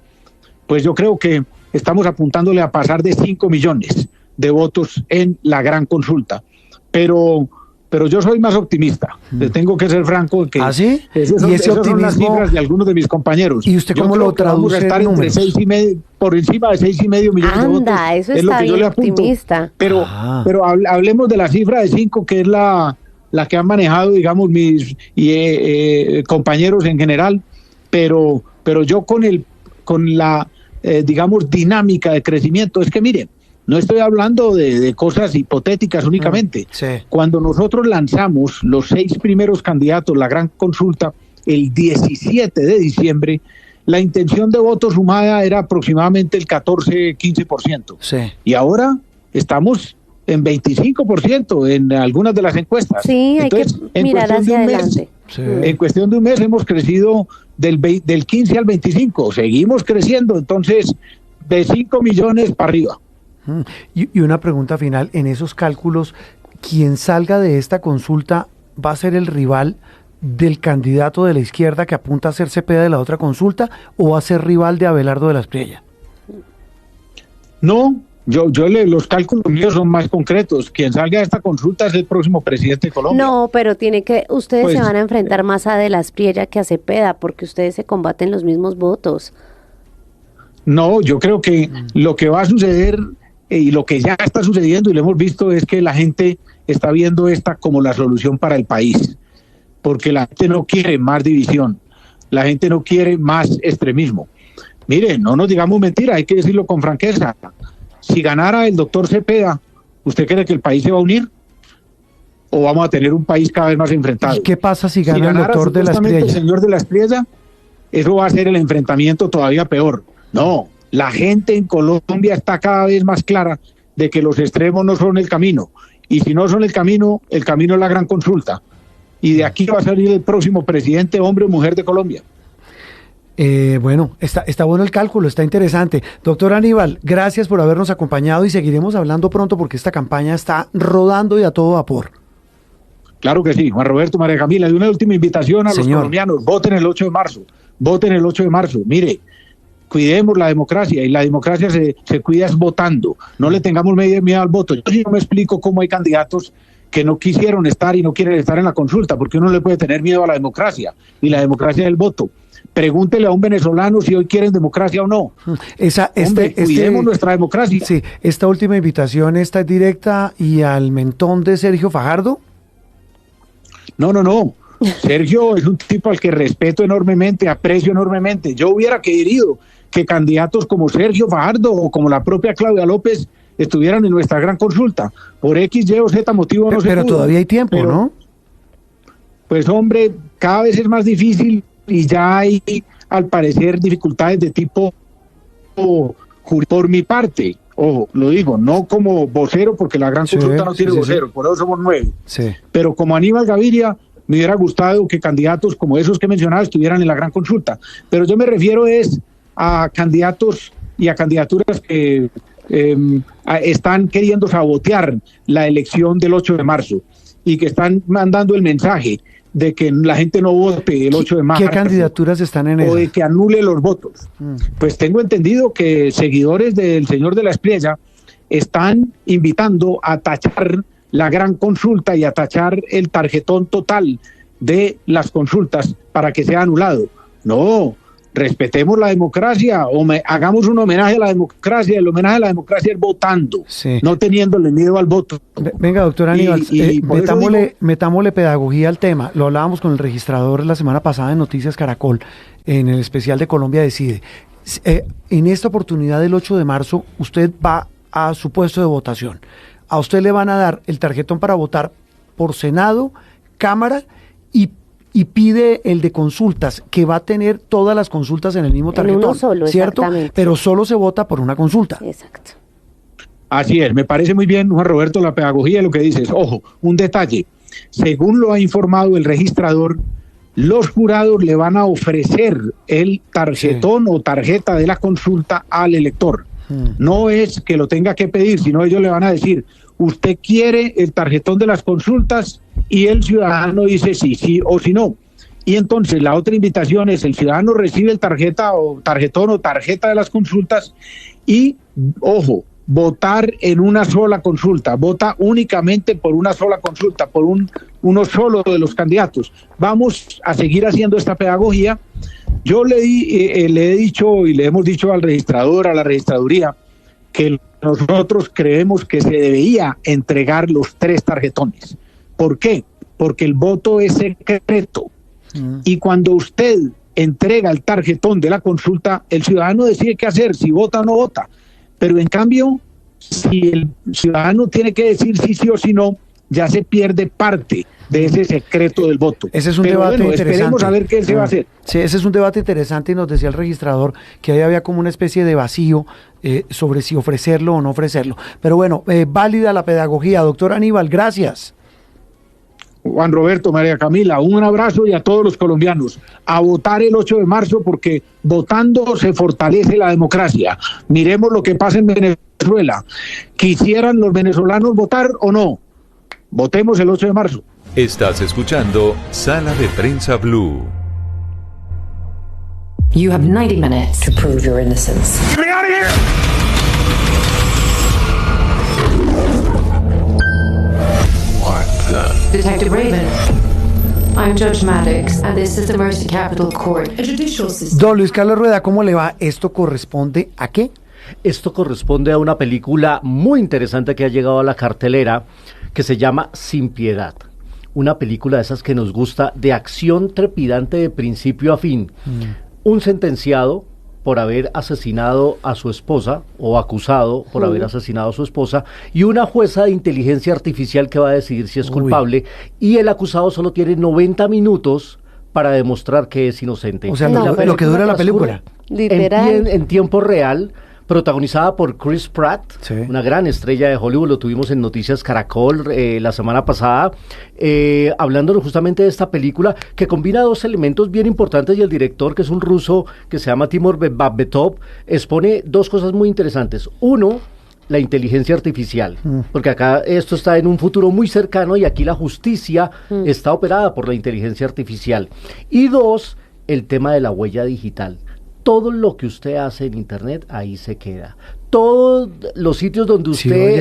pues yo creo que estamos apuntándole a pasar de 5 millones de votos en la gran consulta. Pero yo soy más optimista. Le tengo que ser franco. Que ¿Ah, sí? Esas son las cifras de algunos de mis compañeros. ¿Y usted cómo lo traduce? Vamos a estar entre 6,5, por encima de 6,5 millones de votos. Eso es lo que yo le apunto. Optimista. Pero hablemos de la cifra de 5, que es la que han manejado, digamos, mis compañeros en general. Pero yo con la digamos, dinámica de crecimiento, es que miren, no estoy hablando de cosas hipotéticas únicamente. Sí. Cuando nosotros lanzamos los 6 primeros candidatos, la gran consulta, el 17 de diciembre, la intención de voto sumada era aproximadamente el 14-15%. Sí. Y ahora estamos en 25% en algunas de las encuestas. Sí, entonces, hay que mirar hacia adelante. Sí. En cuestión de un mes hemos crecido del 15 al 25, seguimos creciendo, entonces de 5 millones para arriba. Y una pregunta final, en esos cálculos, ¿quién salga de esta consulta va a ser el rival del candidato de la izquierda que apunta a ser Cepeda de la otra consulta o va a ser rival de Abelardo de la Espriella? No, los cálculos míos son más concretos. Quien salga de esta consulta es el próximo presidente de Colombia. No, pero ustedes Pues, se van a enfrentar más a de la Espriella que a Cepeda, porque ustedes se combaten los mismos votos. No, yo creo que lo que va a suceder y lo que ya está sucediendo y lo hemos visto es que la gente está viendo esta como la solución para el país, porque la gente no quiere más división, la gente no quiere más extremismo. Miren, no nos digamos mentira, hay que decirlo con franqueza. Si ganara el doctor Cepeda, ¿usted cree que el país se va a unir? ¿O vamos a tener un país cada vez más enfrentado? ¿Y qué pasa si gana el doctor de la Espriella? El señor de la Espriella, eso va a ser el enfrentamiento todavía peor. No, la gente en Colombia está cada vez más clara de que los extremos no son el camino. Y si no son el camino es la gran consulta. Y de aquí va a salir el próximo presidente, hombre o mujer de Colombia. Bueno, está bueno el cálculo, está interesante. Doctor Aníbal, gracias por habernos acompañado y seguiremos hablando pronto porque esta campaña está rodando y a todo vapor. Claro que sí, Juan Roberto, María Camila, y una última invitación a los colombianos, voten el 8 de marzo, voten el 8 de marzo, mire, cuidemos la democracia y la democracia se cuida es votando, no le tengamos miedo al voto. Yo sí no me explico cómo hay candidatos que no quisieron estar y no quieren estar en la consulta, porque uno le puede tener miedo a la democracia y la democracia es el voto. Pregúntele a un venezolano si hoy quieren democracia o no. Cuidemos nuestra democracia. Sí, esta última invitación está directa y al mentón de Sergio Fajardo. No. Sergio es un tipo al que respeto enormemente, aprecio enormemente. Yo hubiera querido que candidatos como Sergio Fajardo o como la propia Claudia López estuvieran en nuestra gran consulta. Por X, Y o Z motivo no se pudo. Pero todavía hay tiempo, ¿no? Pues hombre, cada vez es más difícil y ya hay, al parecer, dificultades de tipo por mi parte. Ojo, lo digo, no como vocero, porque la gran consulta no tiene vocero, por eso somos 9. Sí. Pero como Aníbal Gaviria, me hubiera gustado que candidatos como esos que mencionaba estuvieran en la gran consulta. Pero yo me refiero a candidatos y a candidaturas que están queriendo sabotear la elección del 8 de marzo y que están mandando el mensaje de que la gente no vote el 8 de marzo. ¿Qué candidaturas están en eso? O de que anule los votos. Pues tengo entendido que seguidores del señor de la Espriella están invitando a tachar la gran consulta y a tachar el tarjetón total de las consultas para que sea anulado. No, respetemos la democracia, hagamos un homenaje a la democracia. El homenaje a la democracia es votando, no teniéndole miedo al voto. Venga, doctor Aníbal, metámosle pedagogía al tema. Lo hablábamos con el registrador la semana pasada en Noticias Caracol, en el especial de Colombia Decide. En esta oportunidad del 8 de marzo, usted va a su puesto de votación. A usted le van a dar el tarjetón para votar por Senado, Cámara y pide el de consultas, que va a tener todas las consultas en el mismo tarjetón, uno solo, ¿cierto? Pero solo se vota por una consulta. Exacto. Así es, me parece muy bien, Juan Roberto, la pedagogía de lo que dices. Ojo, un detalle, según lo ha informado el registrador, los jurados le van a ofrecer el tarjetón o tarjeta de la consulta al elector. No es que lo tenga que pedir, sino ellos le van a decir, usted quiere el tarjetón de las consultas, y el ciudadano dice sí o si no. Y entonces la otra invitación es, el ciudadano recibe el tarjetón o tarjeta de las consultas y, ojo, votar en una sola consulta, vota únicamente por una sola consulta, por uno solo de los candidatos. Vamos a seguir haciendo esta pedagogía. Yo le he dicho y le hemos dicho al registrador, a la registraduría, que nosotros creemos que se debería entregar los 3 tarjetones. ¿Por qué? Porque el voto es secreto. Y cuando usted entrega el tarjetón de la consulta, el ciudadano decide qué hacer, si vota o no vota. Pero en cambio, si el ciudadano tiene que decir sí o sí no, ya se pierde parte de ese secreto del voto. Ese es un debate interesante. Esperemos a ver qué se va a hacer. Sí, ese es un debate interesante y nos decía el registrador que ahí había como una especie de vacío sobre si ofrecerlo o no ofrecerlo. Pero bueno, válida la pedagogía. Doctor Aníbal, gracias. Juan Roberto, María Camila, un abrazo y a todos los colombianos. A votar el 8 de marzo porque votando se fortalece la democracia. Miremos lo que pasa en Venezuela. ¿Quisieran los venezolanos votar o no? Votemos el 8 de marzo. Estás escuchando Sala de Prensa Blue. You have 90 minutes to prove your innocence. Get me out of here! Detective Raven, I'm Judge Maddox, and this is the Mercy Capital Court, a judicial system. Don Luis Carlos Rueda, ¿cómo le va? ¿Esto corresponde a qué? Esto corresponde a una película muy interesante que ha llegado a la cartelera, que se llama Sin Piedad. Una película de esas que nos gusta, de acción trepidante de principio a fin. Un sentenciado por haber asesinado a su esposa, o acusado por haber asesinado a su esposa, y una jueza de inteligencia artificial que va a decidir si es culpable, y el acusado solo tiene 90 minutos para demostrar que es inocente. O sea, lo que dura la película. Literal. En tiempo real, protagonizada por Chris Pratt, una gran estrella de Hollywood. Lo tuvimos en Noticias Caracol la semana pasada, hablándonos justamente de esta película que combina dos elementos bien importantes, y el director, que es un ruso que se llama Timur Bekmambetov, expone dos cosas muy interesantes. Uno, la inteligencia artificial, porque acá esto está en un futuro muy cercano y aquí la justicia está operada por la inteligencia artificial. Y dos, el tema de la huella digital. Todo lo que usted hace en internet, ahí se queda. Todos los sitios donde usted,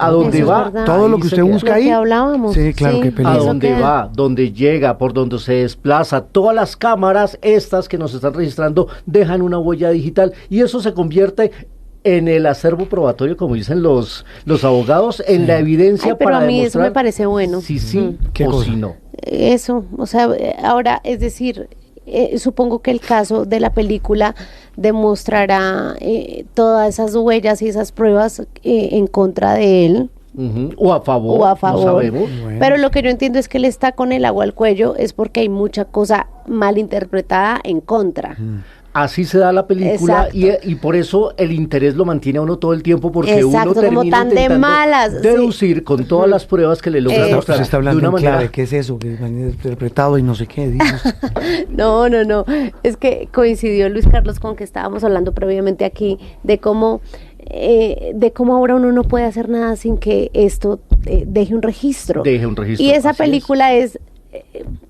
a donde va, todo lo que usted busca ahí. Lo que hablábamos. Sí, claro, qué peligro. A donde va, donde llega, por donde se desplaza, todas las cámaras estas que nos están registrando dejan una huella digital, y eso se convierte en el acervo probatorio, como dicen los abogados, en la evidencia pero para a mí demostrar eso me parece bueno. si sí o si no. Eso, o sea, ahora, es decir, supongo que el caso de la película demostrará todas esas huellas y esas pruebas en contra de él. O a favor, no sabemos. Pero lo que yo entiendo es que él está con el agua al cuello es porque hay mucha cosa mal interpretada en contra. Así se da la película, y por eso el interés lo mantiene a uno todo el tiempo, porque uno termina intentando deducir con todas las pruebas que le logra mostrar. Se está hablando de una manera. ¿Qué es eso? Que es mal interpretado y no sé qué. No. Es que coincidió Luis Carlos con que estábamos hablando previamente aquí de cómo ahora uno no puede hacer nada sin que esto deje un registro. Y esa película es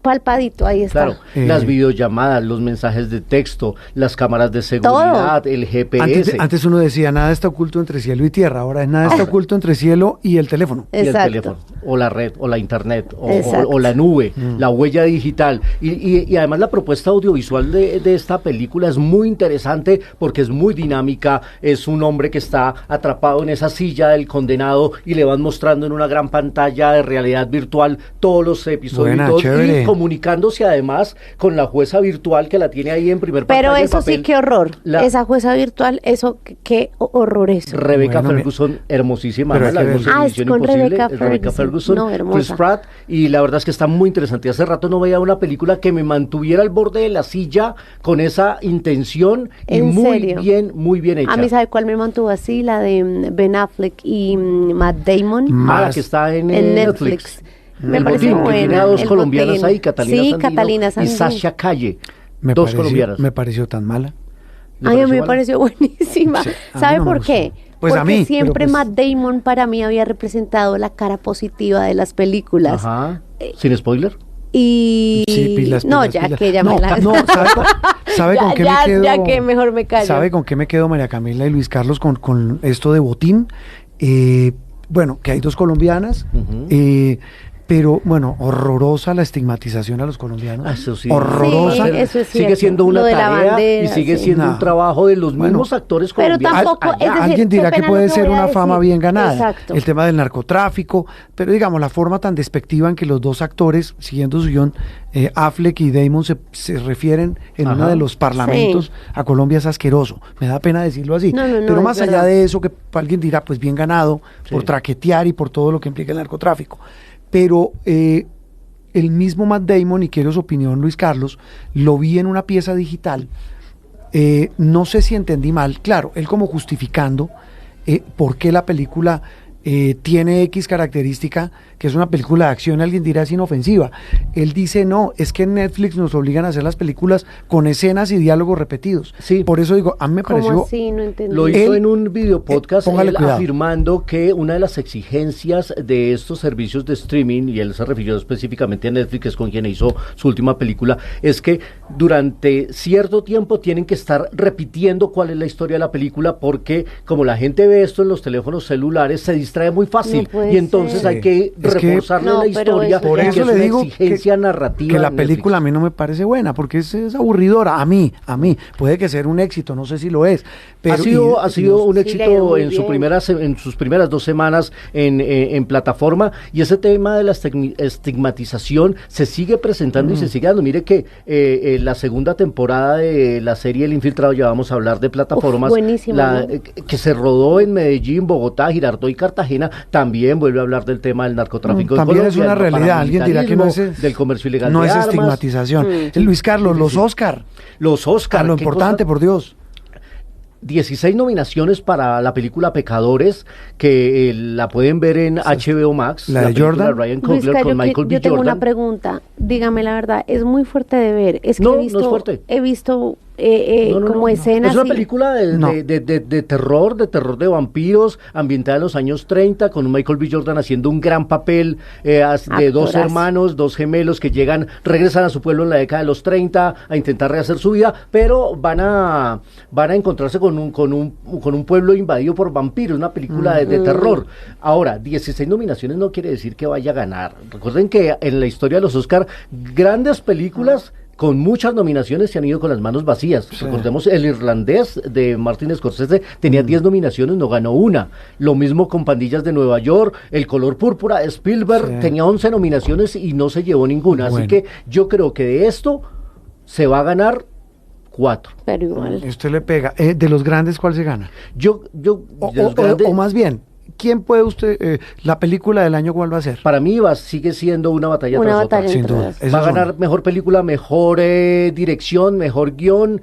palpadito, ahí está. Claro, las videollamadas, los mensajes de texto, las cámaras de seguridad, el GPS. Antes uno decía, nada está oculto entre cielo y tierra, ahora es nada está oculto entre cielo y el teléfono. O la red, o la internet, o la nube, la huella digital. Y además la propuesta audiovisual de esta película es muy interesante porque es muy dinámica. Es un hombre que está atrapado en esa silla del condenado y le van mostrando en una gran pantalla de realidad virtual todos los episodios. Y comunicándose además con la jueza virtual que la tiene ahí en primer pantalla. Pero eso sí, qué horror. Esa jueza virtual, eso, qué horror eso. Rebecca Ferguson, hermosísima. Es con Rebecca Ferguson, Chris Pratt, y la verdad es que está muy interesante. Hace rato no veía una película que me mantuviera al borde de la silla con esa intención, y muy bien hecha. A mí, ¿sabe cuál me mantuvo así? La de Ben Affleck y Matt Damon. La que está en Netflix. Me parece buena. Tiene a dos colombianas ahí, Catalina Sandino y Sasha Calle. Dos colombianas. Me pareció tan mala. A mí me pareció buenísima. ¿Sabe por qué? Pues porque a mí, siempre Matt Damon para mí había representado la cara positiva de las películas. ¿Sin spoiler? Y pilas, que ya me la... ¿sabe con qué me quedo? Ya que mejor me callo. ¿Sabe con qué me quedo, María Camila y Luis Carlos, con esto de Botín? Bueno, que hay dos colombianas, pero bueno, horrorosa la estigmatización a los colombianos. Eso sí. Horrorosa. Sí, eso es sigue siendo una tarea bandera, y sigue siendo un trabajo de los mismos actores colombianos. Pero tampoco, alguien dirá que puede ser una fama bien ganada. Exacto. El tema del narcotráfico, pero digamos, la forma tan despectiva en que los dos actores, siguiendo su guión, Affleck y Damon se refieren en uno de los parlamentos a Colombia es asqueroso. Me da pena decirlo así. Pero más allá de eso, que alguien dirá, pues bien ganado por traquetear y por todo lo que implica el narcotráfico. Pero el mismo Matt Damon, y quiero su opinión, Luis Carlos, lo vi en una pieza digital. No sé si entendí mal, claro, él como justificando por qué la película tiene X característica, que es una película de acción, alguien dirá es inofensiva. Él dice, no, es que en Netflix nos obligan a hacer las películas con escenas y diálogos repetidos. Sí. Por eso digo, a mí me pareció... así? No entendí. Lo hizo en un video podcast afirmando que una de las exigencias de estos servicios de streaming, y él se refirió específicamente a Netflix, que es con quien hizo su última película, es que durante cierto tiempo tienen que estar repitiendo cuál es la historia de la película, porque como la gente ve esto en los teléfonos celulares, se distrae muy fácil, y entonces hay que reforzarle la historia, por eso le digo exigencia narrativa. Que la película a mí no me parece buena, porque es aburridora, a mí, puede que sea un éxito, no sé si lo es, pero ha sido un éxito en sus primeras 2 semanas en plataforma, y ese tema de la estigmatización se sigue presentando y se sigue dando. Mire que la segunda temporada de la serie El Infiltrado, ya vamos a hablar de plataformas, que se rodó en Medellín, Bogotá, Girardot y Cartagena, también vuelve a hablar del tema del narcotráfico. También es una realidad, alguien dirá que no es del comercio ilegal no de es armas. Estigmatización. Luis Carlos, los Oscar, lo importante, por Dios. 16 nominaciones para la película Pecadores, que la pueden ver en HBO Max. La de Jordan. Ryan Coogler con Michael B. Yo tengo Jordan. una pregunta, dígame la verdad, es muy fuerte de ver. Es que no es fuerte. He visto como escenas. Es una película de terror de vampiros, ambientada en los años 30, con Michael B. Jordan haciendo un gran papel de 2 hermanos, 2 gemelos que regresan a su pueblo en la década de los 30 a intentar rehacer su vida, pero van a encontrarse con un pueblo invadido por vampiros, una película de terror. Ahora, 16 nominaciones no quiere decir que vaya a ganar. Recuerden que en la historia de los Oscar, grandes películas con muchas nominaciones se han ido con las manos vacías. Sí. Recordemos, El Irlandés de Martin Scorsese tenía 10 nominaciones, no ganó una. Lo mismo con Pandillas de Nueva York, El Color Púrpura de Spielberg tenía 11 nominaciones y no se llevó ninguna. Así que yo creo que de esto se va a ganar 4. Pero igual. Usted le pega. De los grandes, ¿cuál se gana? O más bien, ¿quién puede la película del año cuál va a ser? Para mí sigue siendo una batalla tras otra. Sin duda. Va a ganar mejor película, mejor dirección, mejor guión,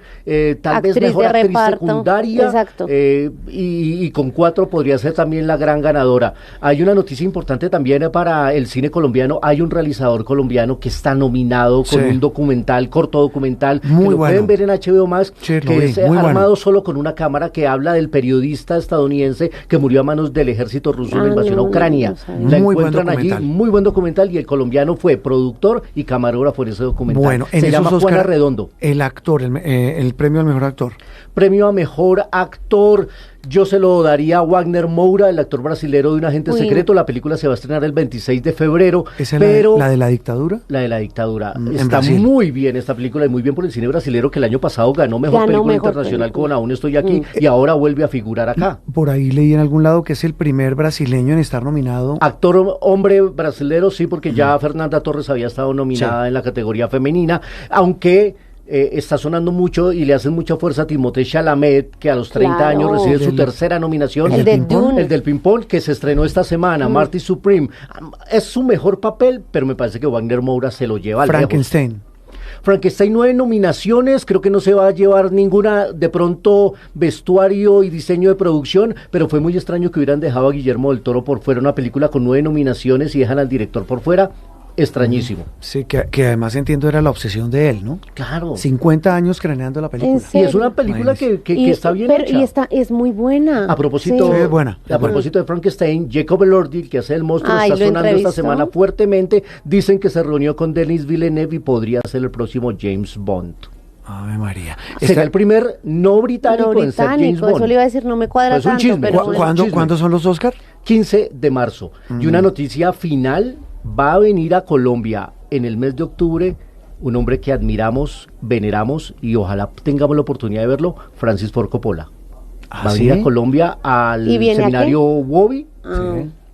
tal vez mejor actriz secundaria. Exacto. Y con 4 podría ser también la gran ganadora. Hay una noticia importante también para el cine colombiano. Hay un realizador colombiano que está nominado con un documental, corto documental, muy que lo bueno. pueden ver en HBO Max, que es armado solo con una cámara, que habla del periodista estadounidense que murió a manos del ejército ruso en la invasión a Ucrania. La encuentran allí, muy buen documental, y el colombiano fue productor y camarógrafo en ese documental. Bueno, se llama Juan Arredondo. El actor, el premio al mejor actor. Premio a mejor actor, yo se lo daría a Wagner Moura, el actor brasilero de Un Agente Secreto. La película se va a estrenar el 26 de febrero. ¿Es la de la dictadura? La de la dictadura. Está muy bien esta película, y muy bien por el cine brasilero, que el año pasado ganó mejor película internacional con Aún Estoy Aquí, y ahora vuelve a figurar acá. Por ahí leí en algún lado que es el primer brasileño en estar nominado. Actor hombre brasilero, sí, porque ya Fernanda Torres había estado nominada en la categoría femenina, aunque está sonando mucho y le hacen mucha fuerza a Timothée Chalamet, que a los 30 años recibe su tercera nominación. El del ping-pong, que se estrenó esta semana, Marty Supreme. Es su mejor papel, pero me parece que Wagner Moura se lo lleva al Frankenstein. Frankenstein 9 nominaciones, creo que no se va a llevar ninguna, de pronto vestuario y diseño de producción, pero fue muy extraño que hubieran dejado a Guillermo del Toro por fuera, una película con 9 nominaciones y dejan al director por fuera. Extrañísimo. Sí, que además entiendo era la obsesión de él, ¿no? Claro. 50 años craneando la película. Y es una película que está bien hecha. Y es muy buena. A propósito, es buena. A propósito de Frankenstein, Jacob Elordi, el que hace el monstruo, está sonando esta semana fuertemente. Dicen que se reunió con Denis Villeneuve y podría ser el próximo James Bond. Ave María. Será el primer no británico en ser James Bond. Eso le iba a decir, no me cuadra tanto. Chisme, pero ¿Cuándo son los Oscar? 15 de marzo. Y una noticia final: va a venir a Colombia en el mes de octubre un hombre que admiramos, veneramos y ojalá tengamos la oportunidad de verlo, Francis Ford Coppola. Va a venir a Colombia al seminario WOBI.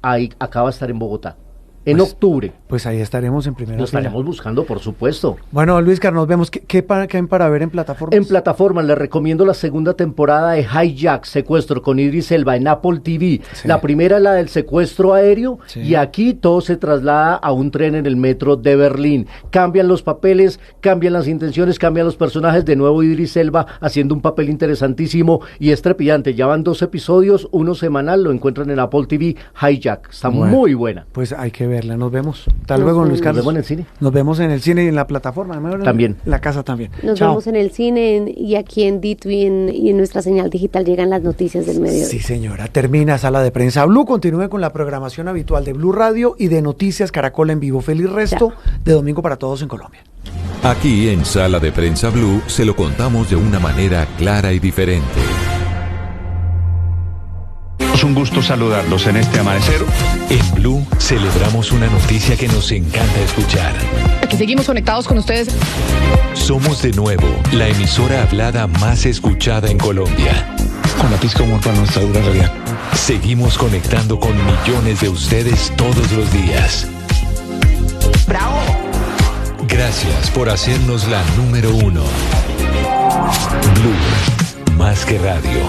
Ahí acaba de estar en Bogotá. en octubre. Pues ahí estaremos en primera fila. Lo estaremos buscando, por supuesto. Bueno, Luis Carlos, nos vemos. ¿Qué hay para ver en plataformas? En plataformas les recomiendo la segunda temporada de Hijack, Secuestro con Idris Elba en Apple TV. Sí. La primera es la del secuestro aéreo, sí. Y aquí todo se traslada a un tren en el metro de Berlín. Cambian los papeles, cambian las intenciones, cambian los personajes. De nuevo Idris Elba haciendo un papel interesantísimo y estrepidante. Ya van 2 episodios, uno semanal, lo encuentran en Apple TV. Hijack, está muy buena. Pues hay que verla, nos vemos. Hasta luego, Luis Carlos. Nos vemos en el cine. Nos vemos en el cine y en la plataforma. También. En la casa también. Nos vemos en el cine y aquí en DITV y en nuestra señal digital llegan las noticias del mediodía. Sí, señora. Termina Sala de Prensa Blue. Continúe con la programación habitual de Blue Radio y de Noticias Caracol en vivo. Feliz resto de domingo para todos en Colombia. Aquí en Sala de Prensa Blue se lo contamos de una manera clara y diferente. Es un gusto saludarlos en este amanecer. En Blue celebramos una noticia que nos encanta escuchar. Aquí seguimos conectados con ustedes. Somos de nuevo la emisora hablada más escuchada en Colombia. Con la pizca de humor para nuestra dura realidad. Seguimos conectando con millones de ustedes todos los días. ¡Bravo! Gracias por hacernos la número 1. Blue, más que radio.